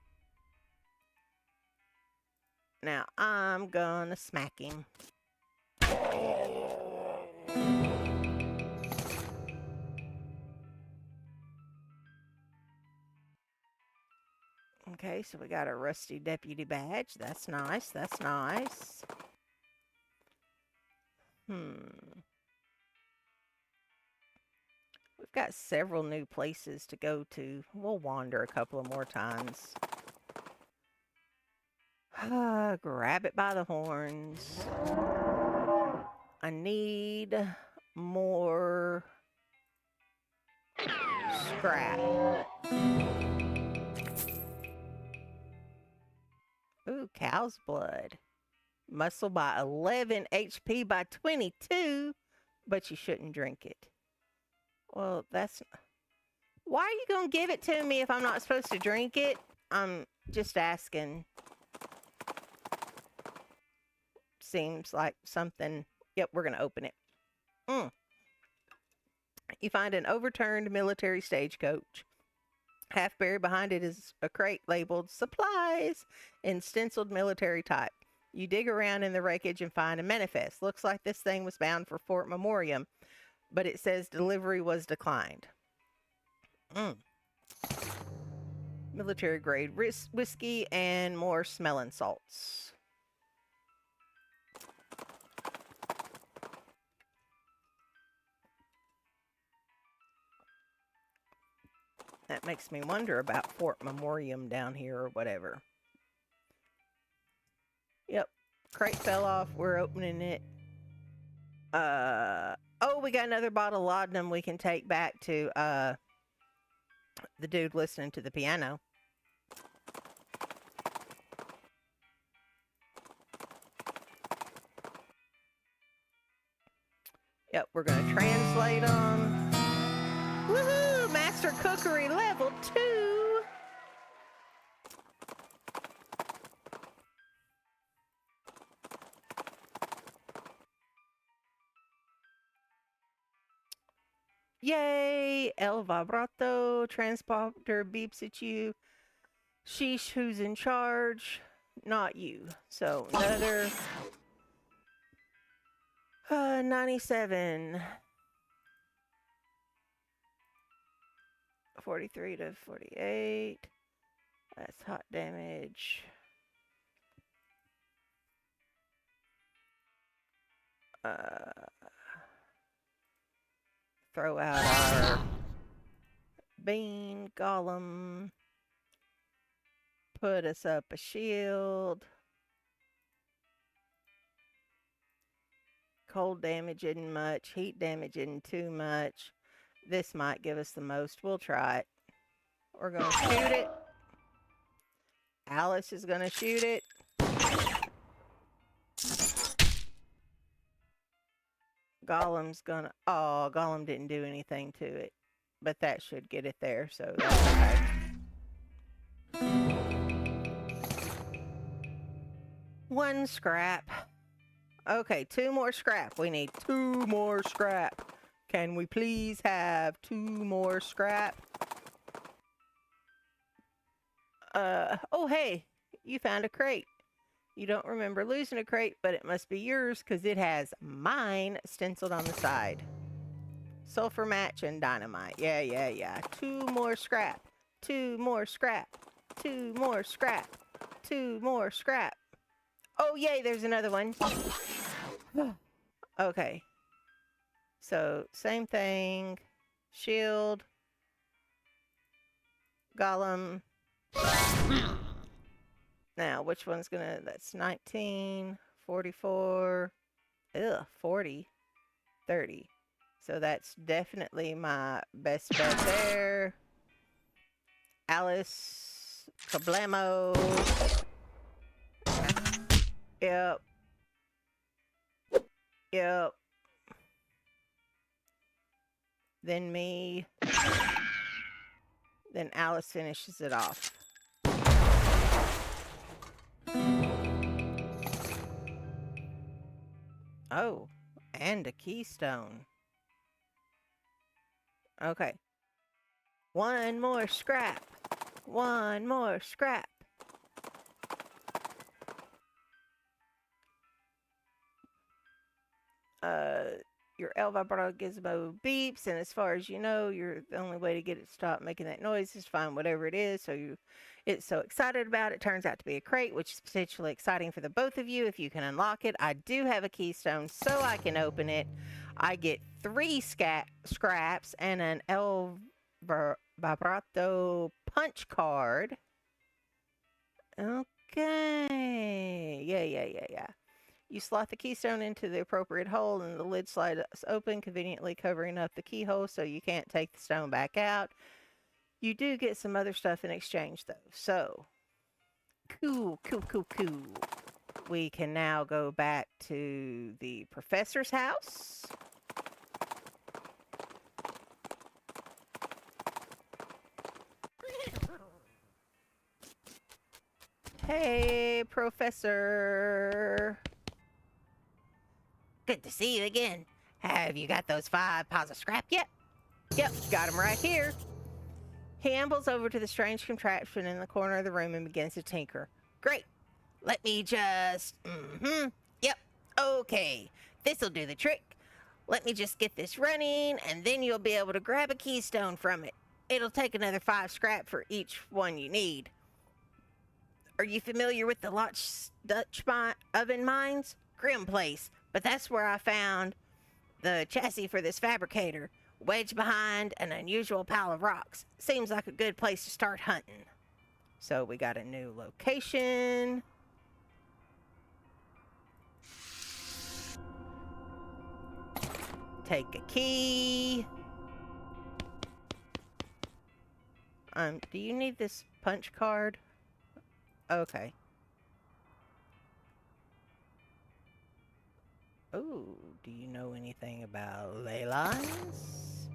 Now, I'm gonna smack him. Okay, so we got a rusty deputy badge. That's nice. That's nice. We've got several new places to go to. We'll wander a couple of more times. Grab it by the horns. I need more scrap. Ooh, cow's blood. Muscle by 11, HP by 22, but you shouldn't drink it. Well, that's... Why are you going to give it to me if I'm not supposed to drink it? I'm just asking. Seems like something... Yep, we're going to open it. You find an overturned military stagecoach. Half buried behind it is a crate labeled supplies in stenciled military type. You dig around in the wreckage and find a manifest. Looks like this thing was bound for Fort Memoriam, but it says delivery was declined. Mm. Military grade whiskey and more smelling salts. That makes me wonder about Fort Memoriam down here or whatever. Yep. Crate fell off. We're opening it. Oh, we got another bottle of laudanum we can take back to the dude listening to the piano. Yep, we're gonna translate them. Woohoo! Master Cookery level 2. Yay! El Vibrato transporter beeps at you. Sheesh, who's in charge? Not you. So another 97. 43 to 48. That's hot damage. Throw out our bean golem. Put us up a shield. Cold damage isn't much. Heat damage isn't too much. This might give us the most. We'll try it. We're going to shoot it. Alice is going to shoot it. Golem's going to... Oh, Golem didn't do anything to it. But that should get it there, so that's okay. One scrap. Okay, 2 more scrap. We need 2 more scrap. Can we please have 2 more scrap? Oh, hey, you found a crate. You don't remember losing a crate, but it must be yours because it has mine stenciled on the side. Sulfur match and dynamite. Yeah. 2 more scrap. 2 more scrap. 2 more scrap. 2 more scrap. Oh, yay, there's another one. Okay. So, same thing. Shield. Golem. Now, which one's gonna... That's 19, 44, 40, 30. So that's definitely my best bet there. Alice. Kablamo. Yep. Then me. Then Alice finishes it off. Oh, and a keystone. Okay. 1 more scrap. 1 more scrap. Your El Vibrato gizmo beeps, and as far as you know, the only way to get it to stop making that noise is to find whatever it is. So it's so excited about it. Turns out to be a crate, which is potentially exciting for the both of you if you can unlock it. I do have a keystone, so I can open it. I get 3 scraps and an El Vibrato punch card. Okay. Yeah. You slot the keystone into the appropriate hole and the lid slides open, conveniently covering up the keyhole so you can't take the stone back out. You do get some other stuff in exchange though. So, cool. We can now go back to the professor's house. Hey, Professor. Good to see you again. Have you got those 5 piles of scrap yet? Yep, got them right here. He ambles over to the strange contraption in the corner of the room and begins to tinker. Great. Let me just. Yep. Okay. This'll do the trick. Let me just get this running, and then you'll be able to grab a keystone from it. It'll take another 5 scrap for each one you need. Are you familiar with the Dutch oven mines? Grim place, but that's where I found the chassis for this fabricator, wedged behind an unusual pile of rocks. Seems like a good place to start hunting. So we got a new location. Take a key. Do you need this punch card? Okay. Oh, do you know anything about ley lines?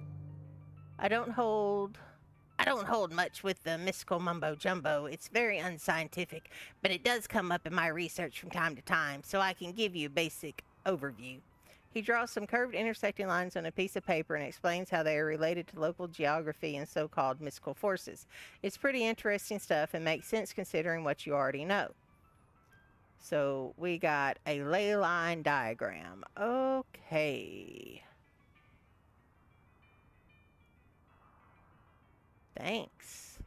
I don't hold much with the mystical mumbo jumbo. It's very unscientific, but it does come up in my research from time to time, so I can give you a basic overview. He draws some curved intersecting lines on a piece of paper and explains how they are related to local geography and so-called mystical forces. It's pretty interesting stuff and makes sense considering what you already know. So we got a ley line diagram. Okay. Thanks.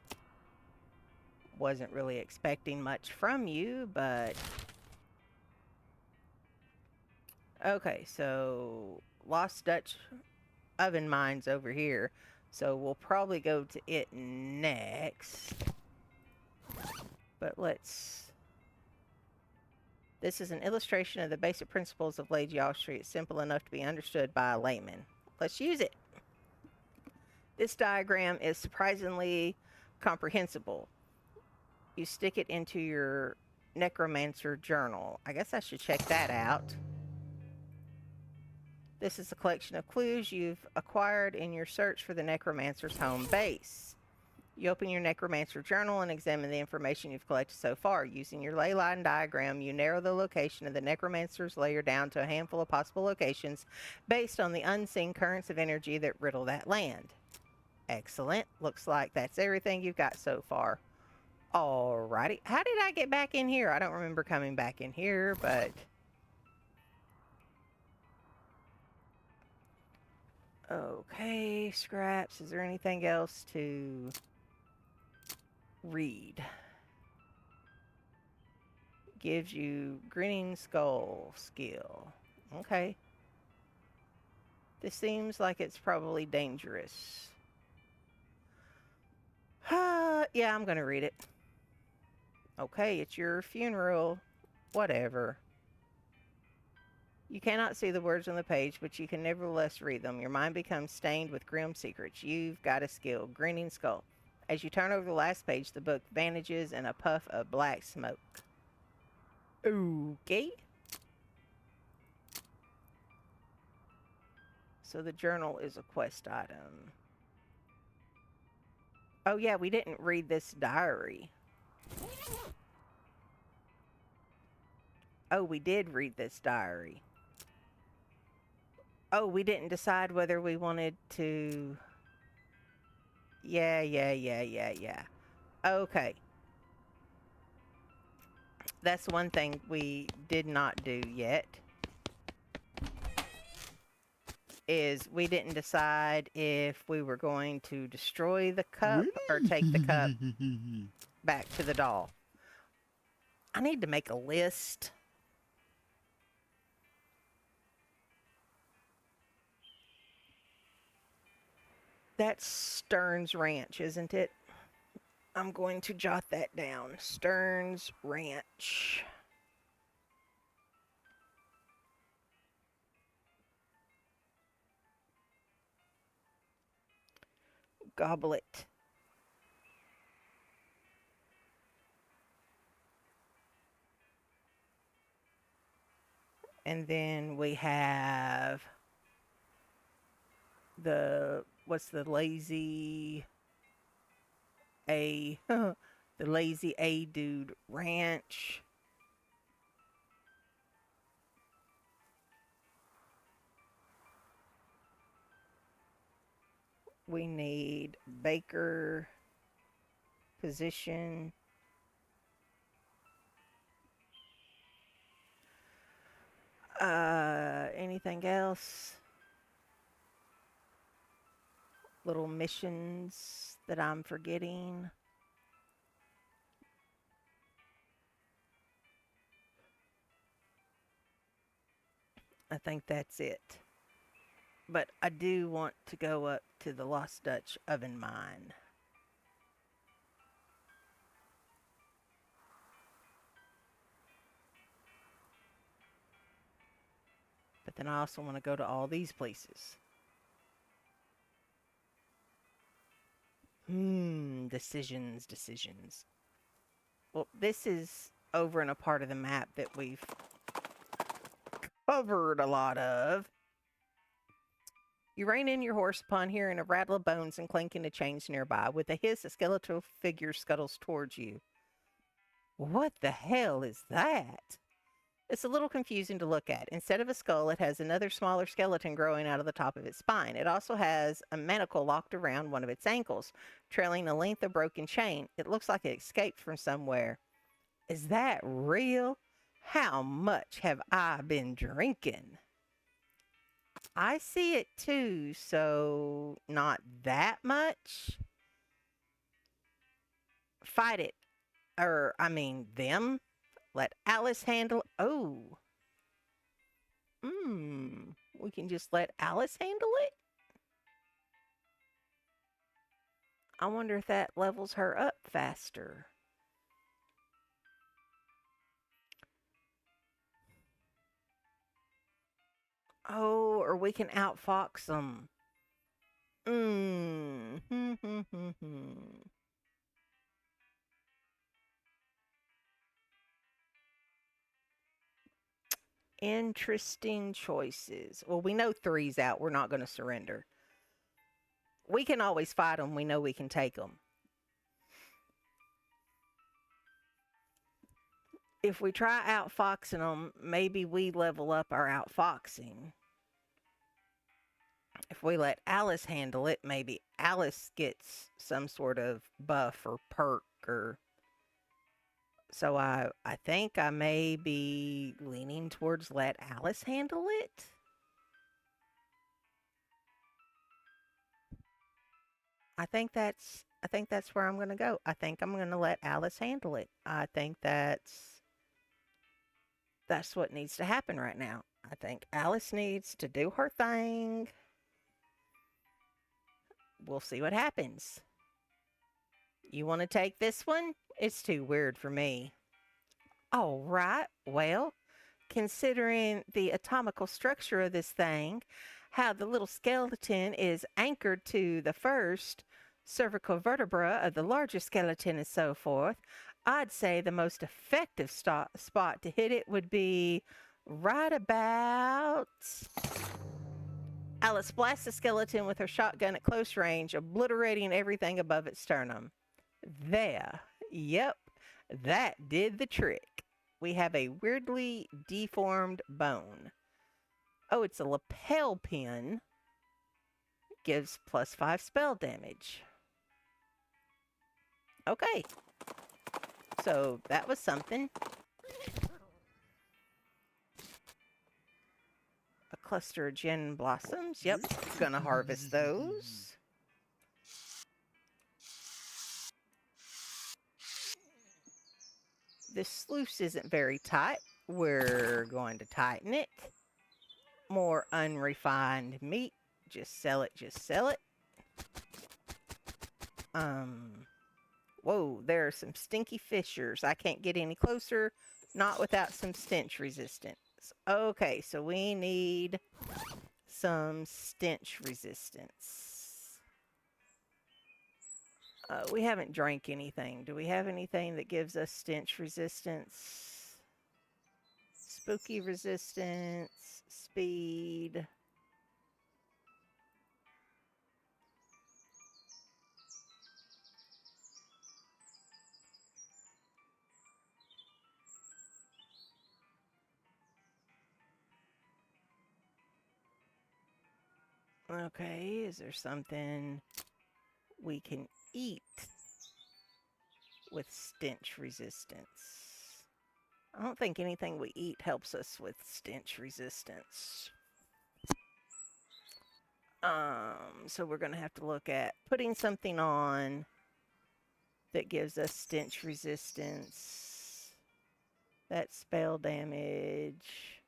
Wasn't really expecting much from you, but... Okay, so Lost Dutch oven mines over here. So we'll probably go to it next. But let's... This is an illustration of the basic principles of ley geometry. It's simple enough to be understood by a layman. Let's use it. This diagram is surprisingly comprehensible. You stick it into your necromancer journal. I guess I should check that out. This is a collection of clues you've acquired in your search for the necromancer's home base. You open your necromancer journal and examine the information you've collected so far. Using your ley line diagram, you narrow the location of the necromancer's lair down to a handful of possible locations based on the unseen currents of energy that riddle that land. Excellent. Looks like that's everything you've got so far. Alrighty. How did I get back in here? I don't remember coming back in here, but... Okay, scraps. Is there anything else to read? Gives you grinning skull skill. Okay. This seems like it's probably dangerous. Yeah, I'm gonna read it. Okay, it's your funeral. Whatever. You cannot see the words on the page, but you can nevertheless read them. Your mind becomes stained with grim secrets. You've got a skill. Grinning skull. As you turn over the last page, the book vanishes in a puff of black smoke. Okay. So the journal is a quest item. Oh yeah, we didn't read this diary. Oh, we did read this diary. Oh, we didn't decide whether we wanted to... Yeah. Okay. That's one thing we did not do yet. Is we didn't decide if we were going to destroy the cup or take the cup back to the doll. I need to make a list. That's Stearns Ranch, isn't it? I'm going to jot that down. Stearns Ranch. Goblet. And then we have what's the lazy A, the lazy A dude ranch. We need Baker. Position. Anything else? Little missions that I'm forgetting. I think that's it. But I do want to go up to the Lost Dutch oven mine. But then I also want to go to all these places. Decisions, decisions. Well, this is over in a part of the map that we've covered a lot of. You rein in your horse upon hearing a rattle of bones and clanking of chains nearby. With a hiss, a skeletal figure scuttles towards you. What the hell is that? It's a little confusing to look at. Instead of a skull, it has another smaller skeleton growing out of the top of its spine. It also has a manacle locked around one of its ankles, trailing a length of broken chain. It looks like it escaped from somewhere. Is that real? How much have I been drinking? I see it too, so not that much. Fight it. Them. Let Alice handle. Oh. We can just let Alice handle it? I wonder if that levels her up faster. Oh, or we can outfox them. Interesting choices. Well, we know three's out. We're not going to surrender. We can always fight them. We know we can take them. If we try outfoxing them, maybe we level up our outfoxing. If we let Alice handle it, maybe Alice gets some sort of buff or perk or. So I think I may be leaning towards let Alice handle it. I think that's where I'm going to go. I think I'm going to let Alice handle it. I think that's what needs to happen right now. I think Alice needs to do her thing. We'll see what happens. You want to take this one? It's too weird for me. All right. Well, considering the atomical structure of this thing, how the little skeleton is anchored to the first cervical vertebra of the larger skeleton and so forth, I'd say the most effective spot to hit it would be right about. Alice blasts the skeleton with her shotgun at close range, obliterating everything above its sternum. There. Yep, that did the trick. We have a weirdly deformed bone. Oh, it's a lapel pin. Gives +5 spell damage. Okay. So that was something. A cluster of gin blossoms. Yep, gonna harvest those. This sluice isn't very tight. We're going to tighten it. More unrefined meat. Just sell it, just sell it. Whoa, there are some stinky fissures. I can't get any closer, not without some stench resistance. Okay, so we need some stench resistance. We haven't drank anything. Do we have anything that gives us stench resistance? Spooky resistance, speed. Okay, is there something we can eat? with stench resistance. I don't think anything we eat helps us with stench resistance. So we're going to have to look at putting something on that gives us stench resistance. That's spell damage.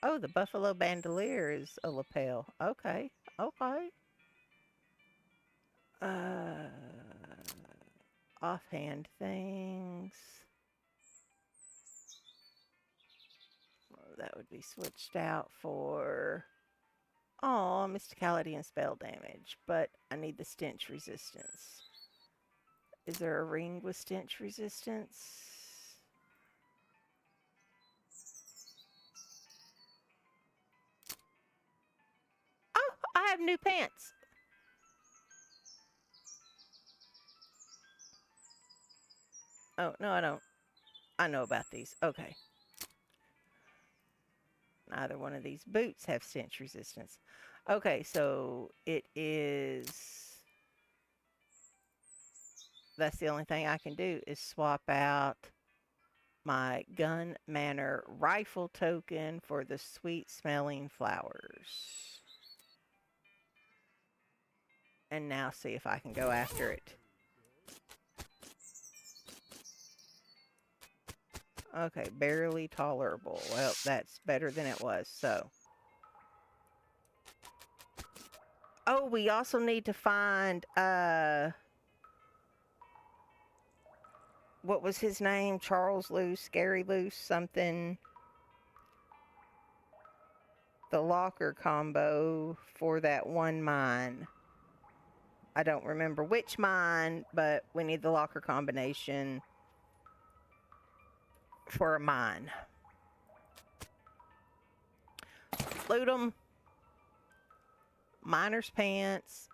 Oh, the buffalo bandolier is a lapel. Okay, okay. Uh, Offhand things. Well, that would be switched out for, oh, mysticality and spell damage, but I need the stench resistance. Is there a ring with stench resistance? Oh, I have new pants. Oh, no, I don't. I know about these. Okay. Neither one of these boots have stench resistance. Okay, so it is. That's the only thing I can do is swap out my gun manor rifle token for the sweet smelling flowers. And now see if I can go after it. Okay, barely tolerable. Well, that's better than it was, so. Oh, we also need to find, what was his name? Charles Loose, Scary Loose, something. The locker combo for that one mine. I don't remember which mine, but we need the locker combination for a mine. Loot them. Miner's pants.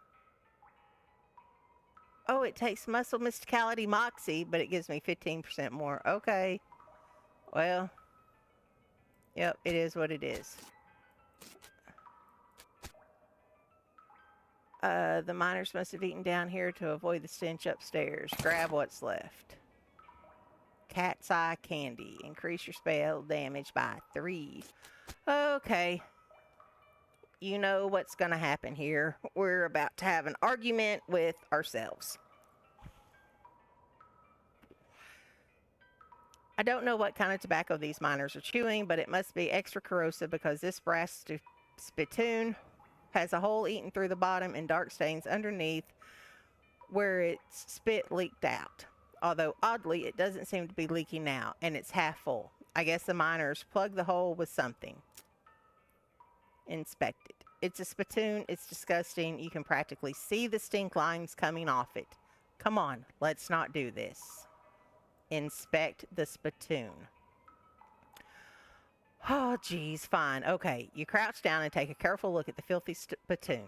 Oh, it takes muscle mysticality moxie, but it gives me 15% more. Okay. Well, yep, it is what it is. The miners must have eaten down here to avoid the stench upstairs. Grab what's left. Cat's eye candy. Increase your spell damage by 3. Okay. You know what's going to happen here. We're about to have an argument with ourselves. I don't know what kind of tobacco these miners are chewing, but it must be extra corrosive because this brass spittoon has a hole eaten through the bottom and dark stains underneath where its spit leaked out. Although, oddly, it doesn't seem to be leaking now, and it's half full. I guess the miners plugged the hole with something. Inspect it. It's a spittoon. It's disgusting. You can practically see the stink lines coming off it. Come on, let's not do this. Inspect the spittoon. Oh, geez, fine. Okay, you crouch down and take a careful look at the filthy spittoon.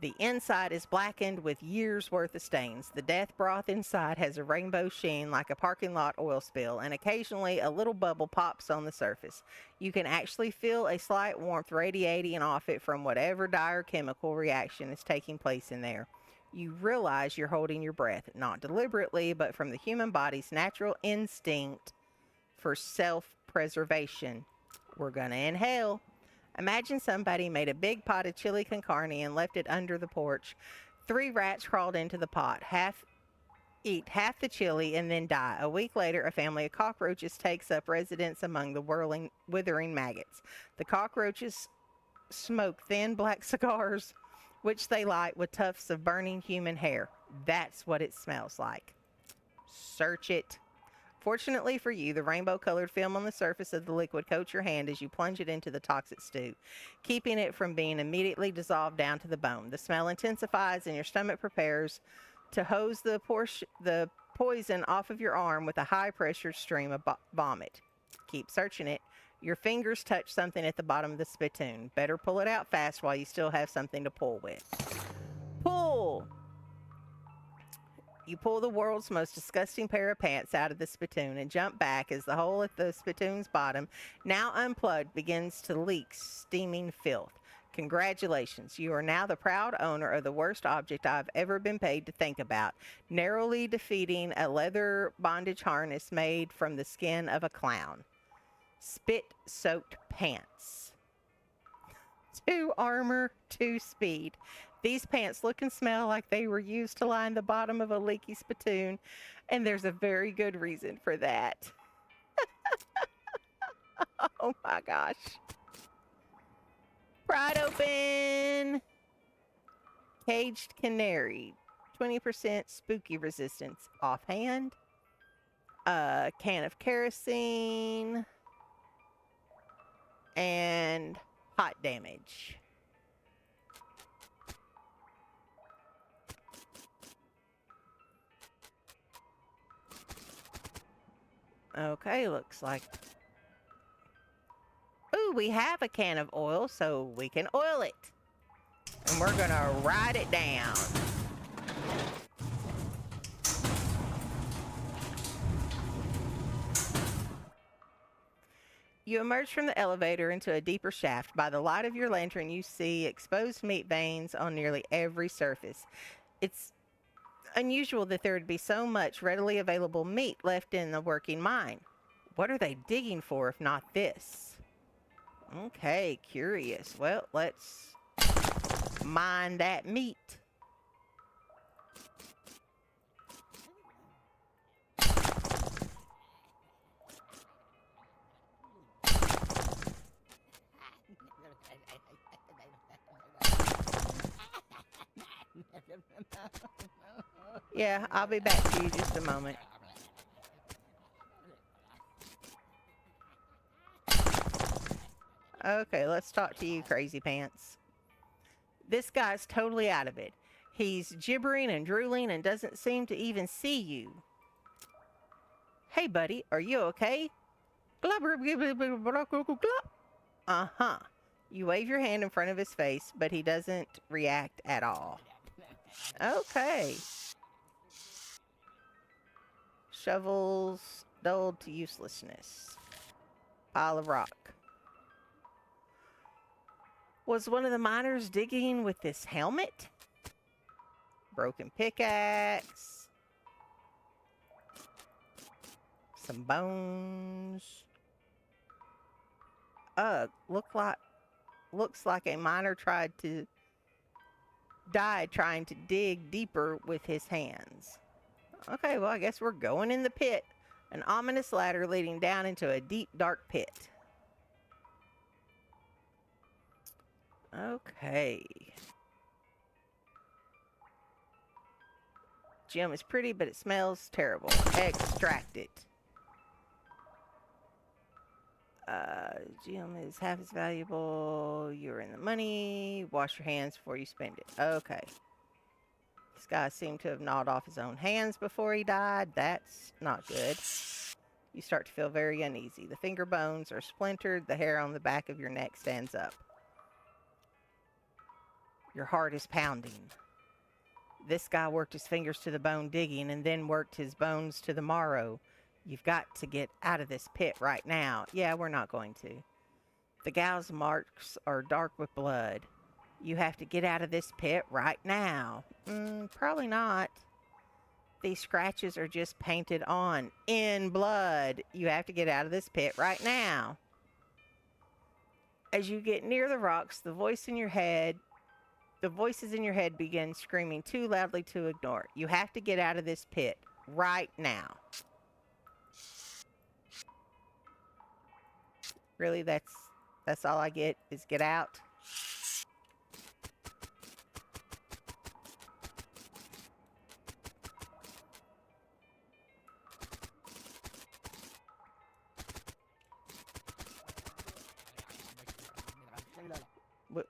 The inside is blackened with years' worth of stains. The death broth inside has a rainbow sheen like a parking lot oil spill, and occasionally a little bubble pops on the surface. You can actually feel a slight warmth radiating off it from whatever dire chemical reaction is taking place in there. You realize you're holding your breath, not deliberately, but from the human body's natural instinct for self-preservation. We're gonna inhale. Imagine somebody made a big pot of chili con carne and left it under the porch. 3 rats crawled into the pot, eat half the chili, and then die. A week later, a family of cockroaches takes up residence among the whirling, withering maggots. The cockroaches smoke thin black cigars, which they light with tufts of burning human hair. That's what it smells like. Search it. Fortunately for you, the rainbow-colored film on the surface of the liquid coats your hand as you plunge it into the toxic stew, keeping it from being immediately dissolved down to the bone. The smell intensifies and your stomach prepares to hose the poison off of your arm with a high-pressure stream of vomit. Keep searching it. Your fingers touch something at the bottom of the spittoon. Better pull it out fast while you still have something to pull with. Pull! You pull the world's most disgusting pair of pants out of the spittoon and jump back as the hole at the spittoon's bottom, now unplugged, begins to leak steaming filth. Congratulations, you are now the proud owner of the worst object I've ever been paid to think about, narrowly defeating a leather bondage harness made from the skin of a clown. Spit-soaked pants. 2 armor, 2 speed. These pants look and smell like they were used to line the bottom of a leaky spittoon, and there's a very good reason for that. Oh my gosh. Pried open. Caged canary. 20% spooky resistance. Offhand. A can of kerosene. And hot damage. Okay, looks like... Ooh, we have a can of oil, so we can oil it. And we're gonna ride it down. You emerge from the elevator into a deeper shaft. By the light of your lantern, you see exposed meat veins on nearly every surface. It's unusual that there would be so much readily available meat left in the working mine. What are they digging for if not this? Okay, curious. Well, let's mine that meat. Yeah, I'll be back to you just a moment. Okay, let's talk to you, crazy pants. This guy's totally out of it. He's gibbering and drooling and doesn't seem to even see you. Hey, buddy, are you okay? Uh-huh. You wave your hand in front of his face, but he doesn't react at all. Okay. Shovels dulled to uselessness. Pile of rock. Was one of the miners digging with this helmet? Broken pickaxe. Some bones. Looks like a miner died trying to dig deeper with his hands. Okay, well, I guess we're going in the pit. An ominous ladder leading down into a deep, dark pit. Okay. Gem is pretty, but it smells terrible. Extract it. Gem is half as valuable. You're in the money. Wash your hands before you spend it. Okay. This guy seemed to have gnawed off his own hands before he died. That's not good. You start to feel very uneasy. The finger bones are splintered. The hair on the back of your neck stands up. Your heart is pounding. This guy worked his fingers to the bone digging and then worked his bones to the marrow. You've got to get out of this pit right now. Yeah, we're not going to. The gouge marks are dark with blood. You have to get out of this pit right now. Probably not. These scratches are just painted on in blood. You have to get out of this pit right now. As you get near the rocks, the voices in your head begin screaming too loudly to ignore. You have to get out of this pit right now. Really, that's all I get is get out.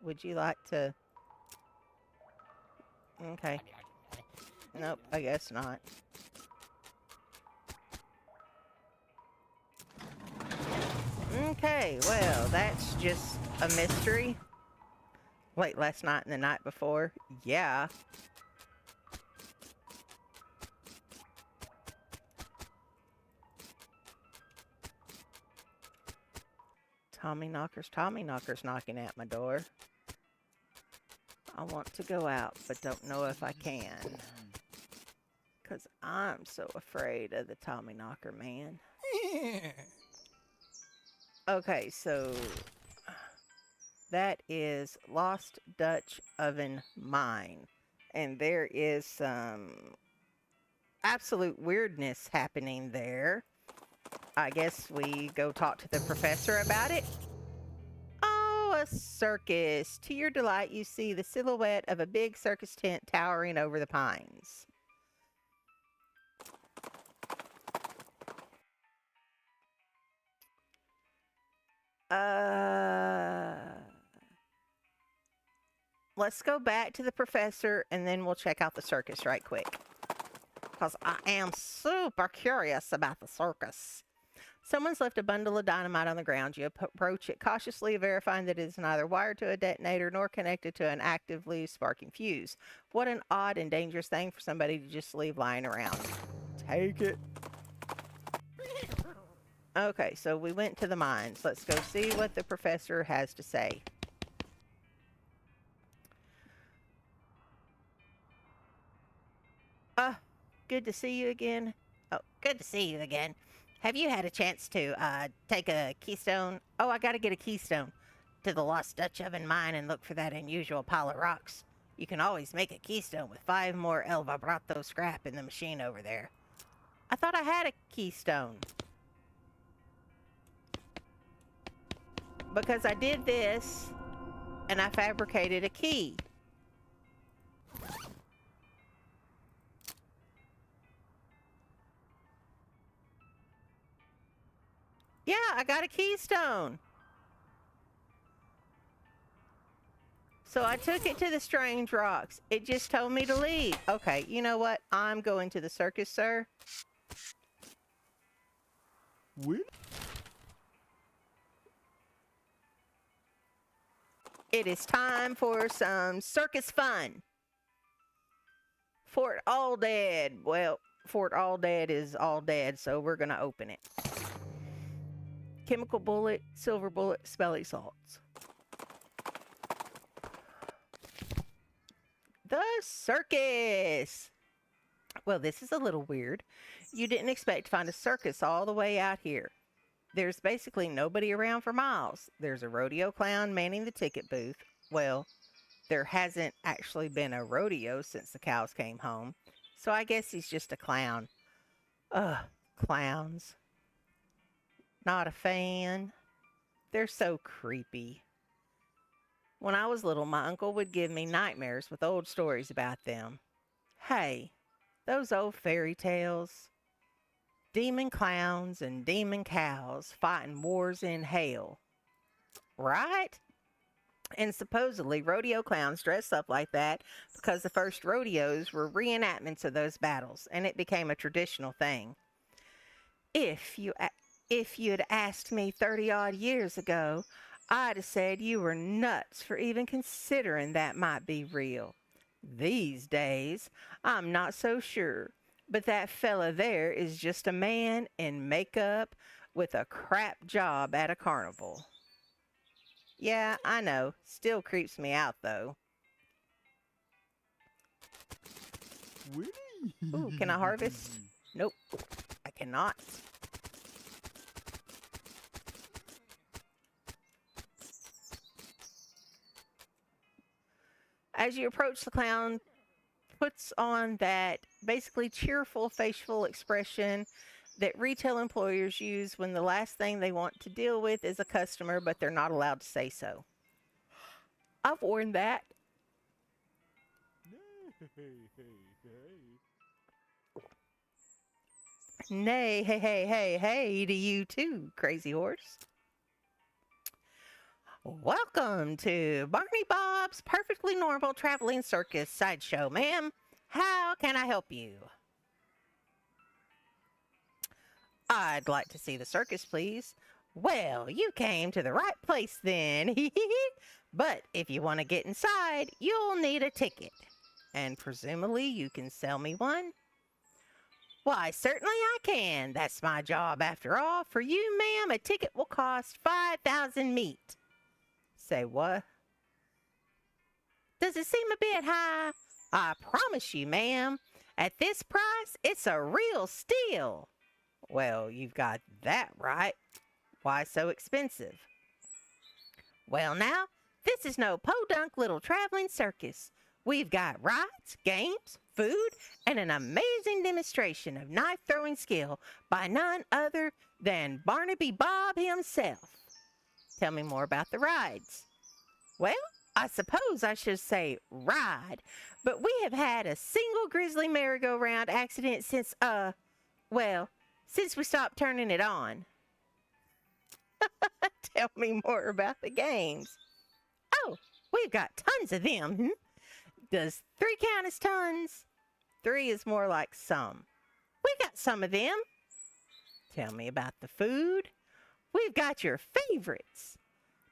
Would you like to? Okay. Nope, I guess not. Okay, well, that's just a mystery. Wait, last night and the night before? Yeah. Tommy knockers knocking at my door. I want to go out, but don't know if I can. Because I'm so afraid of the Tommy Knocker man. Okay, so that is Lost Dutch Oven Mine. And there is some absolute weirdness happening there. I guess we go talk to the professor about it. Oh, a circus. To your delight, you see the silhouette of a big circus tent towering over the pines. Uh, let's go back to the professor and then we'll check out the circus right quick. Because I am super curious about the circus. Someone's left a bundle of dynamite on the ground. You approach it cautiously, verifying that it is neither wired to a detonator nor connected to an actively sparking fuse. What an odd and dangerous thing for somebody to just leave lying around. Take it. Okay, so we went to the mines. Let's go see what the professor has to say. Good to see you again. Oh, good to see you again. Have you had a chance to take a keystone? Oh, I gotta get a keystone to the Lost Dutch Oven mine and look for that unusual pile of rocks. You can always make a keystone with 5 more El Vibrato scrap in the machine over there. I thought I had a keystone. Because I did this and I fabricated a key. Yeah, I got a keystone. So I took it to the strange rocks. It just told me to leave. Okay, you know what? I'm going to the circus, sir. What? It is time for some circus fun. Fort All Dead. Well, Fort All Dead is all dead, so we're going to open it. Chemical bullet, silver bullet, smelly salts. The circus. Well, this is a little weird. You didn't expect to find a circus all the way out here. There's basically nobody around for miles. There's a rodeo clown manning the ticket booth. Well, there hasn't actually been a rodeo since the cows came home, so I guess he's just a clown. Ugh, clowns. Not a fan. They're so creepy. When I was little, my uncle would give me nightmares with old stories about them. Hey, those old fairy tales. Demon clowns and demon cows fighting wars in hell. Right? And supposedly rodeo clowns dress up like that because the first rodeos were reenactments of those battles, and it became a traditional thing. If you'd asked me 30 odd years ago, I'd have said you were nuts for even considering that might be real. These days, I'm not so sure, but that fella there is just a man in makeup with a crap job at a carnival. Yeah, I know. Still creeps me out, though. What? Ooh, can I harvest? Nope, I cannot. As you approach, the clown puts on that basically cheerful facial expression that retail employers use when the last thing they want to deal with is a customer, but they're not allowed to say so. I've worn that. Nay, hey, hey, hey, hey to you too, crazy horse. Welcome to Barney Bob's Perfectly Normal Traveling Circus Sideshow, ma'am. How can I help you? I'd like to see the circus, please. Well, you came to the right place then. But if you want to get inside, you'll need a ticket. And presumably you can sell me one? Why, certainly I can. That's my job after all. For you, ma'am, a ticket will cost 5,000 meat. Say what? Does it seem a bit high? I promise you, ma'am, at this price, it's a real steal. Well, you've got that right. Why so expensive? Well, now, this is no podunk little traveling circus. We've got rides, games, food, and an amazing demonstration of knife throwing skill by none other than Barnaby Bob himself. Tell me more about the rides. Well, I suppose I should say ride, but we have had a single grizzly merry-go-round accident since, since we stopped turning it on. Tell me more about the games. Oh, we've got tons of them. Does 3 count as tons? 3 is more like some. We got some of them. Tell me about the food. We've got your favorites.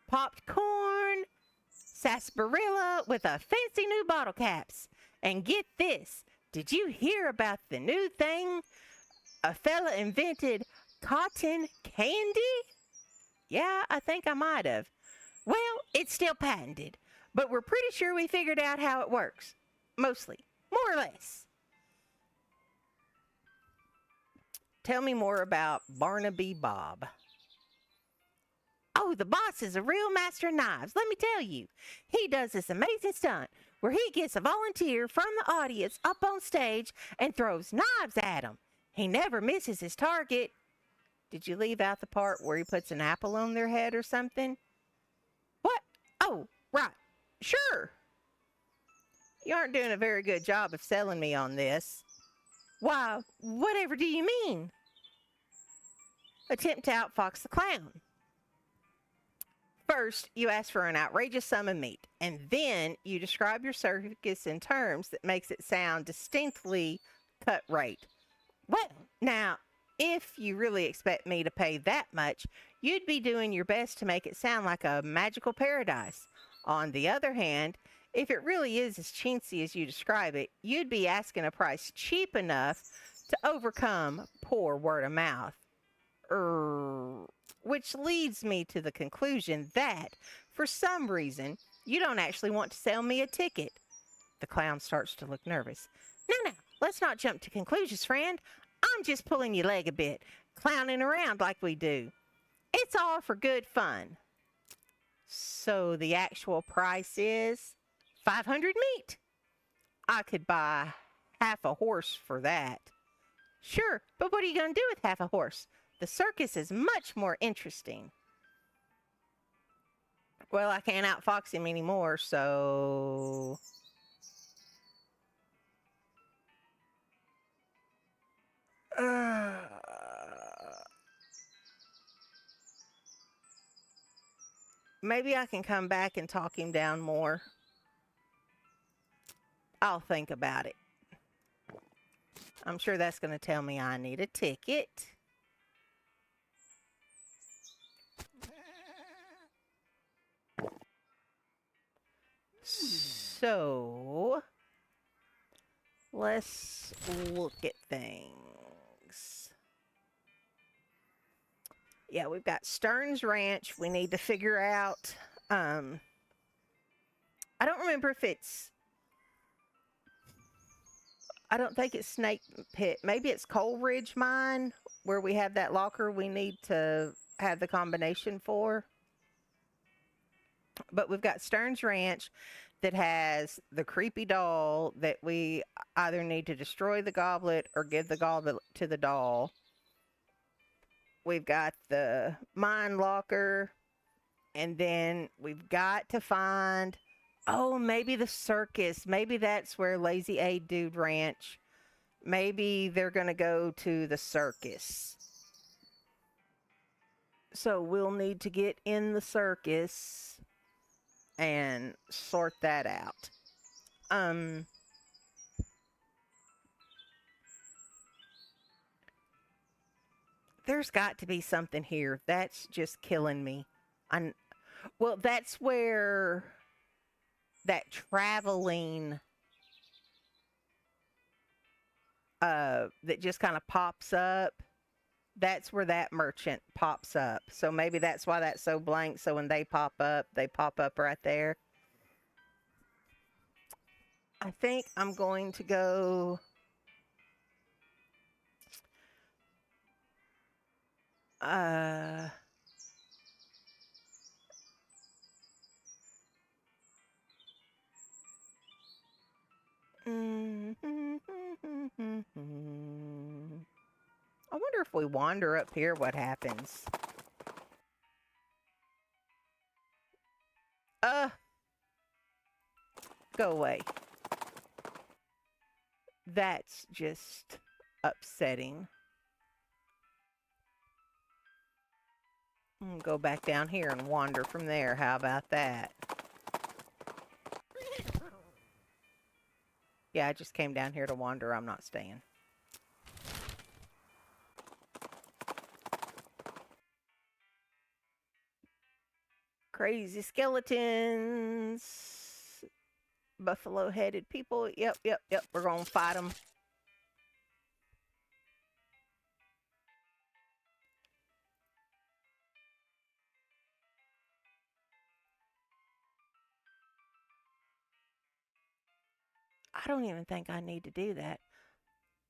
Popped corn, sarsaparilla with a fancy new bottle caps. And get this, did you hear about the new thing? A fella invented cotton candy? Yeah, I think I might have. Well, it's still patented, but we're pretty sure we figured out how it works. Mostly, more or less. Tell me more about Barnaby Bob. Oh, the boss is a real master of knives, let me tell you. He does this amazing stunt where he gets a volunteer from the audience up on stage and throws knives at him. He never misses his target. Did you leave out the part where he puts an apple on their head or something? What? Oh, right. Sure. You aren't doing a very good job of selling me on this. Why, whatever do you mean? Attempt to outfox the clown. First, you ask for an outrageous sum of meat, and then you describe your circus in terms that makes it sound distinctly cut rate. Well, now, if you really expect me to pay that much, you'd be doing your best to make it sound like a magical paradise. On the other hand, if it really is as chintzy as you describe it, you'd be asking a price cheap enough to overcome poor word of mouth. Which leads me to the conclusion that, for some reason, you don't actually want to sell me a ticket. The clown starts to look nervous. No, let's not jump to conclusions, friend. I'm just pulling your leg a bit, clowning around like we do. It's all for good fun. So the actual price is 500 meat. I could buy half a horse for that. Sure, but what are you going to do with half a horse? The circus is much more interesting. Well, I can't outfox him anymore, so... Maybe I can come back and talk him down more. I'll think about it. I'm sure that's going to tell me I need a ticket. So, let's look at things. Yeah, we've got Stearns Ranch. We need to figure out. I don't remember if it's. I don't think it's Snake Pit. Maybe it's Coal Ridge Mine, where we have that locker we need to have the combination for. But we've got Stearns Ranch that has the creepy doll that we either need to destroy the goblet or give the goblet to the doll. We've got the mine locker. And then we've got to find, maybe the circus. Maybe that's where Lazy A Dude Ranch. Maybe they're going to go to the circus. So we'll need to get in the circus and sort that out. There's got to be something here. That's just killing me. That's where that traveling that just kind of pops up. That's where that merchant pops up. So maybe that's why that's so blank. So when they pop up right there. I think I'm going to go. Uh, I wonder if we wander up here, what happens? Uh, go away. That's just upsetting. Go back down here and wander from there. How about that? Yeah, I just came down here to wander. I'm not staying. Crazy skeletons. Buffalo-headed people. Yep. We're going to fight them. I don't even think I need to do that.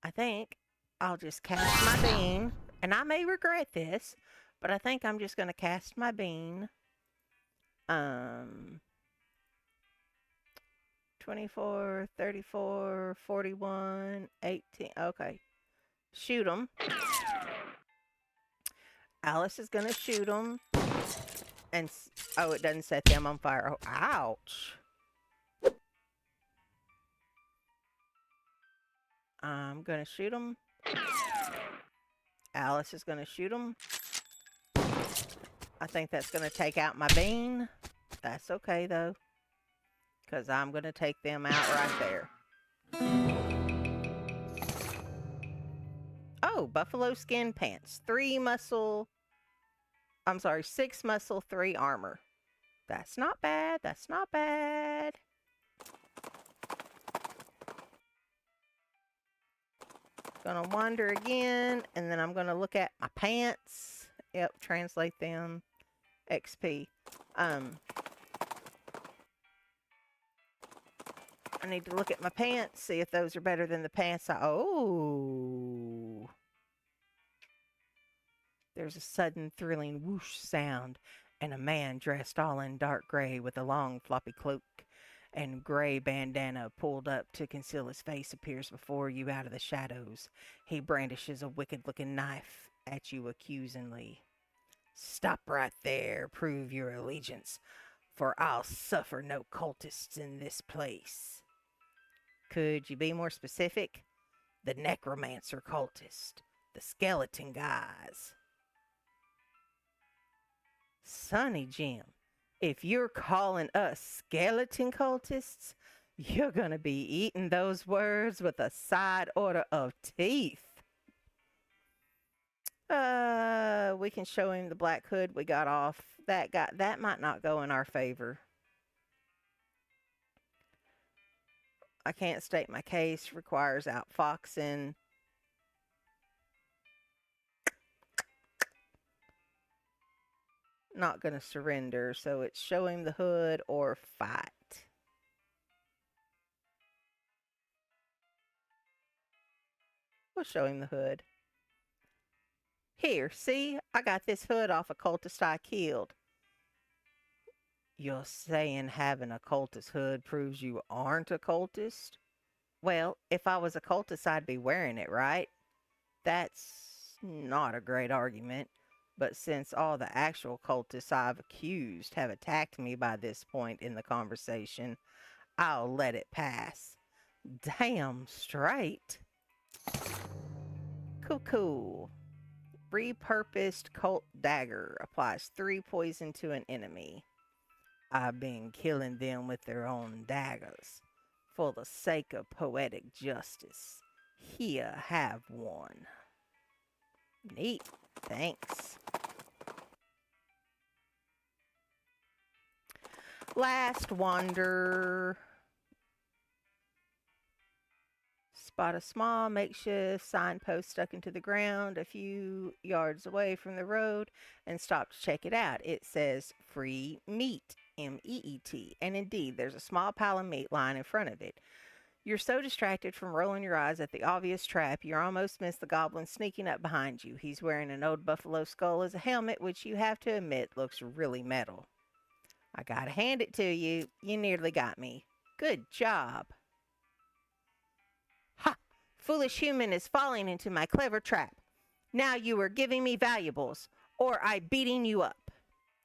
I think I'll just cast my bean. And I may regret this, but I think I'm just going to cast my bean. 24, 34, 41, 18. Okay. Shoot them. Alice is going to shoot them. And, oh, it doesn't set them on fire. Oh, ouch. I'm going to shoot them. Alice is going to shoot them. I think that's going to take out my bean. That's okay, though. Because I'm going to take them out right there. Oh, buffalo skin pants. 6 muscle, 3 armor. That's not bad. That's not bad. Gonna wander again, and then I'm gonna look at my pants. Yep, translate them. XP. I need to look at my pants, see if those are better than the pants oh. There's a sudden thrilling whoosh sound, and a man dressed all in dark gray with a long floppy cloak and gray bandana pulled up to conceal his face appears before you out of the shadows. He brandishes a wicked-looking knife at you accusingly. Stop right there, prove your allegiance, for I'll suffer no cultists in this place. Could you be more specific? The necromancer cultist, the skeleton guys. Sonny Jim, if you're calling us skeleton cultists, you're going to be eating those words with a side order of teeth. We can show him the black hood we got off. That might not go in our favor. I can't state my case, requires outfoxing. Not going to surrender, so it's show him the hood or fight. We'll show him the hood. Here, see? I got this hood off a cultist I killed. You're saying having a cultist hood proves you aren't a cultist? Well, if I was a cultist, I'd be wearing it, right? That's not a great argument. But since all the actual cultists I've accused have attacked me by this point in the conversation, I'll let it pass. Damn straight. Cool. Repurposed cult dagger applies 3 poison to an enemy. I've been killing them with their own daggers for the sake of poetic justice. Here, have one. Neat. Thanks. Last wander. Spot a small makeshift signpost stuck into the ground a few yards away from the road and stop to check it out. It says free meat, MEET. And indeed, there's a small pile of meat lying in front of it. You're so distracted from rolling your eyes at the obvious trap, you almost miss the goblin sneaking up behind you. He's wearing an old buffalo skull as a helmet, which you have to admit looks really metal. I gotta hand it to you. You nearly got me. Good job. Ha! Foolish human is falling into my clever trap. Now you are giving me valuables, or I beating you up.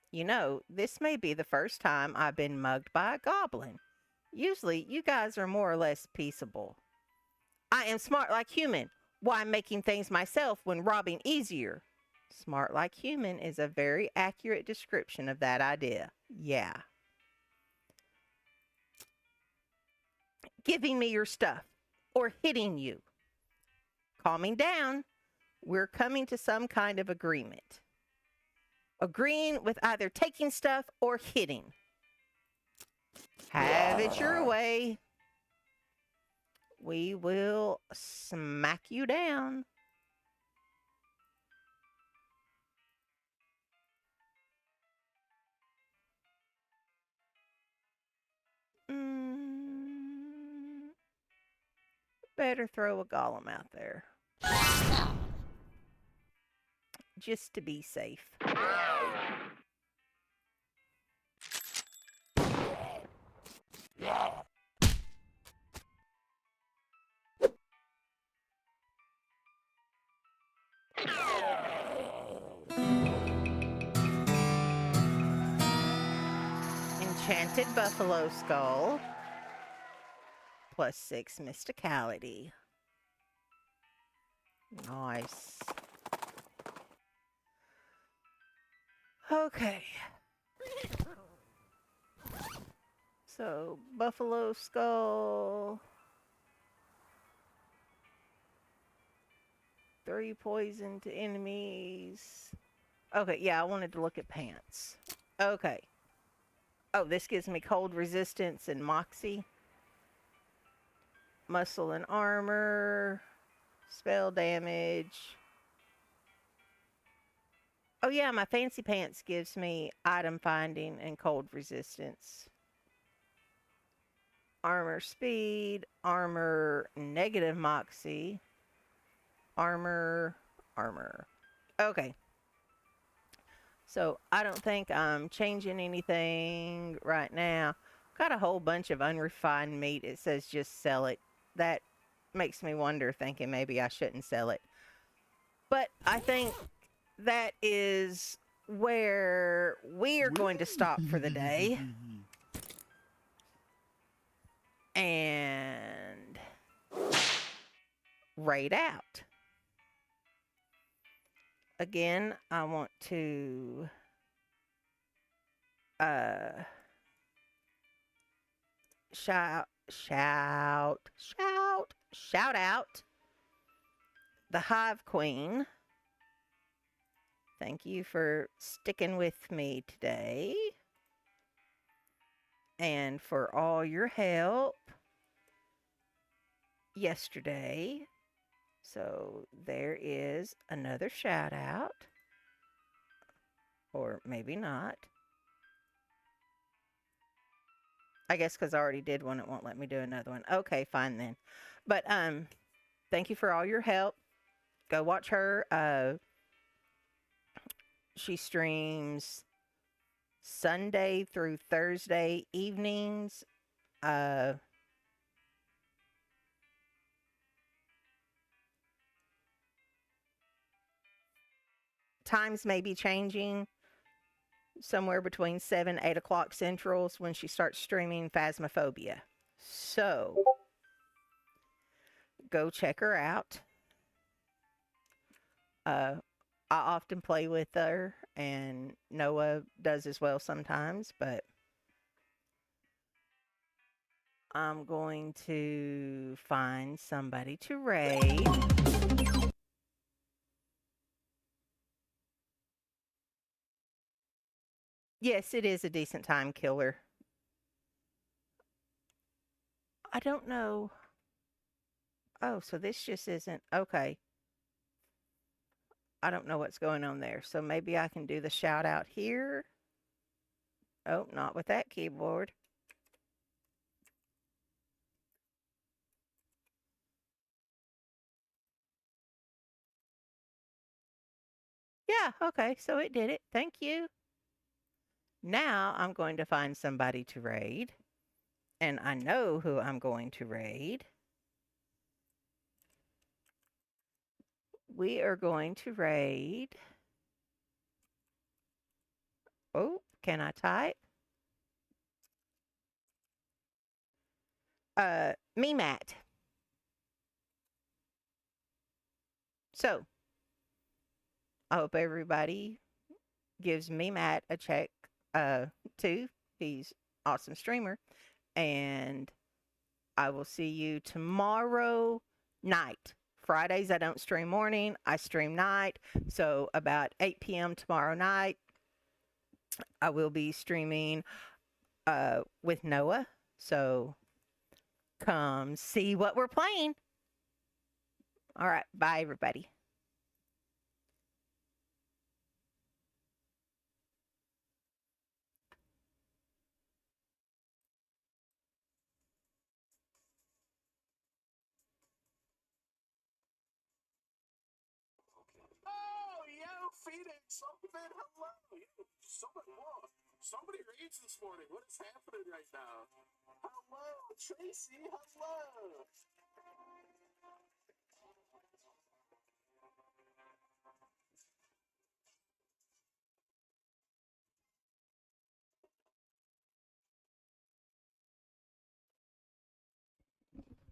You know, this may be the first time I've been mugged by a goblin. Usually, you guys are more or less peaceable. I am smart like human. Why I'm making things myself when robbing easier? Smart like human is a very accurate description of that idea. Yeah. Giving me your stuff or hitting you. Calming down. We're coming to some kind of agreement. Agreeing with either taking stuff or hitting. Have it your way. We will smack you down. Better throw a golem out there. Just to be safe. Enchanted buffalo skull. +6 mysticality. Nice. Okay. So, buffalo skull. 3 poison to enemies. Okay, yeah, I wanted to look at pants. Okay. Oh, this gives me cold resistance and moxie. Muscle and armor. Spell damage. Oh yeah, my fancy pants gives me item finding and cold resistance. Armor speed, armor negative moxie, armor. Okay. So I don't think I'm changing anything right now. Got a whole bunch of unrefined meat. It says just sell it. That makes me wonder, thinking maybe I shouldn't sell it. But I think that is where we are going to stop for the day. And raid out. Again, I want to shout out the Hive Queen. Thank you for sticking with me today and for all your help yesterday. So there is another shout out, or maybe not. I guess because I already did one, it won't let me do another one. Okay, fine then. But thank you for all your help. Go watch her. She streams Sunday through Thursday evenings. Times may be changing somewhere between 7, 8 o'clock Centrals when she starts streaming Phasmophobia. So go check her out. I often play with her, and Noah does as well sometimes, but I'm going to find somebody to raid. Yes, it is a decent time killer. I don't know. Oh, so this just isn't. Okay. I don't know what's going on there. So maybe I can do the shout out here. Oh, not with that keyboard. Yeah, okay, so it did it. Thank you. Now I'm going to find somebody to raid, and I know who I'm going to raid. We are going to raid. Oh, can I type? Me, Matt. So I hope everybody gives me, Matt, a check too. He's awesome streamer. And I will see you tomorrow night. Fridays, I don't stream morning, I stream night. So about 8 p.m. tomorrow night, I will be streaming with Noah. So come see what we're playing. All right. Bye, everybody. Oh, yo, Phoenix, open, hello. Yo, somebody reads this morning. What is happening right now? Hello, Tracy, hello.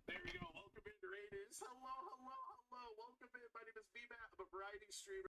There we go. Welcome in, Raiders. Hello, hello, hello. Welcome in. My name is B-Matt. I'm a variety streamer.